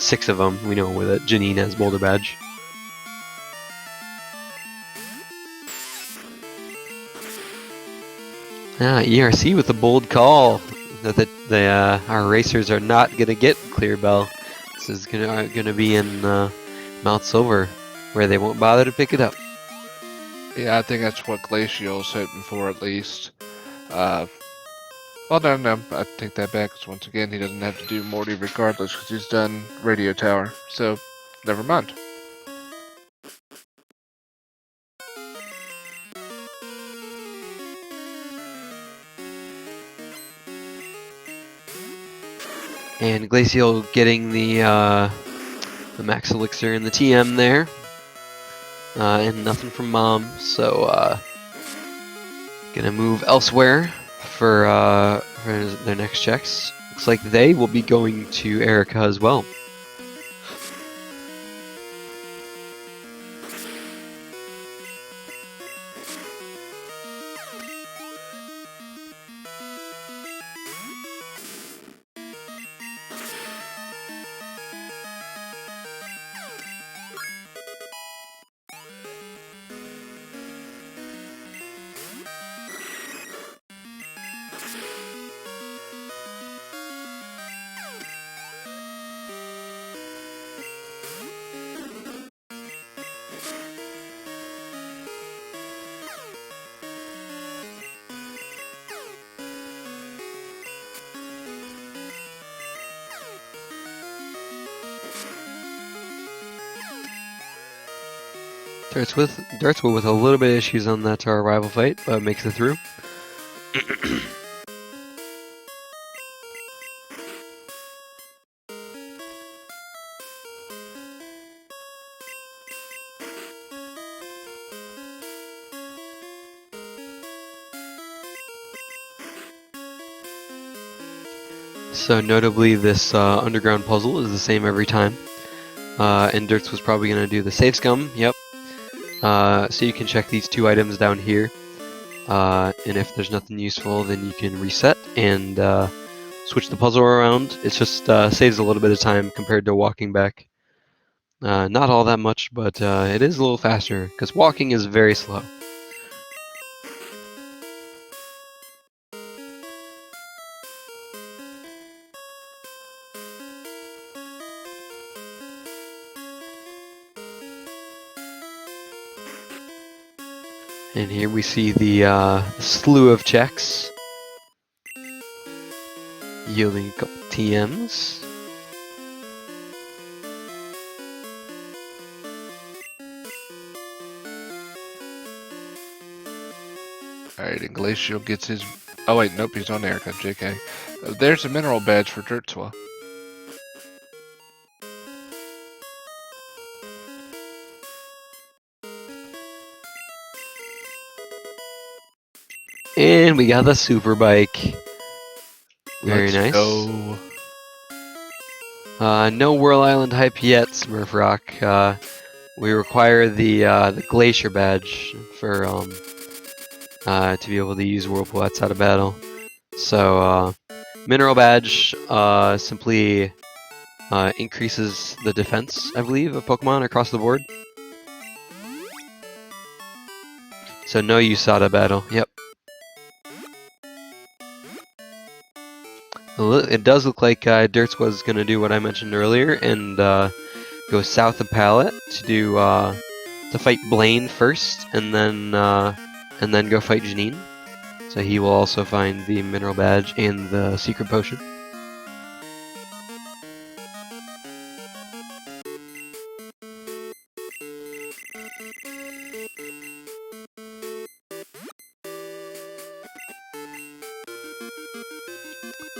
6 of them. We know with it. Janine has boulder badge. Ah, ERC with a bold call that our racers are not gonna get Clear Bell. This is gonna be in Mount Silver, where they won't bother to pick it up. Yeah, I think that's what Glaciel's hoping for at least. Well, no, I take that back. 'Cause once again, he doesn't have to do Morty regardless because he's done Radio Tower. So, never mind. And Glaciel getting the max elixir and the TM there, and nothing from Mom. So gonna move elsewhere for their next checks. Looks like they will be going to Erica as well. Dertswa with a little bit of issues on that rival fight, but makes it through. So notably, this underground puzzle is the same every time. And Dirts was probably going to do the save scum, yep. So you can check these 2 items down here. And if there's nothing useful, then you can reset and switch the puzzle around. It just saves a little bit of time compared to walking back. Not all that much, but it is a little faster, because walking is very slow. And here we see the slew of checks, yielding a couple TMs. Alright, and Glaciel gets his... Oh wait, nope, he's on Erica, JK. There's a mineral badge for Dertswa. And we got the super bike. Very nice. Go. No Whirl Island hype yet, Smurf Rock. we require the Glacier badge for to be able to use Whirlpool outside of battle. So Mineral badge simply increases the defense, I believe, of Pokemon across the board. So no USADA battle. Yep. It does look like Dirts was gonna do what I mentioned earlier and go south of Palette to do to fight Blaine first, and then go fight Janine. So he will also find the mineral badge and the secret potion.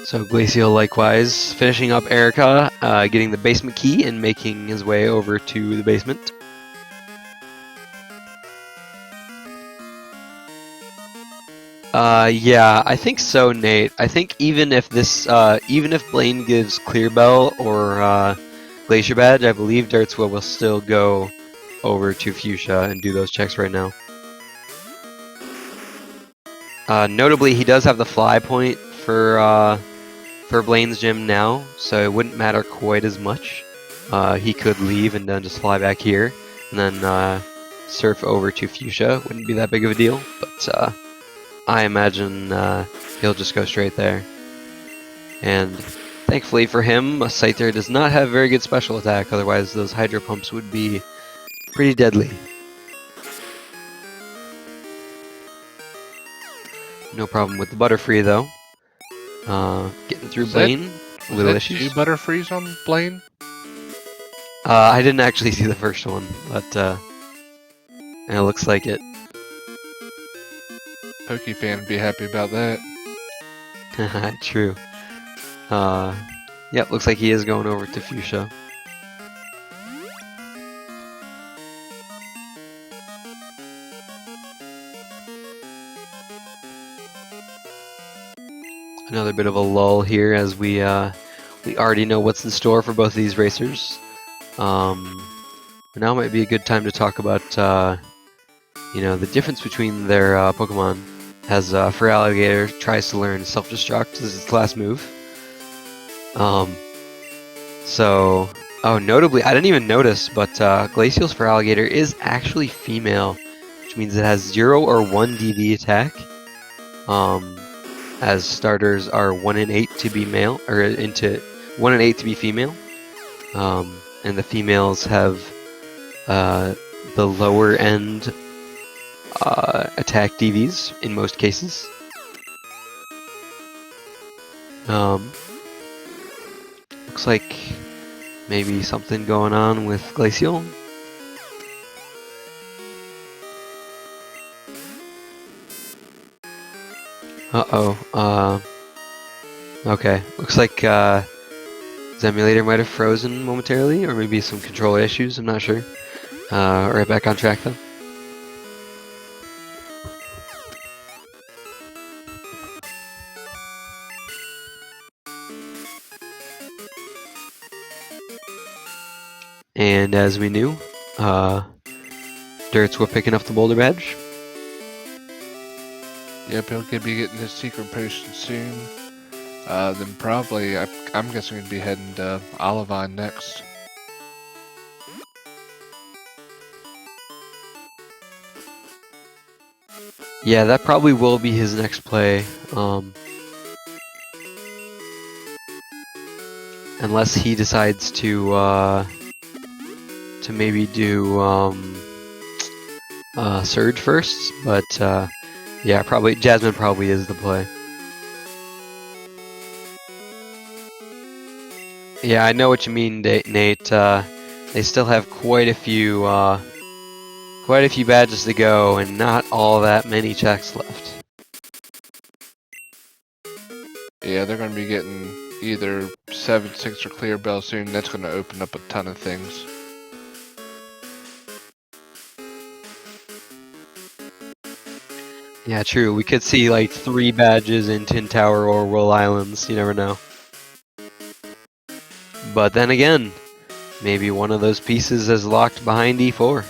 So Glaciel likewise finishing up Erica, getting the basement key and making his way over to the basement. Yeah, I think so, Nate. I think even if this, even if Blaine gives Clear Bell or Glacier Badge, I believe Dertswa will still go over to Fuchsia and do those checks right now. Notably, he does have the fly point for Blaine's gym now, so it wouldn't matter quite as much. He could leave and then just fly back here, and then surf over to Fuchsia. Wouldn't be that big of a deal, but I imagine he'll just go straight there. And thankfully for him, Scyther does not have very good special attack, otherwise those Hydro Pumps would be pretty deadly. No problem with the Butterfree though. Getting through Blaine, little issues. Two Butterfrees on Blaine? I didn't actually see the first one, but it looks like it. Poke fan would be happy about that. True. Yep, looks like he is going over to Fuchsia. Another bit of a lull here as we already know what's in store for both of these racers. Now might be a good time to talk about you know, the difference between their Pokemon. As Feraligatr tries to learn Self-Destruct as its last move. Notably, I didn't even notice, but Glacial's Feraligatr is actually female, which means it has 0 or 1 DV attack. As starters are 1 in 8 to be male, or into 1 in 8 to be female. And the females have the lower end attack DVs in most cases. Looks like maybe something going on with Glaciel. Okay, looks like Zemulator might have frozen momentarily, or maybe some controller issues, I'm not sure. Right back on track though. And as we knew, Dertswa picking up the Boulder Badge. Yep, he'll be getting his secret potion soon. Then probably, I'm guessing he'd be heading to Olivine next. Yeah, that probably will be his next play. Unless he decides to maybe do Surge first, but yeah, probably Jasmine probably is the play. Yeah, I know what you mean, Nate. They still have quite a few badges to go, and not all that many checks left. Yeah, they're going to be getting either 7, 6, or Clear Bell soon. That's going to open up a ton of things. Yeah, true. We could see like 3 badges in Tin Tower or Roll Islands. You never know. But then again, Maybe one of those pieces is locked behind E4.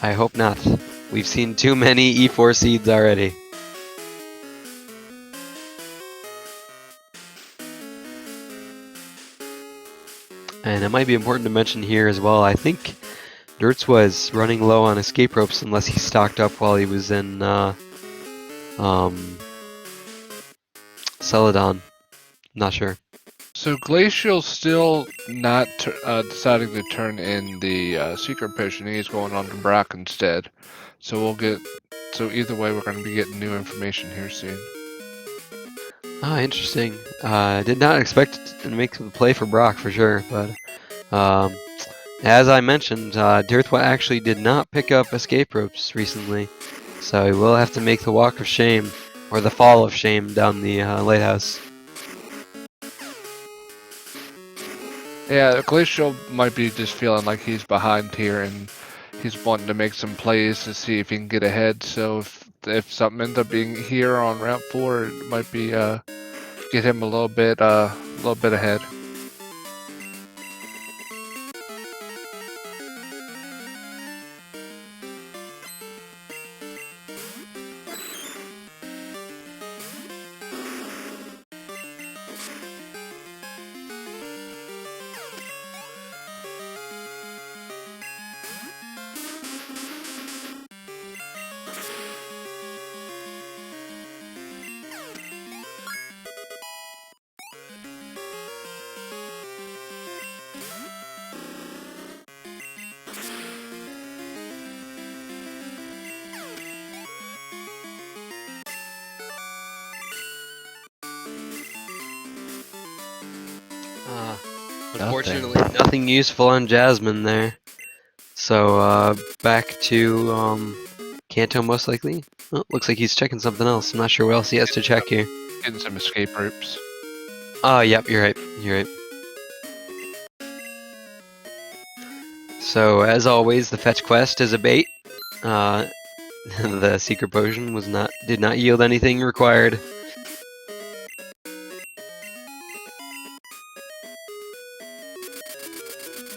I hope not. We've seen too many E4 seeds already. And it might be important to mention here as well, I think Derts was running low on escape ropes unless he stocked up while he was in Celadon. Not sure. So Glaciel's still not deciding to turn in the secret potion. He's going on to Brock instead. So we'll get. So either way, we're going to be getting new information here soon. Ah, interesting. I did not expect to make the play for Brock for sure, but as I mentioned, Dirthwa actually did not pick up escape ropes recently, so he will have to make the walk of shame, or the fall of shame down the lighthouse. Yeah, Glaciel might be just feeling like he's behind here, and he's wanting to make some plays to see if he can get ahead. So if something ends up being here on Route 4, it might be get him a little bit ahead. Unfortunately, nothing useful on Jasmine there. So back to Kanto most likely. Oh, looks like he's checking something else. I'm not sure what else he has to check here. Getting some escape ropes. Oh, yep, you're right. You're right. So as always, the fetch quest is a bait. The secret potion did not yield anything required.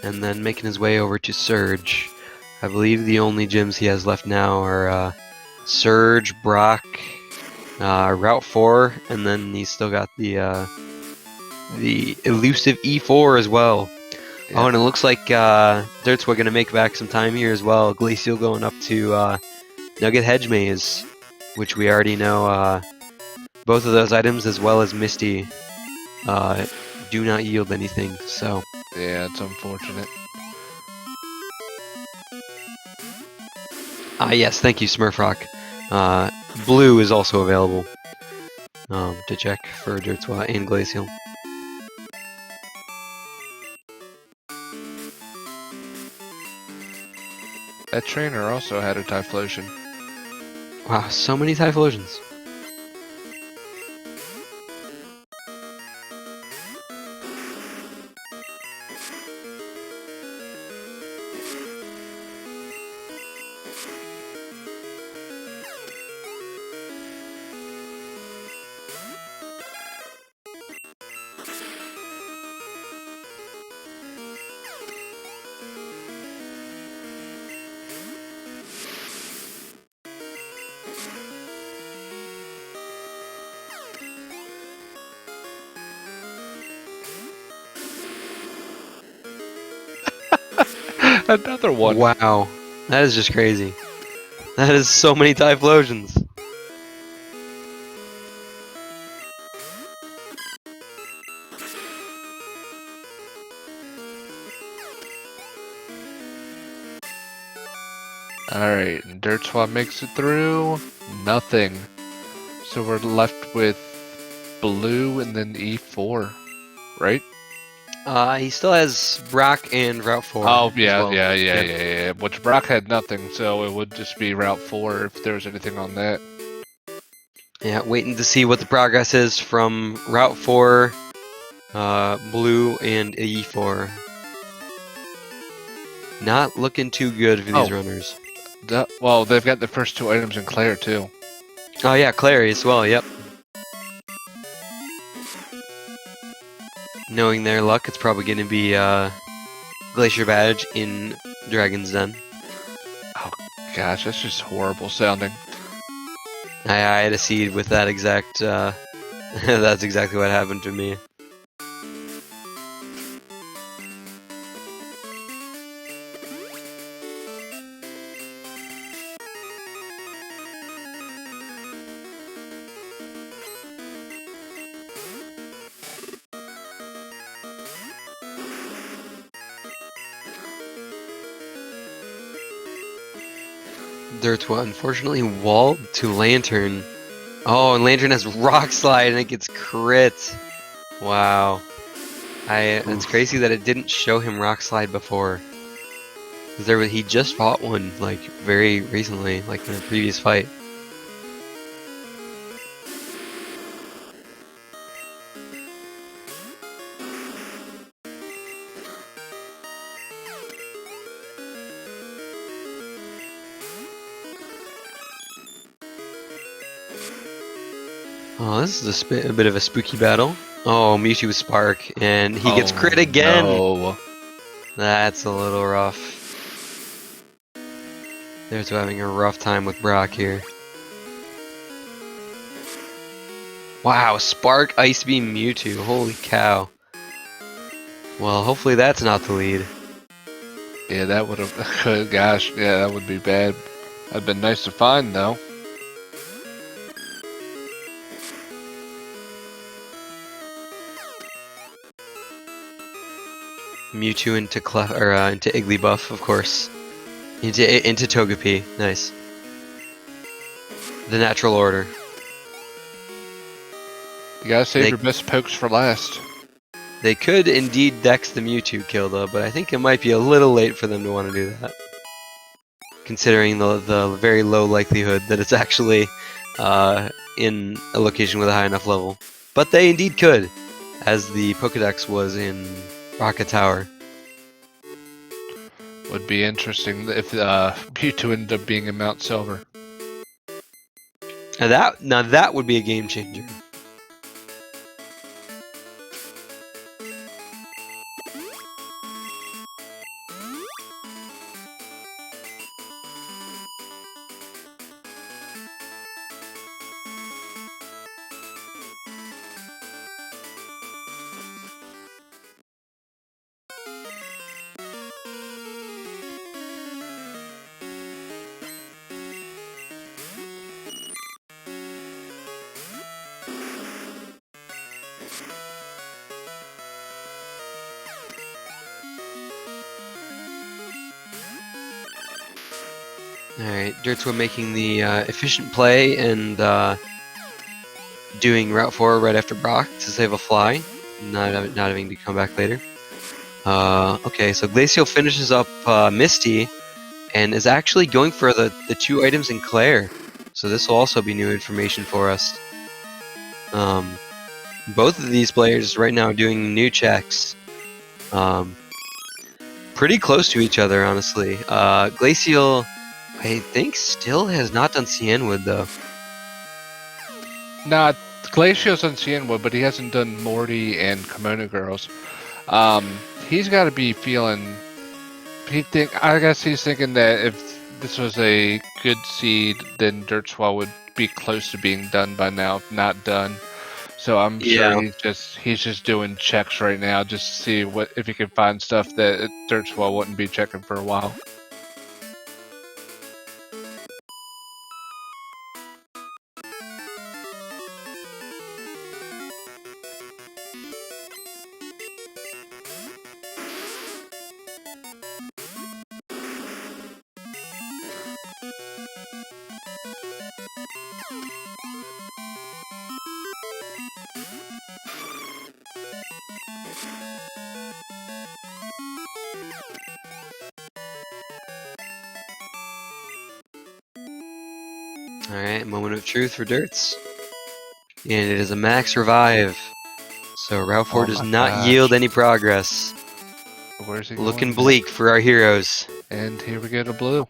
And then making his way over to Surge. I believe the only gyms he has left now are Surge, Brock, Route 4, and then he's still got the elusive E4 as well. Yeah. Oh, and it looks like Dirtswa gonna make back some time here as well. Glaciel going up to Nugget Hedge Maze, which we already know both of those items as well as Misty do not yield anything, so... Yeah, it's unfortunate. Yes, thank you, Smurfrock. Blue is also available to check for Dirtswa and Glaciel. That trainer also had a Typhlosion. Wow, so many Typhlosions. Another one. Wow, that is just crazy. That is so many Typhlosions. Alright, Dirtswa makes it through. Nothing. So we're left with blue and then E4, right? He still has Brock and Route 4. Oh, yeah, well. yeah. Which Brock had nothing, so it would just be Route 4 if there was anything on that. Yeah, waiting to see what the progress is from Route 4, Blue, and E4. Not looking too good for these runners. Well, they've got the first two items in Claire, too. Oh yeah, Clary as well, yep. Knowing their luck, it's probably going to be Glacier badge in Dragon's Den. Oh gosh, that's just horrible sounding. I had a seed with that exact. That's exactly what happened to me. Dertswa unfortunately walled to Lantern. Oh, and Lantern has Rock Slide and it gets crit. Wow. It's Oof. crazy that it didn't show him Rock Slide before. Because he just fought one like very recently, like in a previous fight. Oh, this is a bit of a spooky battle. Oh, Mewtwo with Spark, and he gets crit again! No. That's a little rough. There's having a rough time with Brock here. Wow, Spark, Ice Beam, Mewtwo. Holy cow. Well, hopefully that's not the lead. Yeah, that would have. Gosh, yeah, that would be bad. That'd been nice to find though. Mewtwo into into Igglybuff, of course. Into Togepi. Nice. The natural order. You gotta save your best pokes for last. They could indeed dex the Mewtwo kill though, but I think it might be a little late for them to want to do that. Considering the very low likelihood that it's actually in a location with a high enough level. But they indeed could, as the Pokedex was in Rocket Tower. Would be interesting if Mewtwo ended up being in Mount Silver. Now that would be a game changer. Alright, Dertswa making the efficient play and doing Route 4 right after Brock to save a fly, not having to come back later. Okay, so Glaciel finishes up Misty and is actually going for the 2 items in Claire. So this will also be new information for us. Both of these players right now doing new checks. Pretty close to each other, honestly. Glaciel, I think, still has not done Cianwood, though. Nah, Glacial's on Cianwood, but he hasn't done Morty and Kimono Girls. He's got to be feeling. I guess he's thinking that if this was a good seed, then Dertswa would be close to being done by now, if not done. So I'm sure he's just doing checks right now, just to see if he can find stuff that Dertswa wouldn't be checking for a while. Alright, moment of truth for Dirts. And it is a max revive. So Route 4 does not yield any progress. Where's he Looking going bleak next? for our heroes. And here we go to blue.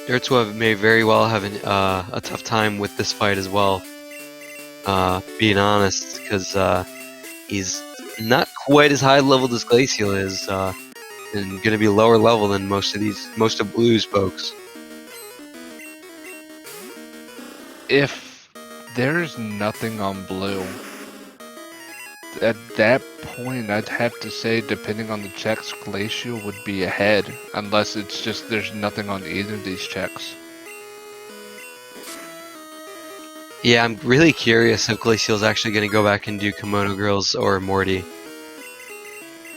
dertswa may very well have a tough time with this fight as well. Being honest, because he's not quite as high leveled as Glaciel is, and gonna be lower level than most of Blue's folks. If there's nothing on Blue, at that point, I'd have to say, depending on the checks, Glaciel would be ahead, unless it's just there's nothing on either of these checks. Yeah, I'm really curious if Glaciel's actually going to go back and do Kimono Girls or Morty.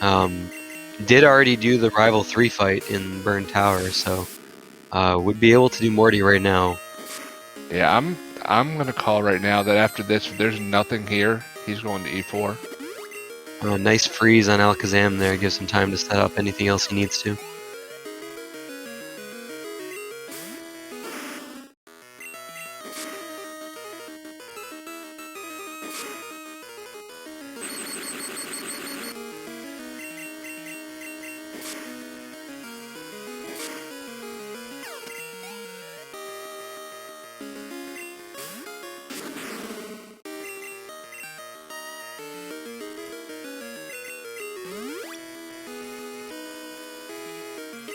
Did already do the Rival 3 fight in Burn Tower, so would be able to do Morty right now. Yeah, I'm gonna call right now that after this, if there's nothing here, he's going to E4. Nice freeze on Alakazam there, gives him time to set up anything else he needs to.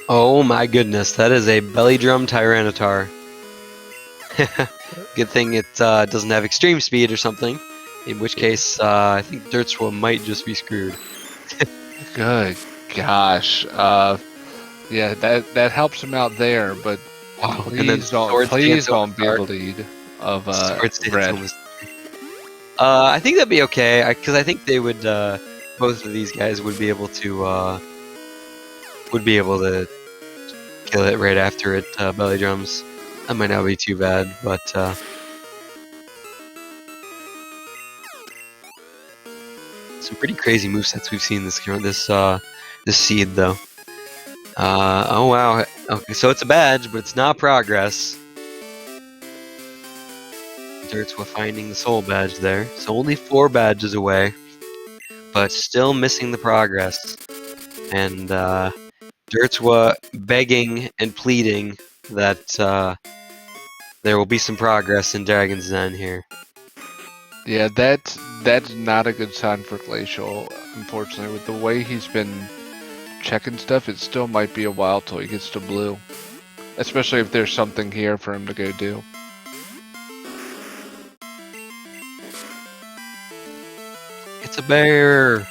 Oh my goodness, that is a belly drum Tyranitar. Good thing it doesn't have extreme speed or something, in which case I think dertswa might just be screwed. Good gosh. Yeah, that helps him out there, but Wow, please don't be the lead of red. I think that'd be okay, because I think they would both of these guys would be able to kill it right after it belly drums. That might not be too bad, but some pretty crazy movesets we've seen this seed though. Oh wow. Okay, so it's a badge, but it's not progress. dertswa finding the soul badge there. So only 4 badges away, but still missing the progress. And dertswa begging and pleading that there will be some progress in Dragon's Den here. Yeah, that's not a good sign for Glaciel, unfortunately. With the way he's been checking stuff, it still might be a while till he gets to blue. Especially if there's something here for him to go do. It's a bear!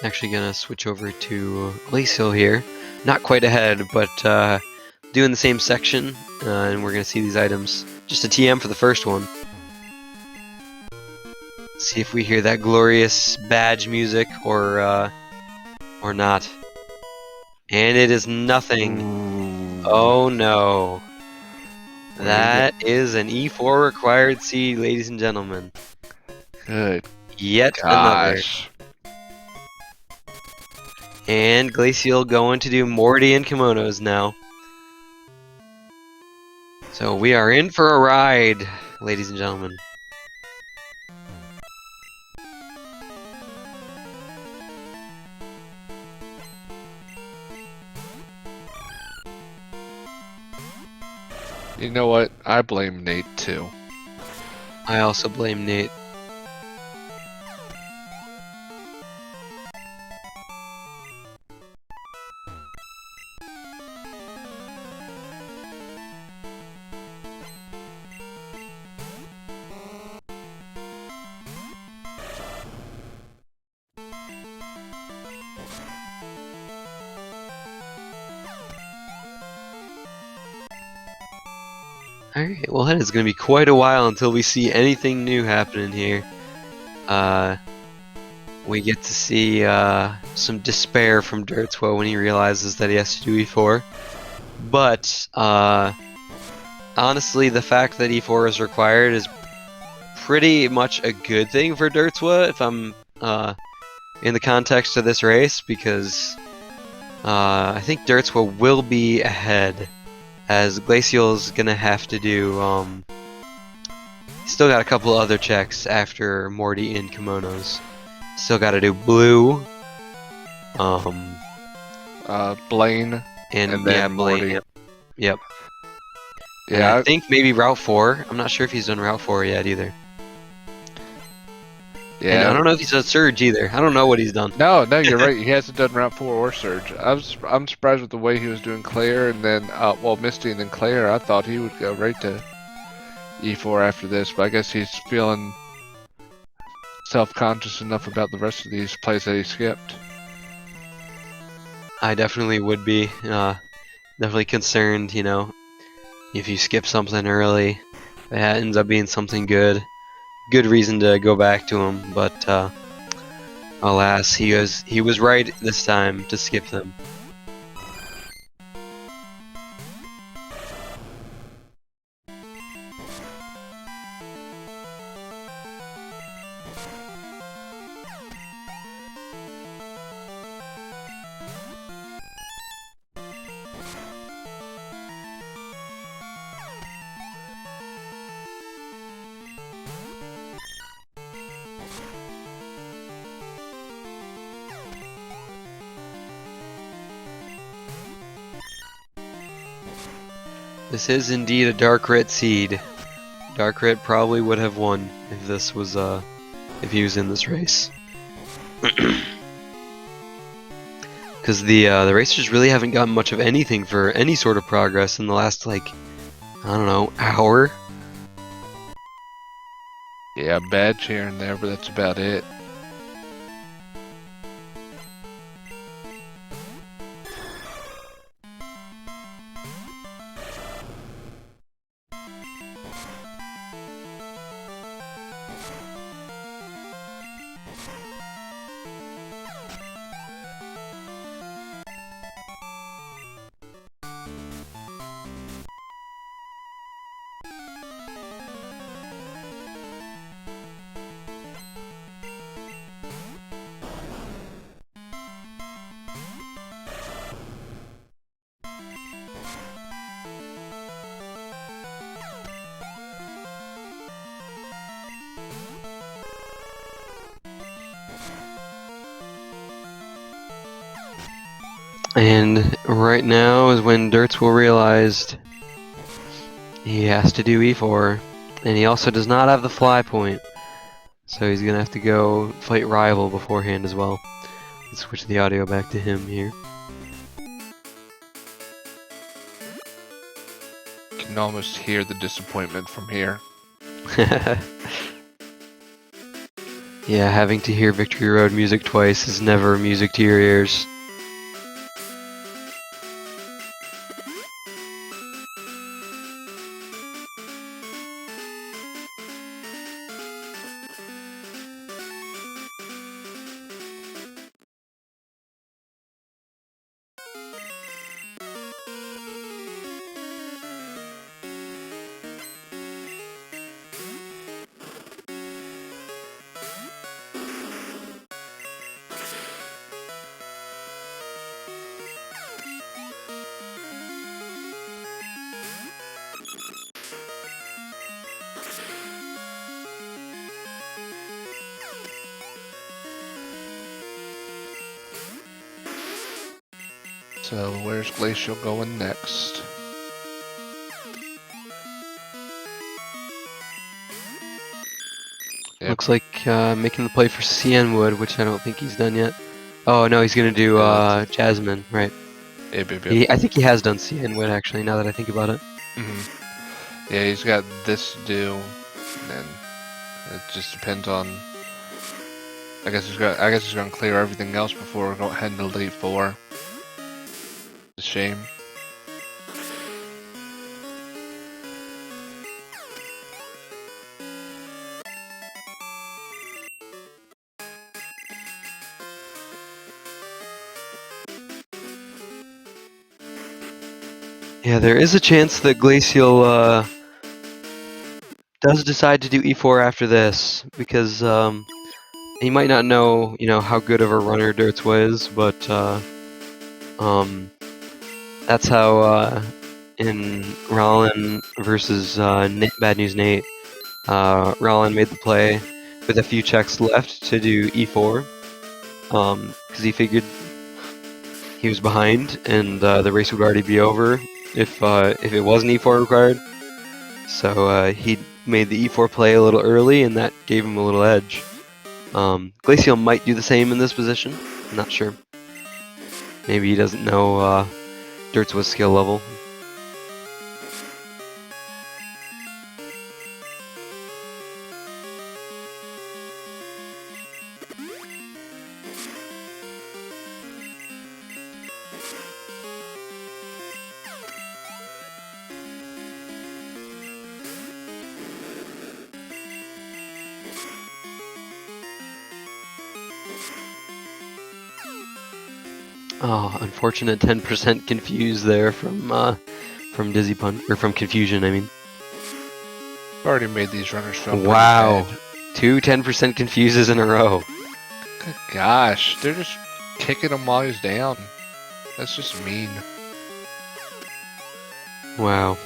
Actually gonna switch over to Glaciel here. Not quite ahead, but doing the same section, and we're gonna see these items. Just a TM for the first one. See if we hear that glorious badge music or not. And it is nothing. Ooh. Oh no. That is an E4 required seed, ladies and gentlemen. Good Yet gosh. another. And Glaciel going to do Morty and kimonos now. So we are in for a ride, ladies and gentlemen. You know what? I blame Nate too. I also blame Nate. Alright, well that is going to be quite a while until we see anything new happening here. We get to see some despair from dertswa when he realizes that he has to do E4. But, honestly, the fact that E4 is required is pretty much a good thing for dertswa if I'm in the context of this race, because I think dertswa will be ahead, as Glaciel's gonna have to do. Still got a couple other checks after Morty and Kimonos. Still got to do blue. Blaine, and then yeah, Morty. Blaine. Yep. And Yeah, I think maybe Route 4. I'm not sure if he's done Route 4 yet either. And I yeah. don't know if he's done Surge either. I don't know what he's done. No, you're right. He hasn't done Route 4 or Surge. I'm surprised with the way he was doing Claire and then, well, Misty and then Claire. I thought he would go right to E4 after this, but I guess he's feeling self-conscious enough about the rest of these plays that he skipped. I definitely would be. Definitely concerned, you know, if you skip something early, that ends up being something good. Good reason to go back to him, but alas, he was right this time to skip them. This is indeed a Dark Red seed. Dark Red probably would have won if this was if he was in this race. Because the racers really haven't gotten much of anything for any sort of progress in the last, like, I don't know, hour. Yeah, badge here and there, but that's about it. And right now is when dertswa realized he has to do E4, and he also does not have the fly point, so he's gonna have to go fight Rival beforehand as well. Let's switch the audio back to him here. You can almost hear the disappointment from here. Yeah, having to hear Victory Road music twice is never music to your ears. So where's Glaciel going next? Yep. Looks like making the play for CN Wood, which I don't think he's done yet. Oh no, he's gonna do Jasmine, right? Yep. I think he has done CN Wood actually. Now that I think about it. Yeah, he's got this to do, and then it just depends on. I guess he's gonna clear everything else before heading to Elite 4. It's a shame. Yeah, there is a chance that Glaciel does decide to do E4 after this, because he might not know, how good of a runner dertswa is, but That's how in Rollin versus Bad News Nate, Rollin made the play with a few checks left to do e4, because he figured he was behind and the race would already be over if it wasn't e4 required. So he made the e4 play a little early, and that gave him a little edge. Glaciel might do the same in this position. I'm not sure. Maybe he doesn't know dertswa skill level. Oh, unfortunate 10% confused there from Dizzy Punch, or from Confusion, I mean. Already made these runners feel pretty Wow. bad. 2 10% confuses in a row. Good gosh, they're just kicking him while he's down. That's just mean. Wow.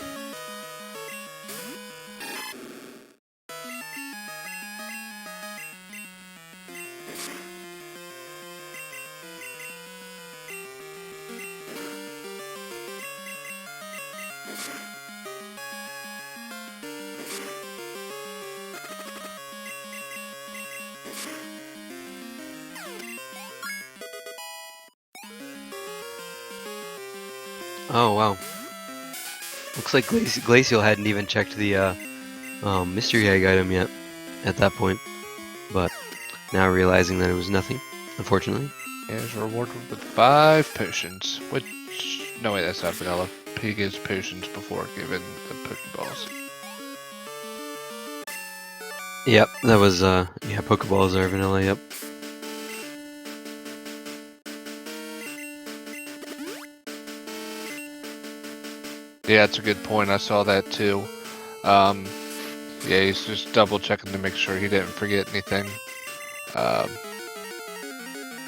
Oh, wow. Looks like Glaciel hadn't even checked the mystery egg item yet at that point, but now realizing that it was nothing, unfortunately. And is rewarded with 5 potions, which, no wait, that's not vanilla. He gives potions before giving the Pokeballs. Yep, that was, yeah, Pokeballs are vanilla, yep. Yeah, that's a good point. I saw that too. Yeah, he's just double checking to make sure he didn't forget anything.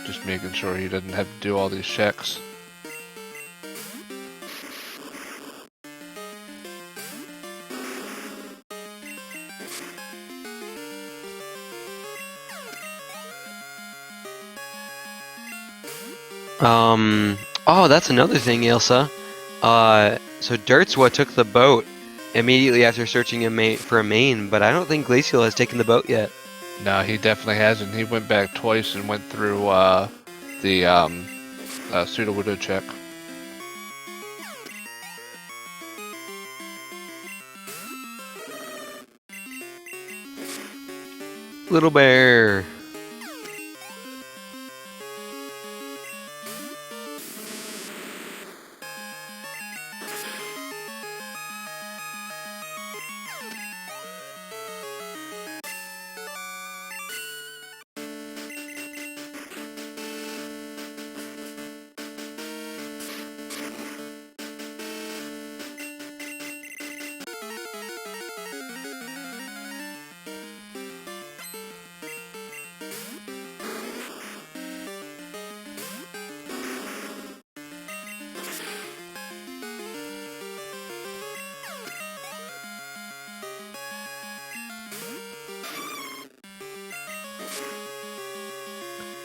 Just making sure he doesn't have to do all these checks. Oh, that's another thing, Ilsa. So dertswa took the boat immediately after searching for a main, but I don't think Glaciel has taken the boat yet. No, he definitely hasn't. He went back twice and went through the pseudo widow check. Little bear.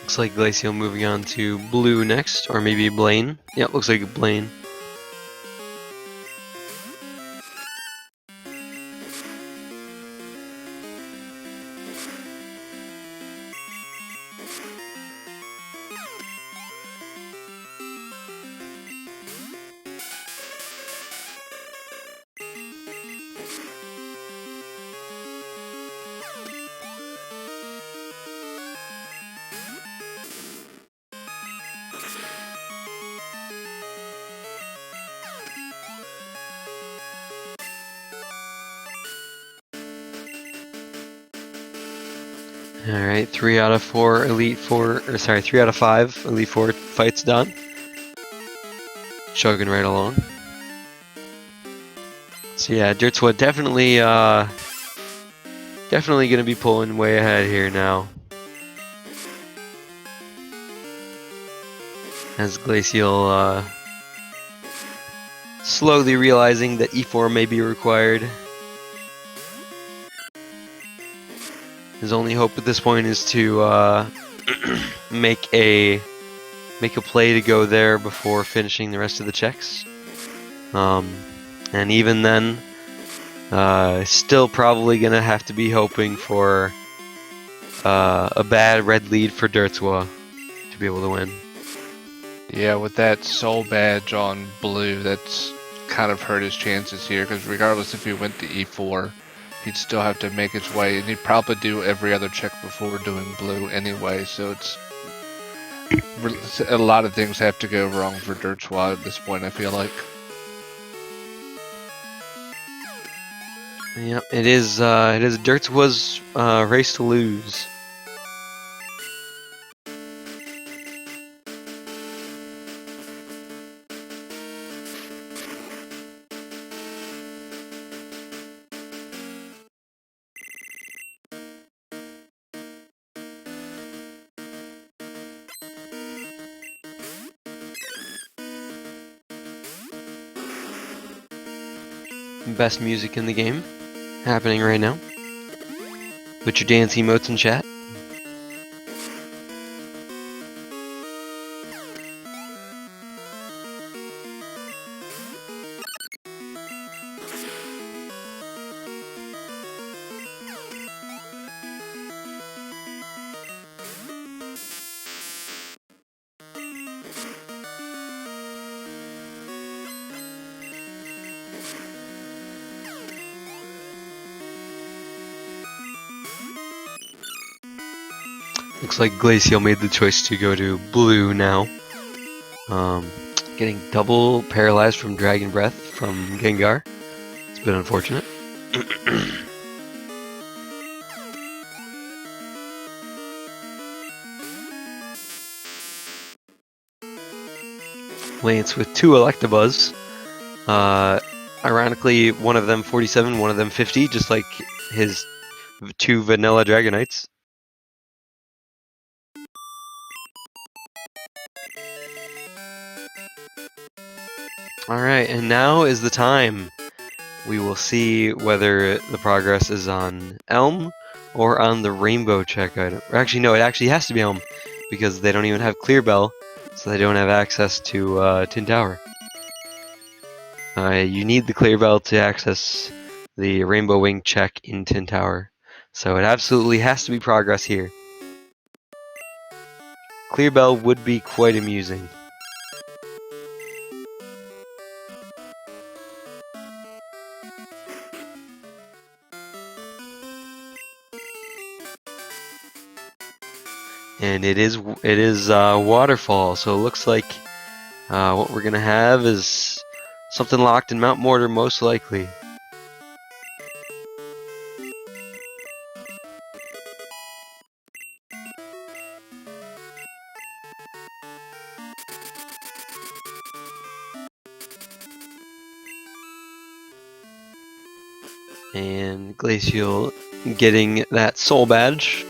Looks like Glaciel moving on to blue next, or maybe Blaine. Yep, looks like Blaine. Alright, 3 out of 4 Elite Four, or sorry, 3 out of 5 Elite Four fights done. Chugging right along. So yeah, dertswa definitely gonna be pulling way ahead here now. as Glaciel slowly realizing that E4 may be required. His only hope at this point is to make a play to go there before finishing the rest of the checks. And even then, still probably gonna have to be hoping for a bad red lead for dertswa to be able to win. Yeah, with that soul badge on blue, that's kind of hurt his chances here, because regardless if he went to E4, he'd still have to make his way, and he'd probably do every other check before doing blue anyway, so it's a lot of things have to go wrong for dertswa at this point, I feel like. Yep, it is dertswa's race to lose. Best music in the game happening right now. Put your dance emotes in chat. Looks like Glaciel made the choice to go to blue now. Getting double paralyzed from Dragon Breath from Gengar. It's been unfortunate. Lance with 2 Electabuzz. Ironically, one of them 47, one of them 50, just like his 2 Vanilla Dragonites. Alright, and now is the time. We will see whether the progress is on Elm or on the Rainbow check item. Or actually, no, it actually has to be Elm, because they don't even have Clear Bell, so they don't have access to Tin Tower. You need the Clear Bell to access the Rainbow Wing check in Tin Tower. So it absolutely has to be progress here. Clear Bell would be quite amusing. And it is Waterfall, so it looks like what we're gonna have is something locked in Mount Mortar, most likely. And Glaciel getting that soul badge.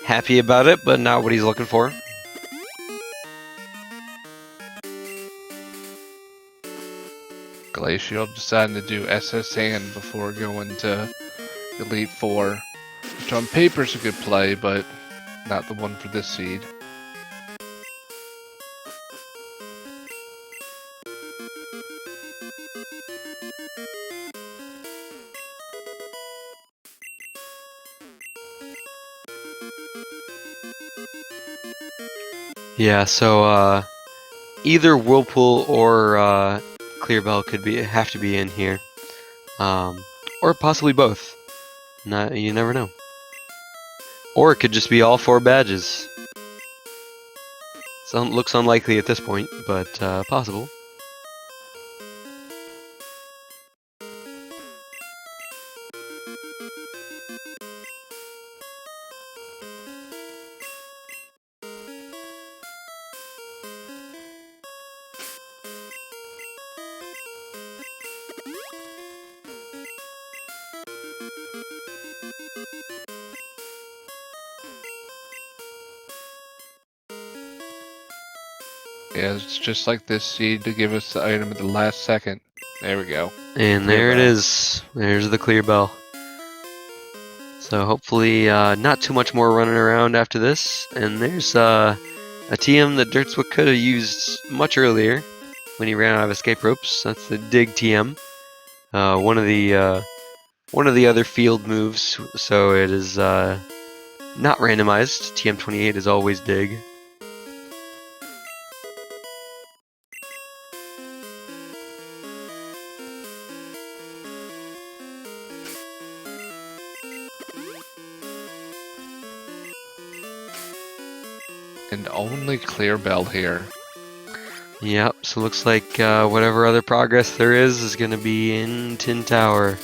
Happy about it, but not what he's looking for. Glaciel deciding to do SS Hand before going to Elite Four, which on paper is a good play, but not the one for this seed. Yeah, so either Whirlpool or Clear Bell could have to be in here, or possibly both. You never know. Or it could just be all 4 badges. Looks unlikely at this point, but possible. Yeah, it's just like this seed to give us the item at the last second. There we go. And Clear there it bell. is. There's the clear bell. So hopefully not too much more running around after this. And there's a TM that dertswa could have used much earlier when he ran out of escape ropes. That's the dig TM. One of the other field moves. So it is not randomized. TM28 is always dig. And only clear bell here. Yep, so looks like whatever other progress there is going to be in Tin Tower.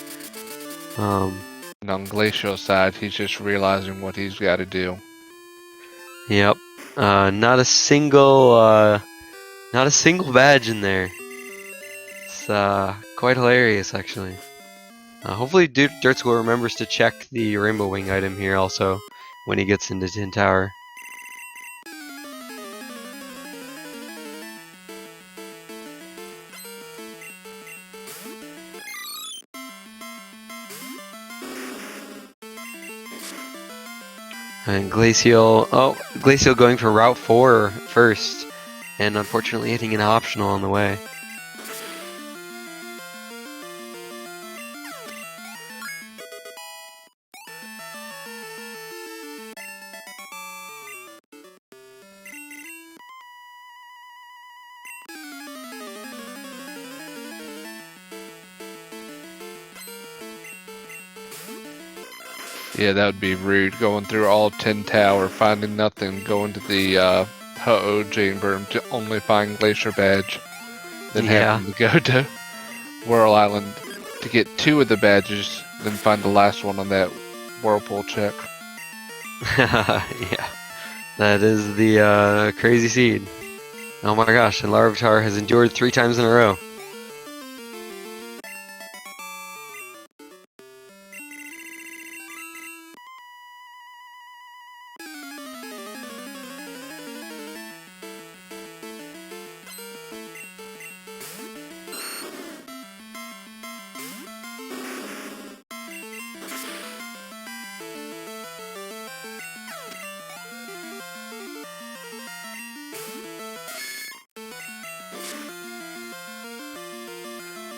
And on Glaciel's side, he's just realizing what he's got to do. Yep, not a single badge in there. It's quite hilarious, actually. Hopefully, dertswa remembers to check the Rainbow Wing item here also when he gets into Tin Tower. And Glaciel going for Route 4 first, and unfortunately hitting an optional on the way. Yeah, that would be rude. Going through all 10 Tower, finding nothing, going to the Ho-Oh chamber to only find Glacier badge. Then having to go to Whirl Island to get 2 of the badges, then find the last one on that Whirlpool check. Yeah, that is the crazy seed. Oh my gosh, and Larvitar has endured 3 times in a row.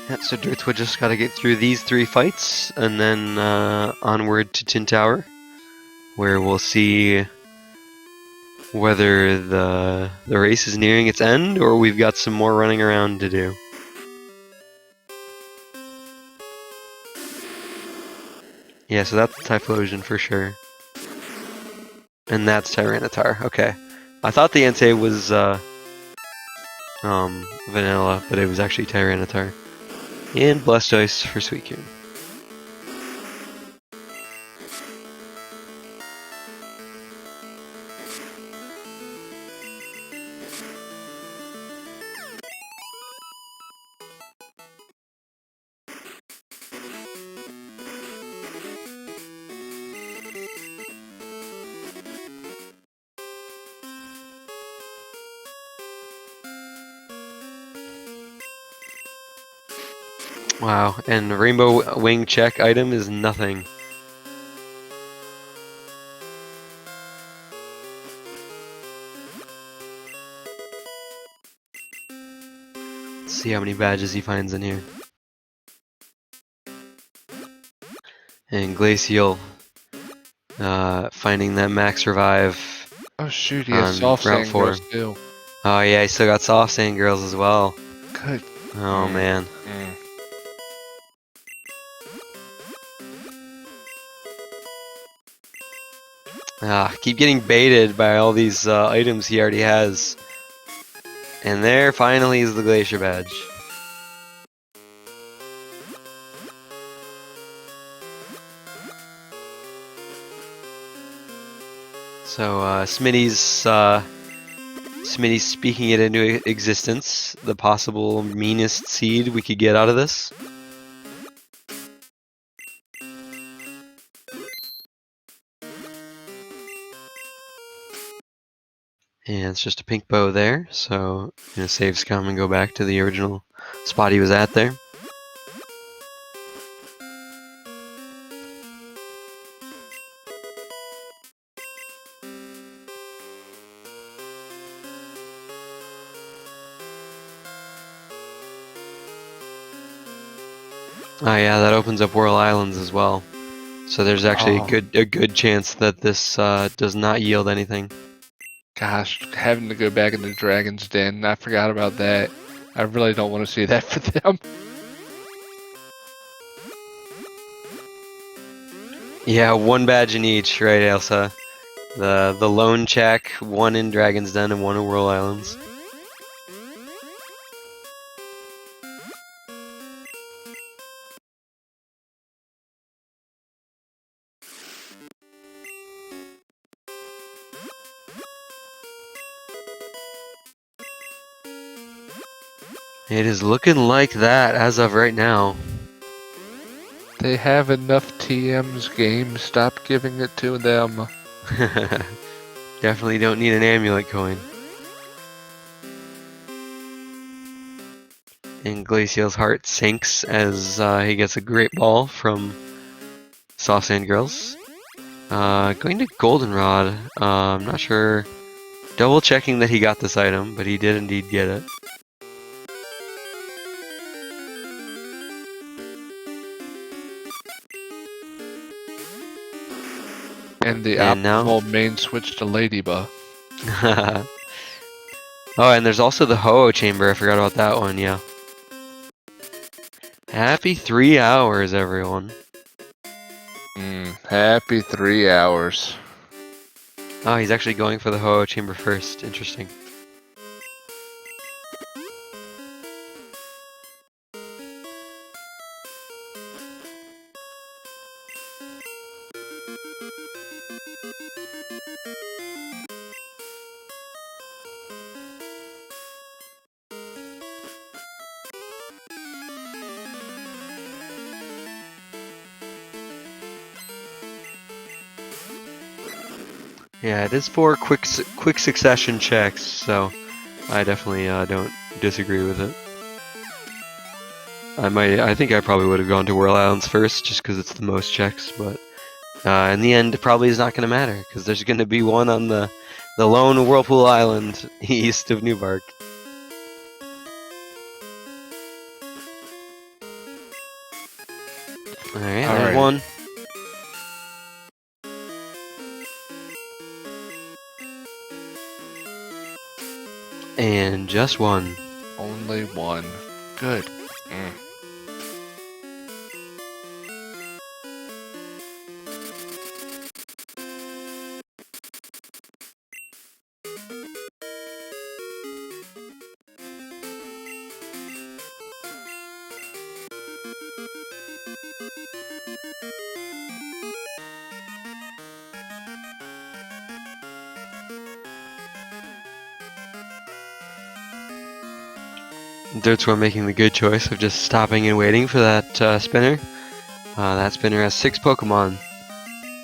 Yeah, so dertswa just gotta get through these 3 fights, and then onward to Tin Tower, where we'll see whether the race is nearing its end, or we've got some more running around to do. Yeah, so that's Typhlosion for sure. And that's Tyranitar, okay. I thought the Entei was Vanilla, but it was actually Tyranitar. And Blastoise for Suicune. Wow, and the Rainbow Wing check item is nothing. Let's see how many badges he finds in here. And Glaciel finding that max revive. Oh shoot, he has on soft Route sand 4. girls too. Oh yeah, he still got Soft Sand Girls as well. Good. Oh man. Keep getting baited by all these items he already has. And there finally is the Glacier badge. So Smitty's speaking it into existence, the possible meanest seed we could get out of this. And it's just a pink bow there, so I'm gonna save scum and go back to the original spot he was at there. Oh yeah, that opens up Whirl Islands as well. So there's actually a good chance that this does not yield anything. Gosh, having to go back into Dragon's Den, I forgot about that. I really don't want to see that for them. Yeah, one badge in each, right, Elsa? The lone check, one in Dragon's Den and one in Whirl Islands. It is looking like that as of right now. They have enough TMs game, stop giving it to them. Definitely don't need an amulet coin. And Glaciel's heart sinks as he gets a great ball from Soft Sand Girls. Going to Goldenrod. I'm not sure. Double checking that he got this item, but he did indeed get it. And the And now- optimal main switch to Ladybug. Oh, and there's also the Ho-Oh chamber. I forgot about that one, yeah. Happy 3 hours, everyone. Happy 3 hours. Oh, he's actually going for the Ho-Oh chamber first. Interesting. Yeah, it is 4 quick succession checks, so I definitely don't disagree with it. I think I probably would have gone to Whirl Islands first, just because it's the most checks, but in the end, it probably is not going to matter, because there's going to be one on the lone Whirlpool Island east of Newbark. Alright, there's one. And just one. Only one. Good. Dertswa making the good choice of just stopping and waiting for that spinner. That spinner has 6 Pokemon.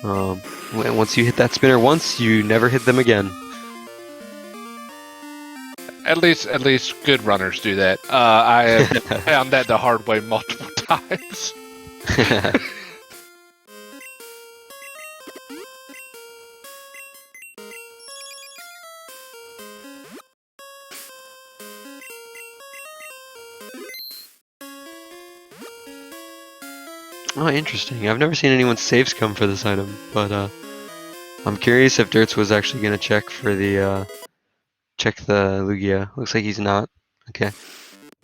Once you hit that spinner once, you never hit them again. At least good runners do that. I have found that the hard way multiple times. Oh, interesting. I've never seen anyone's saves come for this item, but I'm curious if Dirts was actually gonna check for the check the Lugia. Looks like he's not. Okay.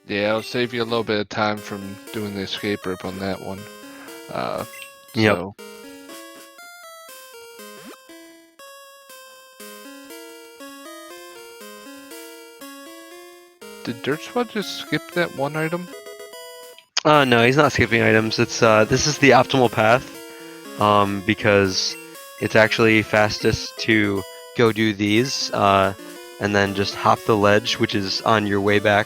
Yeah, I'll save you a little bit of time from doing the escape rope on that one. Yep. So. Did Dertswa just skip that one item? No, he's not skipping items. It's this is the optimal path, because it's actually fastest to go do these, and then just hop the ledge, which is on your way back,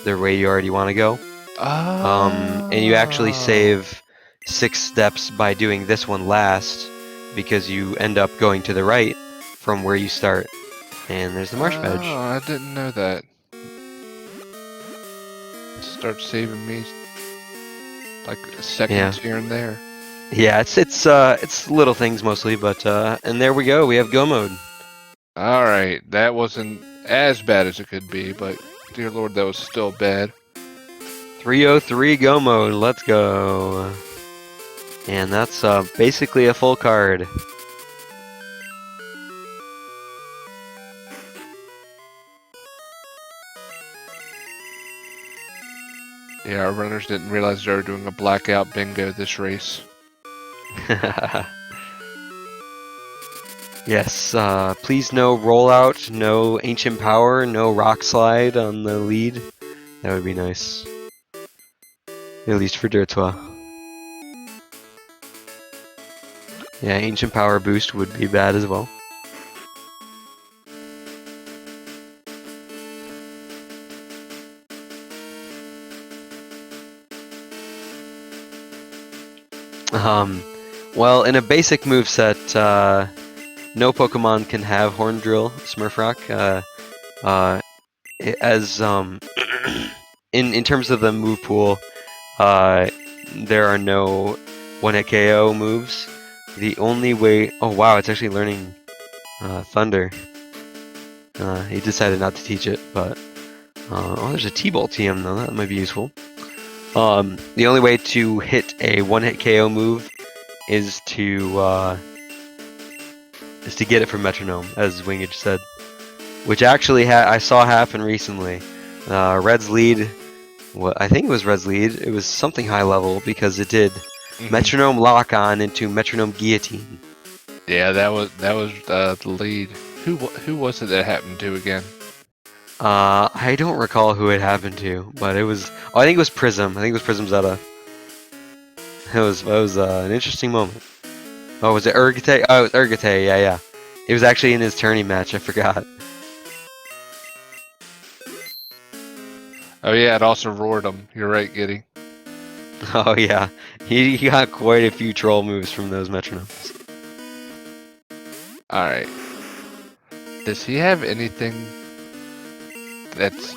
the way you already want to go. And you actually save 6 steps by doing this one last, because you end up going to the right from where you start. And there's the marsh badge. Oh, I didn't know that. Start saving me like seconds here and there. Yeah, it's little things mostly, but and there we go. We have go mode. All right, that wasn't as bad as it could be, but dear Lord, that was still bad. 303 go mode. Let's go. And that's basically a full card. Yeah, our runners didn't realize they were doing a blackout bingo this race. Yes, please no rollout, no ancient power, no rock slide on the lead. That would be nice. At least for Dertswa. Yeah, ancient power boost would be bad as well. Well, in a basic moveset, no Pokemon can have Horn Drill, Smurf Rock. In terms of the move pool, there are no one-hit KO moves. The only way... Oh wow, it's actually learning Thunder. He decided not to teach it, but... oh, there's a T-Bolt TM though, that might be useful. The only way to hit a one-hit KO move is to get it from Metronome, as Wingage said. Which actually I saw happen recently. Red's lead... Well, I think it was Red's lead. It was something high level because it did Metronome Lock On into Metronome Guillotine. Yeah, that was the lead. Who was it that happened to again? I don't recall who it happened to, but it was. Oh, I think it was Prism. I think it was Prism Zeta. It was an interesting moment. Oh, was it Urgate? Oh, it was Urgate. Yeah. It was actually in his tourney match. I forgot. Oh yeah, it also roared him. You're right, Giddy. Oh yeah, he got quite a few troll moves from those metronomes. All right. Does he have anything that's...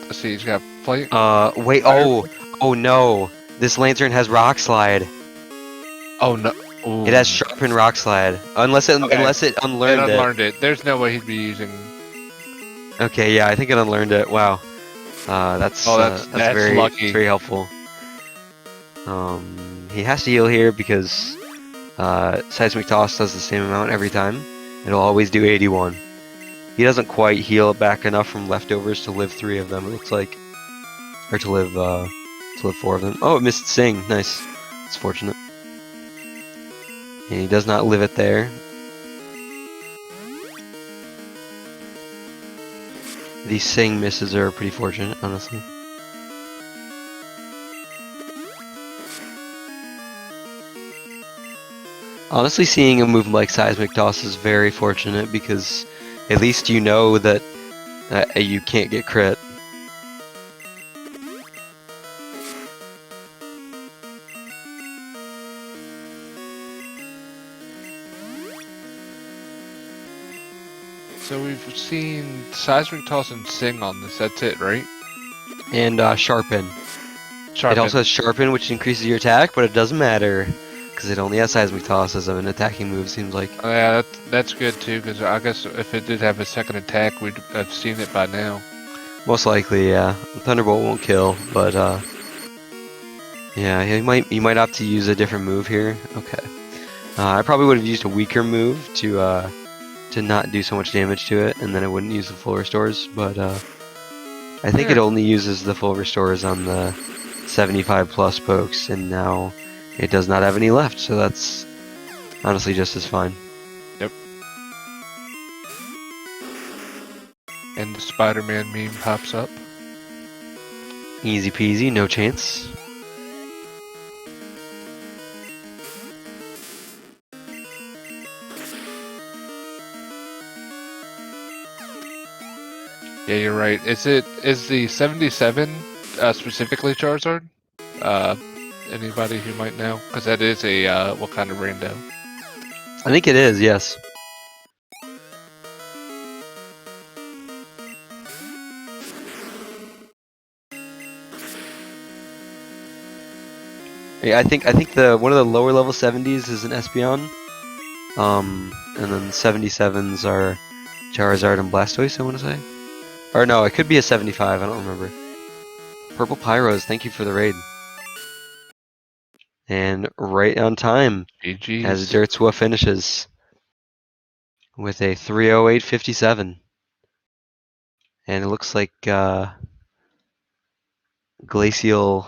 Let's see, he's got plate. Wait. Oh no. This Lantern has Rock Slide. Oh no. Ooh. It has Sharpen Rock Slide. Unless it unlearned it. It unlearned it. There's no way he'd be using... Okay, yeah, I think it unlearned it. Wow. That's very lucky. That's very helpful. He has to heal here because Seismic Toss does the same amount every time. It'll always do 81. He doesn't quite heal back enough from leftovers to live 3 of them, it looks like. Or to live 4 of them. Oh, it missed Sing. Nice. It's fortunate. And he does not live it there. These Sing misses are pretty fortunate, honestly. Honestly, seeing a move like Seismic Toss is very fortunate because at least you know that you can't get crit. So we've seen Seismic Toss and Sing on this. That's it, right? And Sharpen. It also has Sharpen, which increases your attack, but it doesn't matter because it only has Seismic Toss as an attacking move, seems like. Oh, yeah, that's good too, because I guess if it did have a second attack, we'd have seen it by now. Most likely, yeah. Thunderbolt won't kill, but yeah, he might opt to use a different move here. Okay. I probably would have used a weaker move to not do so much damage to it, and then it wouldn't use the full restores, but I think it only uses the full restores on the 75 plus pokes, and now it does not have any left, so that's honestly just as fine. Yep. And the Spider-Man meme pops up. Easy peasy, no chance. Yeah, you're right. Is the 77 specifically Charizard? Anybody who might know? Because that is a what kind of rando? I think it is, yes. Yeah, I think the one of the lower level 70s is an Espeon. And then 77s are Charizard and Blastoise, I want to say. Or no, it could be a 75, I don't remember. Purple Pyros, thank you for the raid. And right on time as GG's. dertswa finishes with a 308.57. And it looks like Glaciel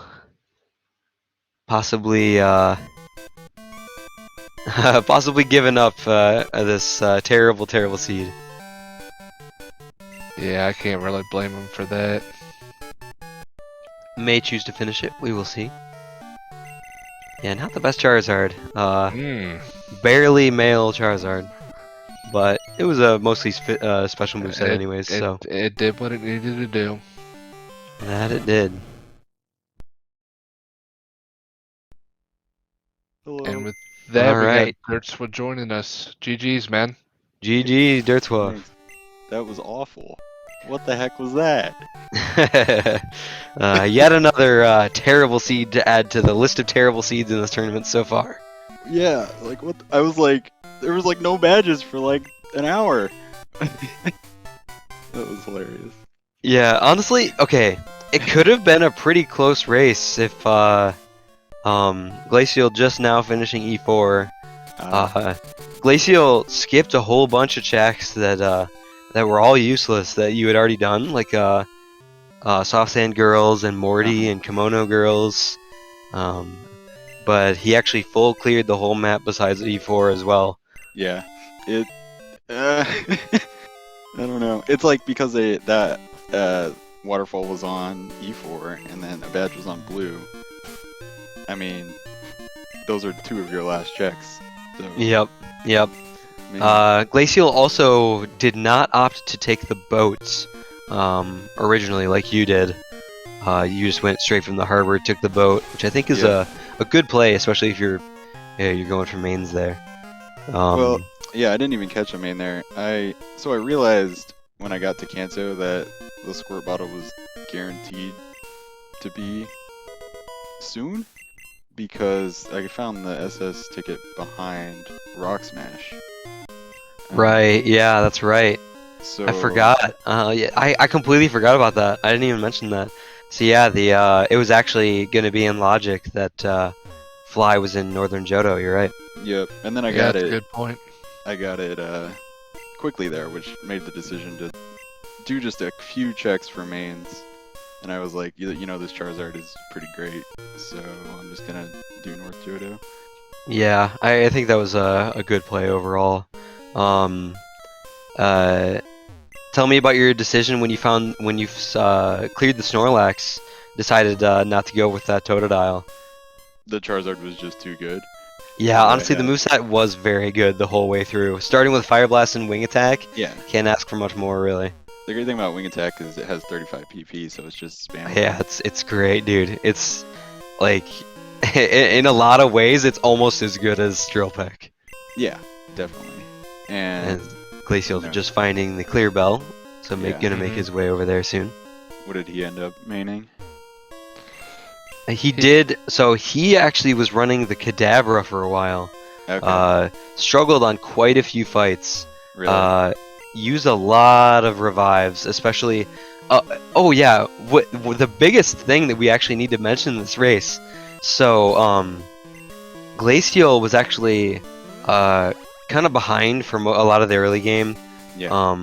possibly possibly given up this terrible, terrible seed. Yeah, I can't really blame him for that. May choose to finish it. We will see. Yeah, not the best Charizard. Barely male Charizard, but it was a mostly special moveset anyways. So it did what it needed to do. that it did. Hello. And with that, All we right. got Dertswa joining us. GG's, man. GG dertswa. Thanks. That was awful. What the heck was that? Yet another terrible seed to add to the list of terrible seeds in this tournament so far. Yeah, like what? I was like, there was like no badges for like an hour. That was hilarious. Yeah, honestly, okay, it could have been a pretty close race if Glaciel just now finishing E4. Glaciel skipped a whole bunch of checks that that were all useless that you had already done, like Soft Sand Girls and Morty and Kimono Girls. But he actually full cleared the whole map besides E4 as well. Yeah, it. I don't know. It's like because that waterfall was on E4 and then a badge was on blue. I mean, those are two of your last checks. So, Yep. maybe- Glaciel also did not opt to take the boats originally like you did. You just went straight from the harbor, took the boat, which I think is a good play, especially if you're going for mains there. Well, yeah, I didn't even catch a main there. So I realized when I got to Kanto that the squirt bottle was guaranteed to be soon because I found the SS ticket behind Rock Smash. Right, yeah, that's right. So I forgot. Yeah, I completely forgot about that. I didn't even mention that. So yeah, it was actually going to be in Logic that Fly was in Northern Johto. You're right. Yep, and then I Yeah, got that's it. a good point. I got it quickly there, which made the decision to do just a few checks for mains. And I was like, you know, this Charizard is pretty great, so I'm just gonna do North Johto. Yeah, I think that was a good play overall. Tell me about your decision when you cleared the Snorlax, decided not to go with that Totodile. The Charizard was just too good. Yeah, honestly, the moveset was very good the whole way through. Starting with Fire Blast and Wing Attack, Yeah. can't ask for much more, really. The great thing about Wing Attack is it has 35 PP, so it's just spam. Yeah, it's great, dude. It's like in a lot of ways, it's almost as good as Drill Peck. Yeah, definitely. And And Glaciel no. just finding the clear bell, so Yeah. gonna make his way over there soon. what did he end up maining? He did. So he actually was running the Kadabra for a while. Okay. Struggled on quite a few fights. Really? Used a lot of revives, especially. Oh yeah, the biggest thing that we actually need to mention in this race. So Glaciel was actually kind of behind from a lot of the early game. Yeah.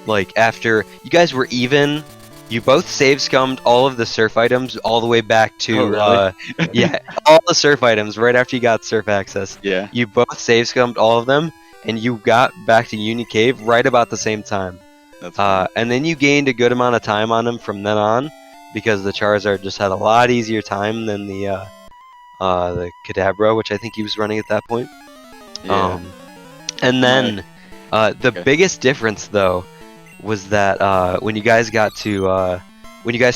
Like after you guys were even, you both save scummed all of the surf items all the way back to Oh, really? yeah, all the surf items right after you got surf access. Yeah. You both save scummed all of them, and you got back to Uni Cave right about the same time. That's fine. And then you gained a good amount of time on him from then on, because the Charizard just had a lot easier time than the Kadabra, which I think he was running at that point. Yeah. And then the Okay. biggest difference though was that when you guys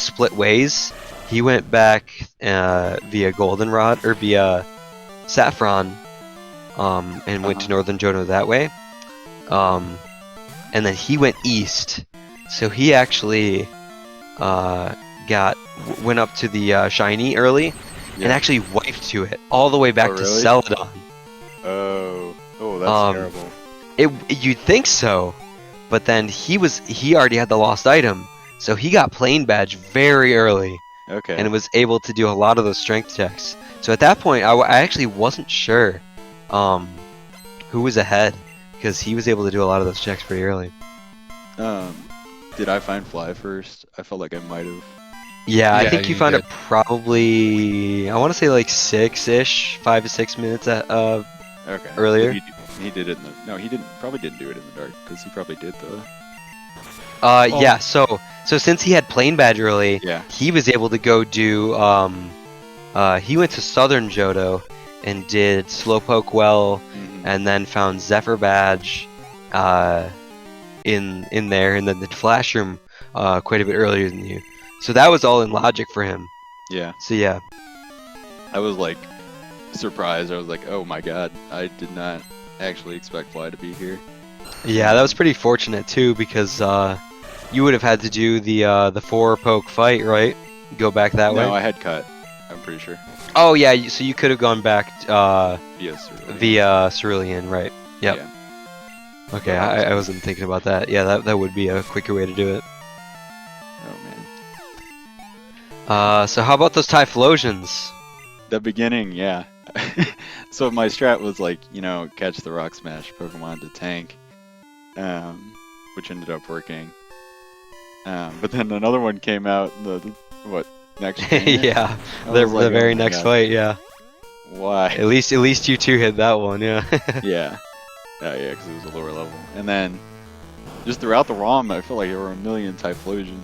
split ways, he went back via Goldenrod or via Saffron, and went to Northern Johto that way. And then he went east, so he actually went up to the shiny early, and actually wiped to it all the way back to really? Celadon. Oh, that's terrible. You'd think so, but then he already had the lost item, so he got plane badge very early Okay. and was able to do a lot of those strength checks. So at that point, I actually wasn't sure who was ahead because he was able to do a lot of those checks pretty early. Did I find Fly first? I felt like I might have. Yeah, I Yeah, think you you found did. it probably, I want to say like 6-ish, 5 to 6 minutes Okay. earlier. He did it in the. No, he didn't. Probably didn't do it in the dark because he probably did the. Yeah. So since he had plane badge early, Yeah. he was able to go do. He went to Southern Johto and did Slowpoke Well, Mhm. and then found Zephyr badge, in there, and then the Flash Room, quite a bit earlier than you. So that was all in logic for him. Yeah. So yeah. I was like surprised. I was like, oh my god, I did not actually expect Fly to be here. Yeah, that was pretty fortunate too because you would have had to do the 4-poke fight, right? Go back that way. No, I had cut. I'm pretty sure. Oh yeah, so you could have gone back Yes. via Cerulean, right? Yep. Yeah. Okay, I wasn't thinking about that. Yeah, that would be a quicker way to do it. Oh man. So how about those Typhlosions? The beginning, yeah. So my strat was like, catch the Rock Smash Pokemon to tank, which ended up working. But then another one came out next game? Yeah, I the was like, very oh my next God. fight, yeah. Why? At least you two hit that one, yeah. Yeah. Oh yeah, because it was a lower level. And then, just throughout the ROM, I felt like there were a million Typhlosions.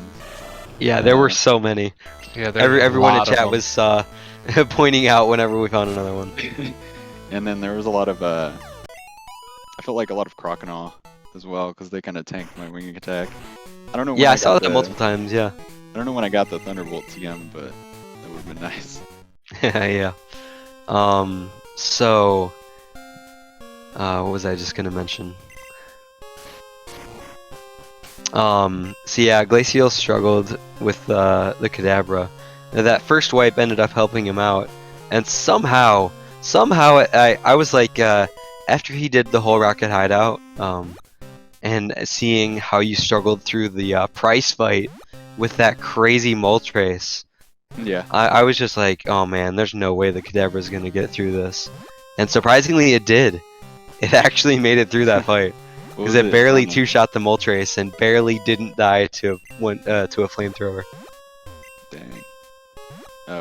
Yeah, there were so many. Yeah, there's a Everyone in lot of chat them. was pointing out whenever we found another one. And then there was a lot of, I felt like a lot of Croconaw as well, because they kind of tanked my winging attack. I don't know when Yeah, I I saw got that multiple times, yeah. I don't know when I got the Thunderbolt TM, but that would have been nice. Yeah. So, what was I just gonna mention? So yeah, Glaciel struggled with the Kadabra. That first wipe ended up helping him out, and somehow I was like, after he did the whole Rocket Hideout, and seeing how you struggled through the price fight with that crazy Moltres, Yeah. I was just like, oh man, there's no way the Kadabra is gonna get through this, and surprisingly, it did. It actually made it through that fight. What Because was it barely from? two-shot the Moltres and barely didn't die to a flamethrower. Dang.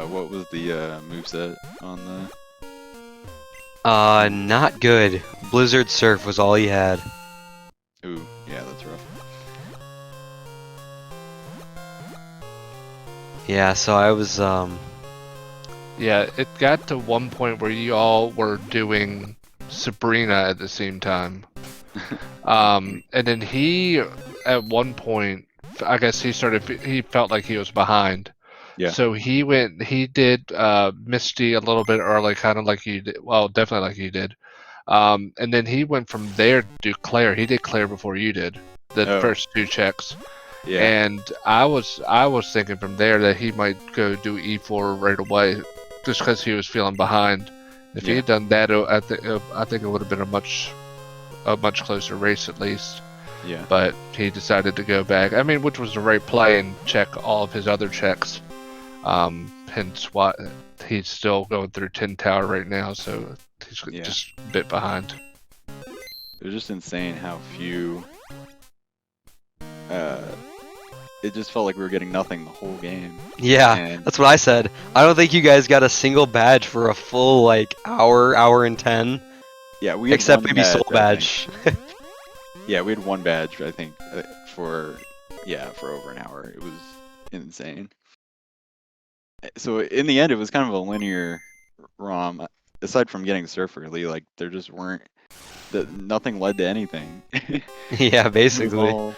What was the moveset on the? Not good. Blizzard Surf was all he had. Ooh, yeah, that's rough. Yeah, so I was Yeah, it got to one point where you all were doing Sabrina at the same time. And then he, at one point, I guess he felt like he was behind. Yeah. So he did Misty a little bit early, kind of like you did. Well, definitely like you did. And then he went from there to do Claire. He did Claire before you did, the Oh. first two checks. Yeah. And I was thinking from there that he might go do E4 right away, just because he was feeling behind. If he Yeah. had done that, I think it would have been a much closer race at least. Yeah. But he decided to go back. I mean, which was the right play, and check all of his other checks. Hence why he's still going through 10 Tower right now, so he's Yeah. just a bit behind. It was just insane how few. It just felt like we were getting nothing the whole game. yeah, And that's what I said. I don't think you guys got a single badge for a full like hour and 10, yeah, we had except one maybe Soul I Badge. think. Yeah, we had one badge, I think, for over an hour. It was insane. So in the end, it was kind of a linear ROM. Aside from getting Surf early, like there just weren't. Nothing led to anything. Yeah, It was basically. all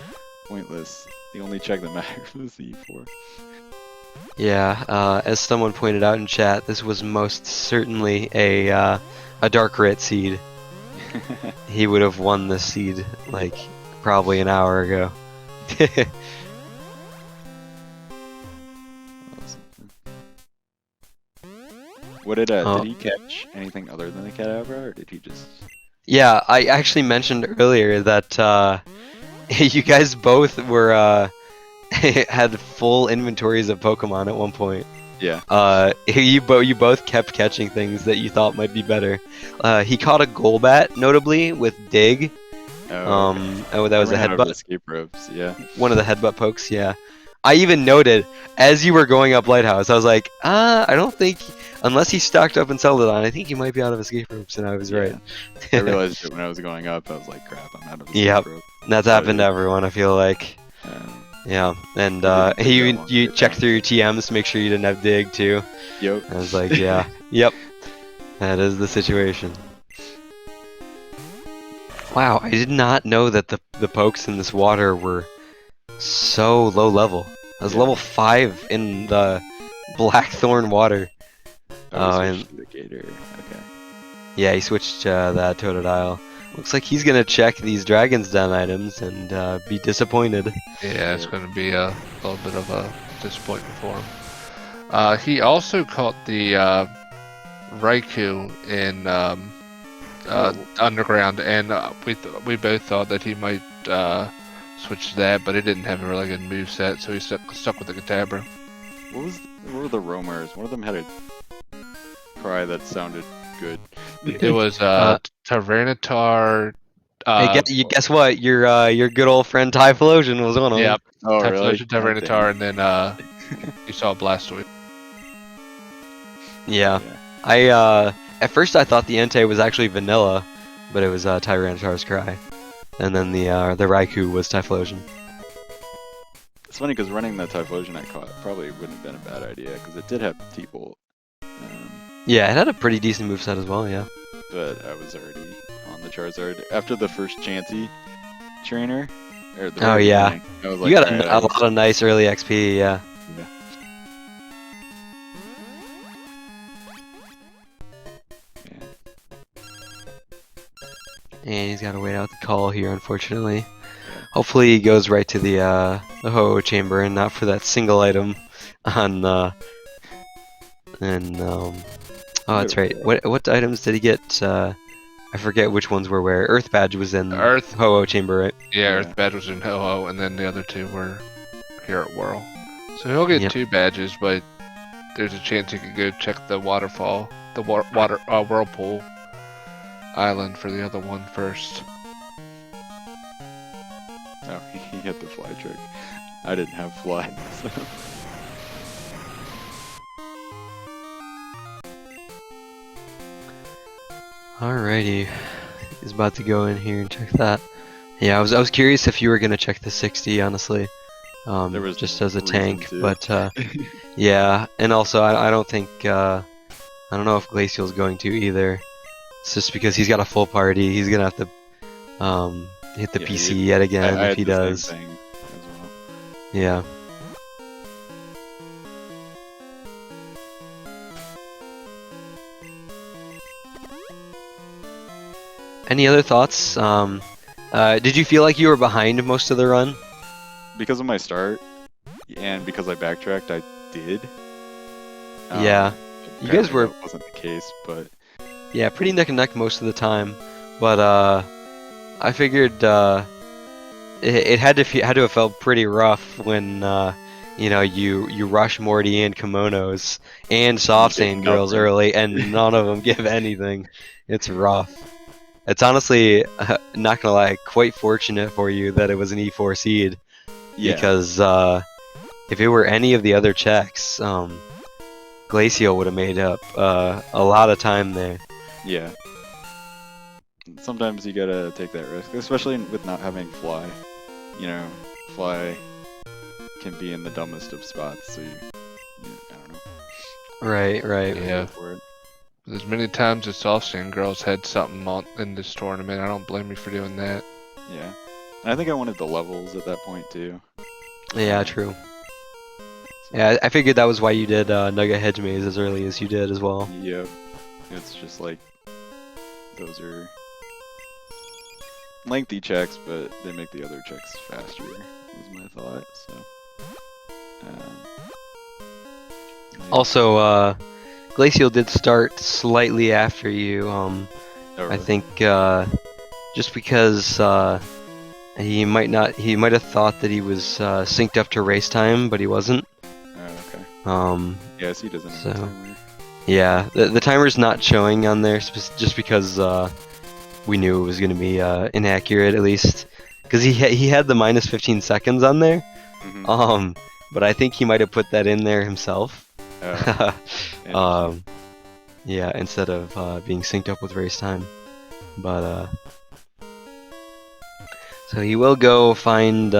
pointless. The only check that mattered was the E4. Yeah, as someone pointed out in chat, this was most certainly a Dark Rit seed. He would have won this seed like probably an hour ago. What did Oh. did he catch anything other than the Kadabra, or did he just? Yeah, I actually mentioned earlier that you guys both were had full inventories of Pokemon at one point. Yeah. You both kept catching things that you thought might be better. He caught a Golbat, notably with Dig. Oh, okay. Oh, that was a I ran out of headbutt. escape ropes. Yeah. One of the headbutt pokes. Yeah. I even noted as you were going up Lighthouse, I was like, I don't think unless he stocked up in Celadon, I think he might be out of escape ropes, and I was right. I realized it when I was going up. I was like, crap, I'm out of escape Yep. rope. That's happened to everyone, I feel like. Yeah, and you checked through your TMs to make sure you didn't have Dig too. Yep. I was like, yeah, yep, that is the situation. Wow, I did not know that the pokes in this water were so low level. I was level 5 in the Blackthorn water. And the Gator. Okay. Yeah, he switched that Totodile. Looks like he's gonna check these Dragon's Den items and be disappointed. Yeah, it's going to be a little bit of a disappointment for him. He also caught the Raikou in Underground, and we both thought that he might switch to that, but it didn't have a really good moveset, so he stuck with the Kadabra. What were the roamers? One of them had a cry that sounded good. It was Tyranitar. Hey, guess what? Your good old friend Typhlosion was one of them. Yep. Oh, really? Tyranitar, and then you saw Blastoise. Yeah. I at first I thought the Entei was actually vanilla, but it was Tyranitar's cry, and then the Raikou was Typhlosion. It's funny because running the Typhlosion I caught probably wouldn't have been a bad idea because it did have T-Bolt. Yeah, it had a pretty decent moveset as well. Yeah. But I was already on the Charizard after the first Chansey trainer. Or the Oh yeah. beginning, I was like, You got "Alright, a lot of nice early XP. Yeah. And he's got to wait out the call here, unfortunately. Hopefully he goes right to the Ho-Oh chamber and not for that single item on oh, that's right. What items did he get? I forget which ones were where. Earth Badge was in Ho-Oh chamber, right? Yeah, Earth Badge was in Ho-Oh, and then the other two were here at Whirl. So he'll get 2 badges, but there's a chance he could go check the waterfall, the Whirlpool Island for the other one first. Oh, he hit the fly trick. I didn't have fly, so. Alrighty, he's about to go in here and check that. Yeah, I was curious if you were gonna check the 60, honestly. There was just as a reason tank, to. but yeah, and also I don't think I don't know if Glaciel's going to either. It's just because he's got a full party. He's gonna have to hit the PC yet again if he does. Same thing as well. Yeah. Any other thoughts? Did you feel like you were behind most of the run? Because of my start, and because I backtracked, I did. Yeah. You guys were... That wasn't the case, but... Yeah, pretty neck and neck most of the time. But I figured it had to have felt pretty rough when you know you rush Morty and Kimonos and Soft Sand Girls early, and none of them give anything. It's rough. It's honestly, not gonna lie, quite fortunate for you that it was an E4 seed. Yeah. Because if it were any of the other checks, Glaciel would have made up a lot of time there. Yeah. Sometimes you gotta take that risk, especially with not having fly. You know, fly can be in the dumbest of spots, so I don't know. Right. Yeah. For it. As many times as Soft Sand Girls had something on in this tournament, I don't blame you for doing that. Yeah. And I think I wanted the levels at that point too. Yeah, true. Yeah, I figured that was why you did Nugget Hedge Maze as early as you did as well. Yep. It's just like, those are lengthy checks, but they make the other checks faster, was my thought, so. Also, Glaciel did start slightly after you. Oh, I really? think just because he might have thought that he was synced up to race time, but he wasn't. Oh, okay. Yeah, so he doesn't have so- a timer. Yeah, the timer's not showing on there just because we knew it was going to be inaccurate at least, because he had the minus 15 seconds on there. Mhm. But I think he might have put that in there himself. Interesting. Yeah, instead of being synced up with race time. But so he will go find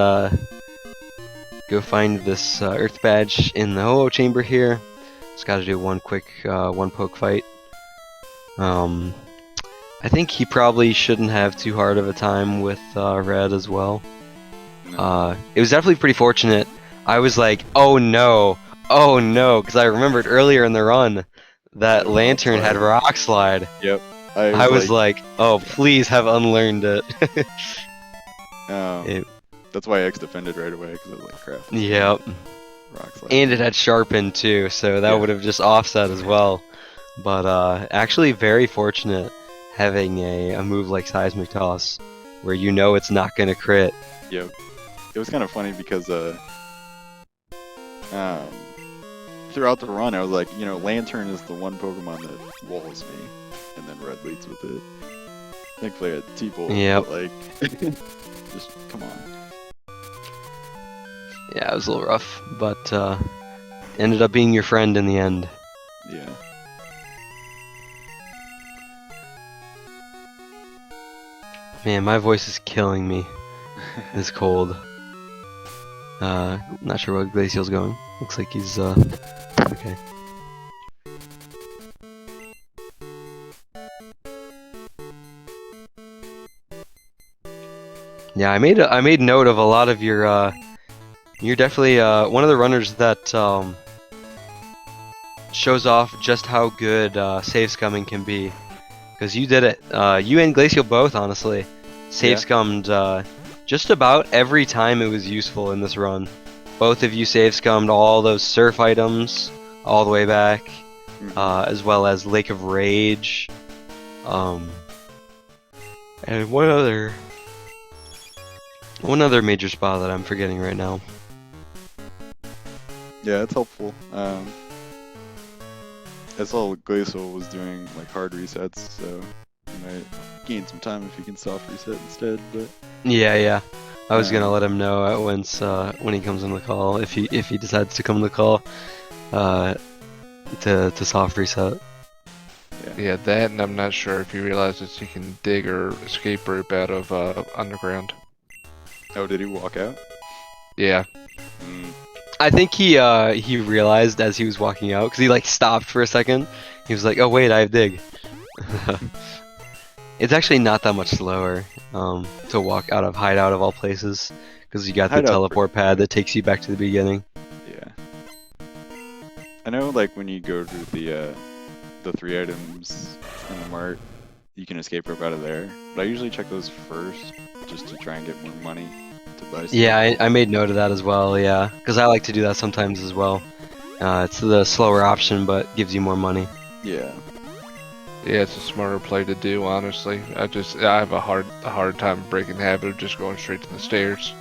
this Earth badge in the Ho-Oh chamber here. Just got to do one quick one poke fight. I think he probably shouldn't have too hard of a time with Red as well. No. It was definitely pretty fortunate. I was like, oh no, because I remembered earlier in the run that The rock Lantern had slide. Rock Slide. Yep. I was like, oh, please have unlearned it. That's why X defended right away, because I was like, crap. Yep. Rock slide. And it had Sharpen too, so that Yeah. would have just offset as well. But actually very fortunate having a move like Seismic Toss, where you know it's not going to crit. Yep. It was kind of funny because throughout the run, I was like, Lantern is the one Pokemon that walls me, and then Red leads with it. Thankfully, I had T-Bolt. Yep. But, like, just come on. Yeah, it was a little rough, but ended up being your friend in the end. Yeah. Man, my voice is killing me. It's cold. Not sure where Glaciel's going. Looks like he's okay. Yeah, I made note of a lot of your you're definitely one of the runners that shows off just how good save scumming can be. Because you did it. You and Glaciel both, honestly, save scummed just about every time it was useful in this run. Both of you save scummed all those surf items all the way back, as well as Lake of Rage, and one other major spot that I'm forgetting right now. Yeah, it's helpful. I saw Glacial was doing like hard resets, so you might gain some time if you can soft reset instead. But Yeah. I was gonna let him know when he comes on the call, if he decides to come on the call, to soft reset. Yeah, that, and I'm not sure if he realizes he can dig or escape rope out of underground. Oh, did he walk out? Yeah. I think he realized as he was walking out, because he like stopped for a second. He was like, oh wait, I have dig. It's actually not that much slower to walk out of Hideout of all places, because you got the teleport pad that takes you back to the beginning. Yeah. I know, like when you go to the 3 items in the mart, you can escape rope out of there. But I usually check those first, just to try and get more money to buy stuff. Yeah, I made note of that as well. Yeah, because I like to do that sometimes as well. It's the slower option, but gives you more money. Yeah. Yeah, it's a smarter play to do, honestly. I have a hard time breaking the habit of just going straight to the stairs.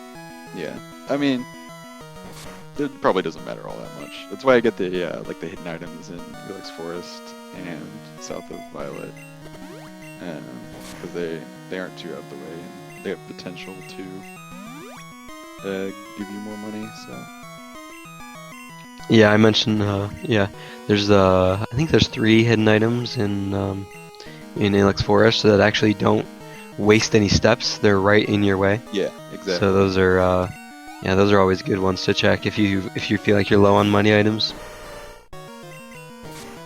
Yeah. I mean, it probably doesn't matter all that much. That's why I get the like the hidden items in Helix Forest and south of Violet, because they aren't too out of the way and they have potential to give you more money. So. Yeah, I mentioned. There's I think there's 3 hidden items in Helix Forest that actually don't waste any steps. They're right in your way. Yeah, exactly. So those are those are always good ones to check if you feel like you're low on money items.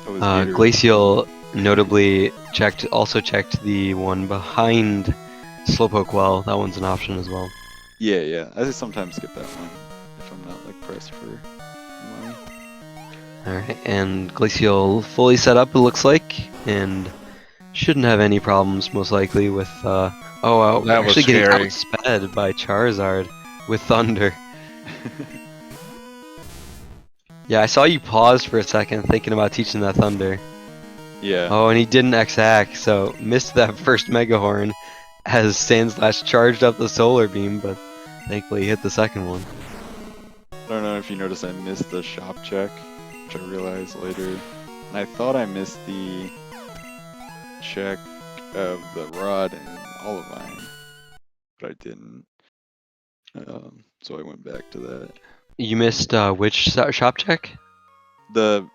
Glaciel notably also checked the one behind Slowpoke Well. That one's an option as well. Yeah. I just sometimes skip that one if I'm not like pressed for money. Alright, and Glaciel fully set up, it looks like, and shouldn't have any problems, most likely, with, that actually was getting scary. outsped by Charizard with Thunder. Yeah, I saw you pause for a second thinking about teaching that Thunder. Yeah. Oh, and he didn't X-hack, so missed that first Mega Horn as Sandslash charged up the Solar Beam, but thankfully he hit the second one. I don't know if you noticed I missed the shop check, which I realized later. And I thought I missed the check of the rod and all of mine, but I didn't. So I went back to that. You missed which shop check? The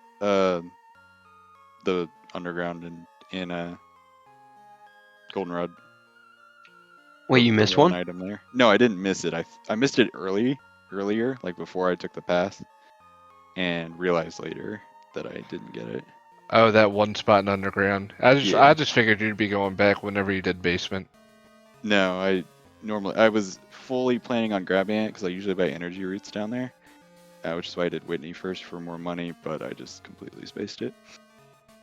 underground in Goldenrod. Wait, you The missed one? item there. No, I didn't miss it. I missed it earlier, like before I took the path, and realized later that I didn't get it. Oh, that one spot in underground. I Yeah. just figured you'd be going back whenever you did basement. No, I was fully planning on grabbing it because I usually buy energy roots down there, which is why I did Whitney first for more money, but I just completely spaced it.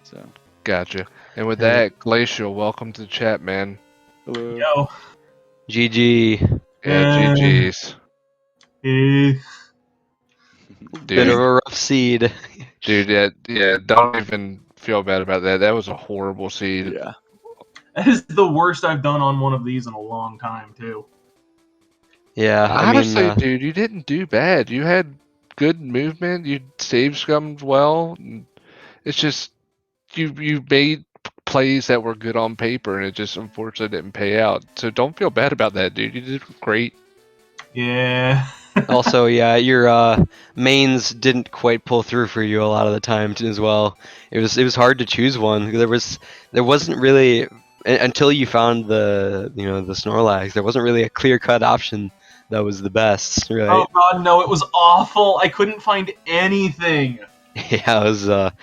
So. Gotcha. And with Yeah. that, Glaciel, welcome to the chat, man. Hello. Yo. GG. Yeah, GG's. Eh. Bit of Dude, a rough seed. dude, yeah, don't even feel bad about that. That was a horrible seed. Yeah. That is the worst I've done on one of these in a long time, too. Yeah, I mean, Honestly, dude, you didn't do bad. You had good movement. You save scummed well. It's just you made plays that were good on paper, and it just unfortunately didn't pay out. So don't feel bad about that, dude. You did great. Yeah. also, yeah, your mains didn't quite pull through for you a lot of the time as well. It was hard to choose one. There wasn't really until you found the the Snorlax. There wasn't really a clear cut option that was the best, right? Oh god, no, it was awful. I couldn't find anything. Yeah, it was a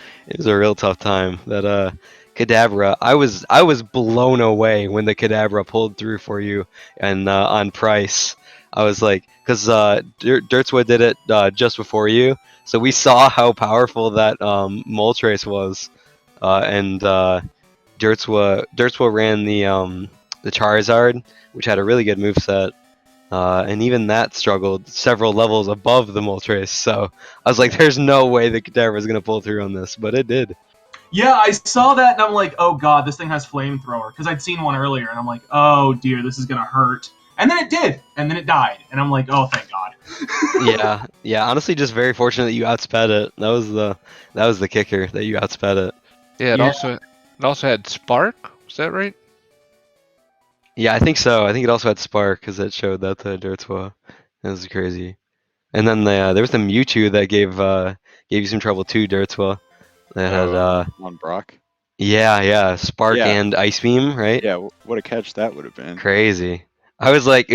real tough time. That Kadabra, I was blown away when the Kadabra pulled through for you and on price. I was like, because Dertswa did it just before you, so we saw how powerful that Moltres was, and Dertswa ran the Charizard, which had a really good moveset. And even that struggled several levels above the Moltres, so I was like, there's no way the Kadabra is going to pull through on this, but it did. Yeah, I saw that and I'm like, oh god, this thing has flamethrower. Because I'd seen one earlier and I'm like, oh dear, this is going to hurt. And then it did, and then it died. And I'm like, oh, thank god. Yeah, honestly, just very fortunate that you outsped it. That was the kicker, that you outsped it. Yeah, Yeah. it also had Spark. Was that right? Yeah, I think so. I think it also had Spark, because it showed that to Dertswa. That was crazy. And then there was the Mewtwo that gave you some trouble too, Dertswa. That had on Brock. yeah, Spark Yeah. and Ice Beam, right? Yeah, what a catch that would have been. Crazy. I was like,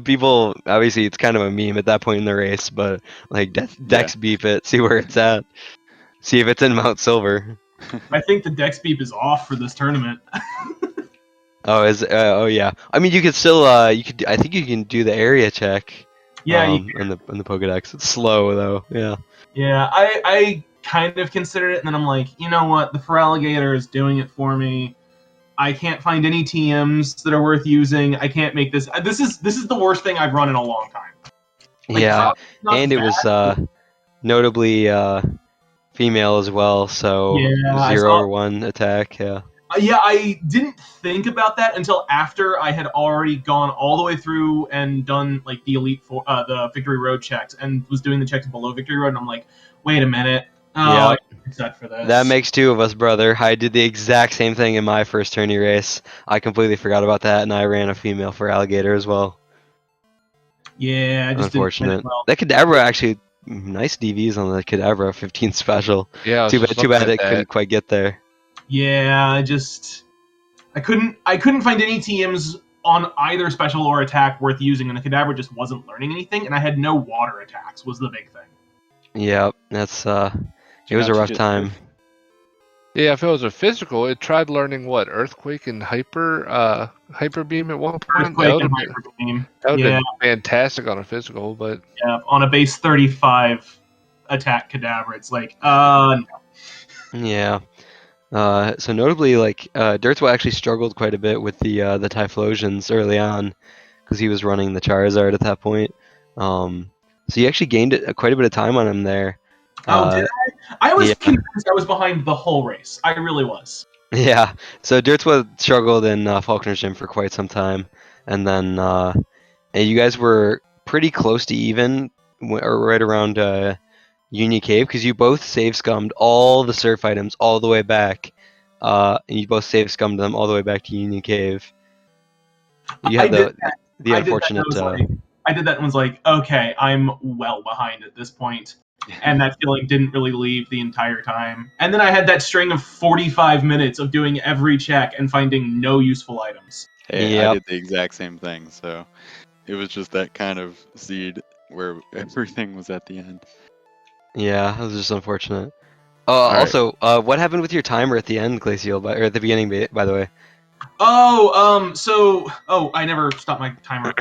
people, obviously it's kind of a meme at that point in the race, but like Dex beep it, see where it's at, see if it's in Mount Silver. I think the Dex Beep is off for this tournament. Oh yeah. I mean, you could still I think you can do the area check. Yeah, in the Pokedex. It's slow though. Yeah. Yeah, I kind of considered it, and then I'm like, you know what? The Feraligatr is doing it for me. I can't find any TMs that are worth using. I can't make this. This is the worst thing I've run in a long time. Like, Yeah, not and it bad. was notably female as well, so Yeah, I 0 saw- or 1 attack. Yeah. Yeah, I didn't think about that until after I had already gone all the way through and done like the the Victory Road checks, and was doing the checks below Victory Road, and I'm like, wait a minute. Oh, Yeah. I'm set for this. That makes two of us, brother. I did the exact same thing in my first tourney race. I completely forgot about that, and I ran a female for Alligator as well. Yeah, I just Unfortunate. didn't. Well, That Kadabra actually, nice DVs on the Kadabra, 15 special. Yeah. I was Too just bad looking at it that. couldn't quite get there. yeah, I couldn't find any TMs on either special or attack worth using, and the Kadabra just wasn't learning anything, and I had no water attacks was the big thing. Yeah, that's it was a Not rough just time. Yeah, if it was a physical, it tried learning what Earthquake and Hyper Beam at one point. Earthquake That and would Hyper Beam. have Yeah, been fantastic on a physical, but yeah, on a base 35 attack Kadabra, it's like, no. Yeah. So notably, like Dertswa actually struggled quite a bit with the Typhlosions early on, because he was running the Charizard at that point. So he actually gained quite a bit of time on him there. Oh, did I? I was Yeah. convinced I was behind the whole race. I really was. Yeah, so Dirtswa struggled in Faulkner's gym for quite some time, and then and you guys were pretty close to even, or right around Union Cave, because you both save scummed all the surf items all the way back, and you both save scummed them all the way back to Union Cave. You I had did the I did that and I unfortunate. was like, I did that and was like, okay, I'm well behind at this point. And that feeling didn't really leave the entire time. And then I had that string of 45 minutes of doing every check and finding no useful items. Hey, I Yep. did the exact same thing, so it was just that kind of seed where everything was at the end. Yeah, it was just unfortunate. right. Also, what happened with your timer at the end, Glaciel, or at the beginning, by the way? Oh, I never stopped my timer.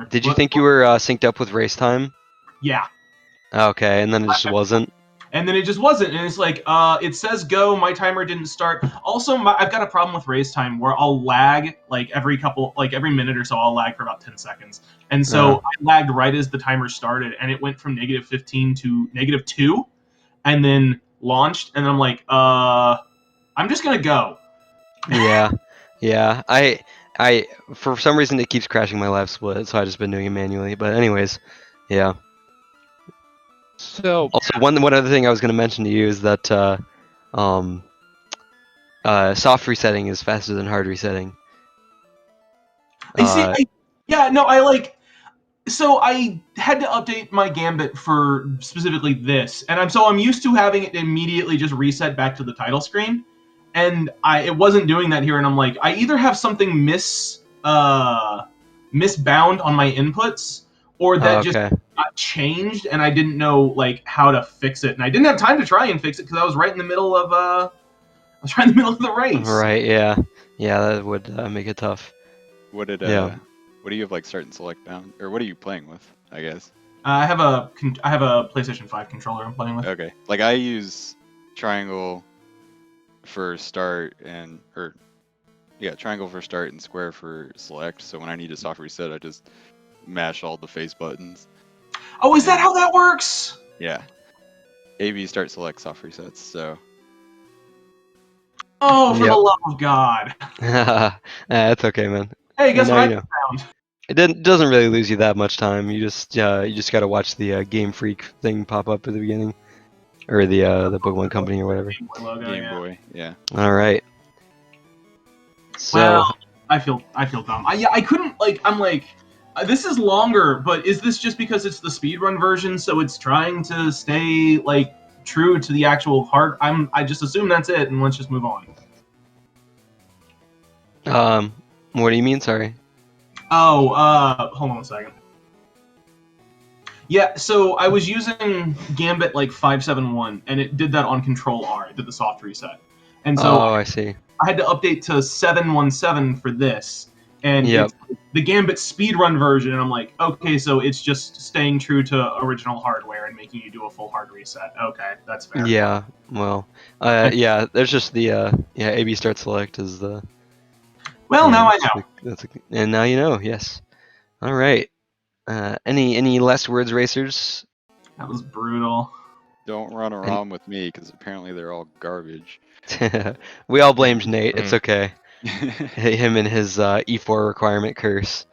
Did you think you were synced up with race time? Yeah. Okay, and then it just wasn't? And then it just wasn't, and it's like, it says go, my timer didn't start. Also, I've got a problem with race time where I'll lag, like, every minute or so, I'll lag for about 10 seconds. And so I lagged right as the timer started, and it went from -15 to -2, and then launched, and I'm like, I'm just gonna go. Yeah, yeah. For some reason it keeps crashing my live split, so I just been doing it manually. But anyways, yeah. So Also, one other thing I was going to mention to you is that soft resetting is faster than hard resetting. So I had to update my Gambit for specifically this, and I'm used to having it immediately just reset back to the title screen, and it wasn't doing that here, and I'm like, I either have something misbound on my inputs, or that just Okay. got changed, and I didn't know like how to fix it, and I didn't have time to try and fix it because I was right in the middle of the race. Right. Yeah. Yeah. That would make it tough. What did Yeah. what do you have like start and select bound, or what are you playing with? I guess. I have a PlayStation 5 controller I'm playing with. Okay, like I use triangle for start triangle for start and square for select. So when I need a soft reset, I just mash all the face buttons. Oh, is that how that works? Yeah. AB start select soft resets. So Oh, for Yep. the love of God! That's okay, man. Hey, guess And what now I you know. found? It doesn't really lose you that much time. You just got to watch the Game Freak thing pop up at the beginning, or the Pokemon Company or whatever. Game Boy logo, Game yeah. Boy, yeah. All right. So. Well, I feel dumb. I couldn't I'm like, this is longer, but is this just because it's the speedrun version, so it's trying to stay like true to the actual heart? I just assume that's it, and let's just move on. What do you mean? Sorry. Oh, hold on a second. Yeah, so I was using Gambit like 571, and it did that on Control R. It did the soft reset, and so I see. I had to update to 717 for this, and Yep. it's the Gambit speedrun version, and I'm like, okay, so it's just staying true to original hardware and making you do a full hard reset. Okay, that's fair. Yeah. Well. Yeah. There's just the AB start select is the. Well, now I know. And now you know. Yes. All right. Any last words, racers? That was brutal. Don't run around with me because apparently they're all garbage. We all blamed Nate. It's okay. Him and his E4 requirement curse.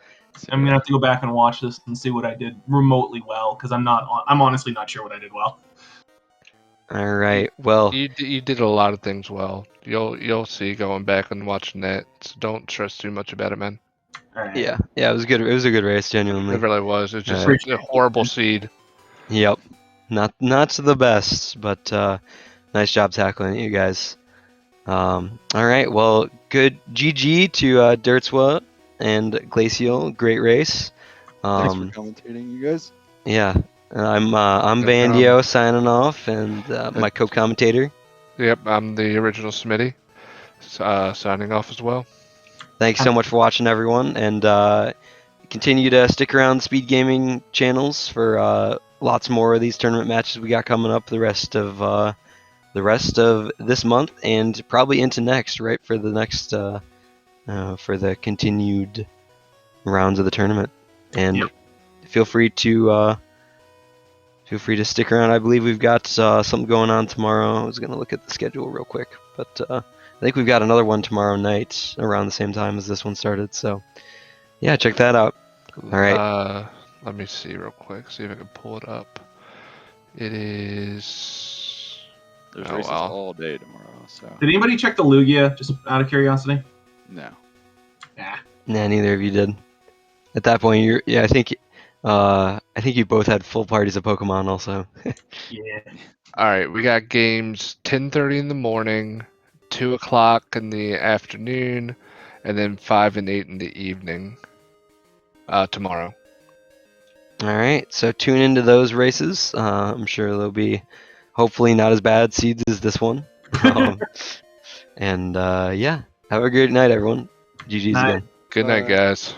I'm gonna have to go back and watch this and see what I did remotely well, because I'm honestly not sure what I did well. All right. Well. you did a lot of things well. You'll see going back and watching that. So don't stress too much about it, man. All right. Yeah. Yeah. It was good. It was a good race, genuinely. It really was. It's just Alright. a horrible seed. Yep. Not the best, but nice job tackling it, you guys. All right. Well, good GG to Dertswa and Glaciel. Great race. Thanks for commentating, you guys. Yeah. I'm No Bandio signing off, and my co-commentator. Yep, I'm the original Smitty. Signing off as well. Thanks so much for watching, everyone, and continue to stick around the Speed Gaming channels for lots more of these tournament matches we got coming up the rest of this month and probably into next, right, for the next for the continued rounds of the tournament. And feel free to feel free to stick around. I believe we've got something going on tomorrow. I was gonna look at the schedule real quick, but I think we've got another one tomorrow night around the same time as this one started. So yeah, check that out. All right. Let me see real quick. See if I can pull it up. It is. There's Oh, races wow. all day tomorrow, so Did anybody check the Lugia? Just out of curiosity. no. Yeah. Nah, neither of you did. At that point, I think you both had full parties of Pokemon also. Yeah. All right, we got games 10:30 in the morning, 2 o'clock in the afternoon, and then 5 and 8 in the evening. Tomorrow. All right, so tune into those races. I'm sure they'll be hopefully not as bad seeds as this one. And yeah, have a great night, everyone. GG's Night. again. Good night, Bye. guys.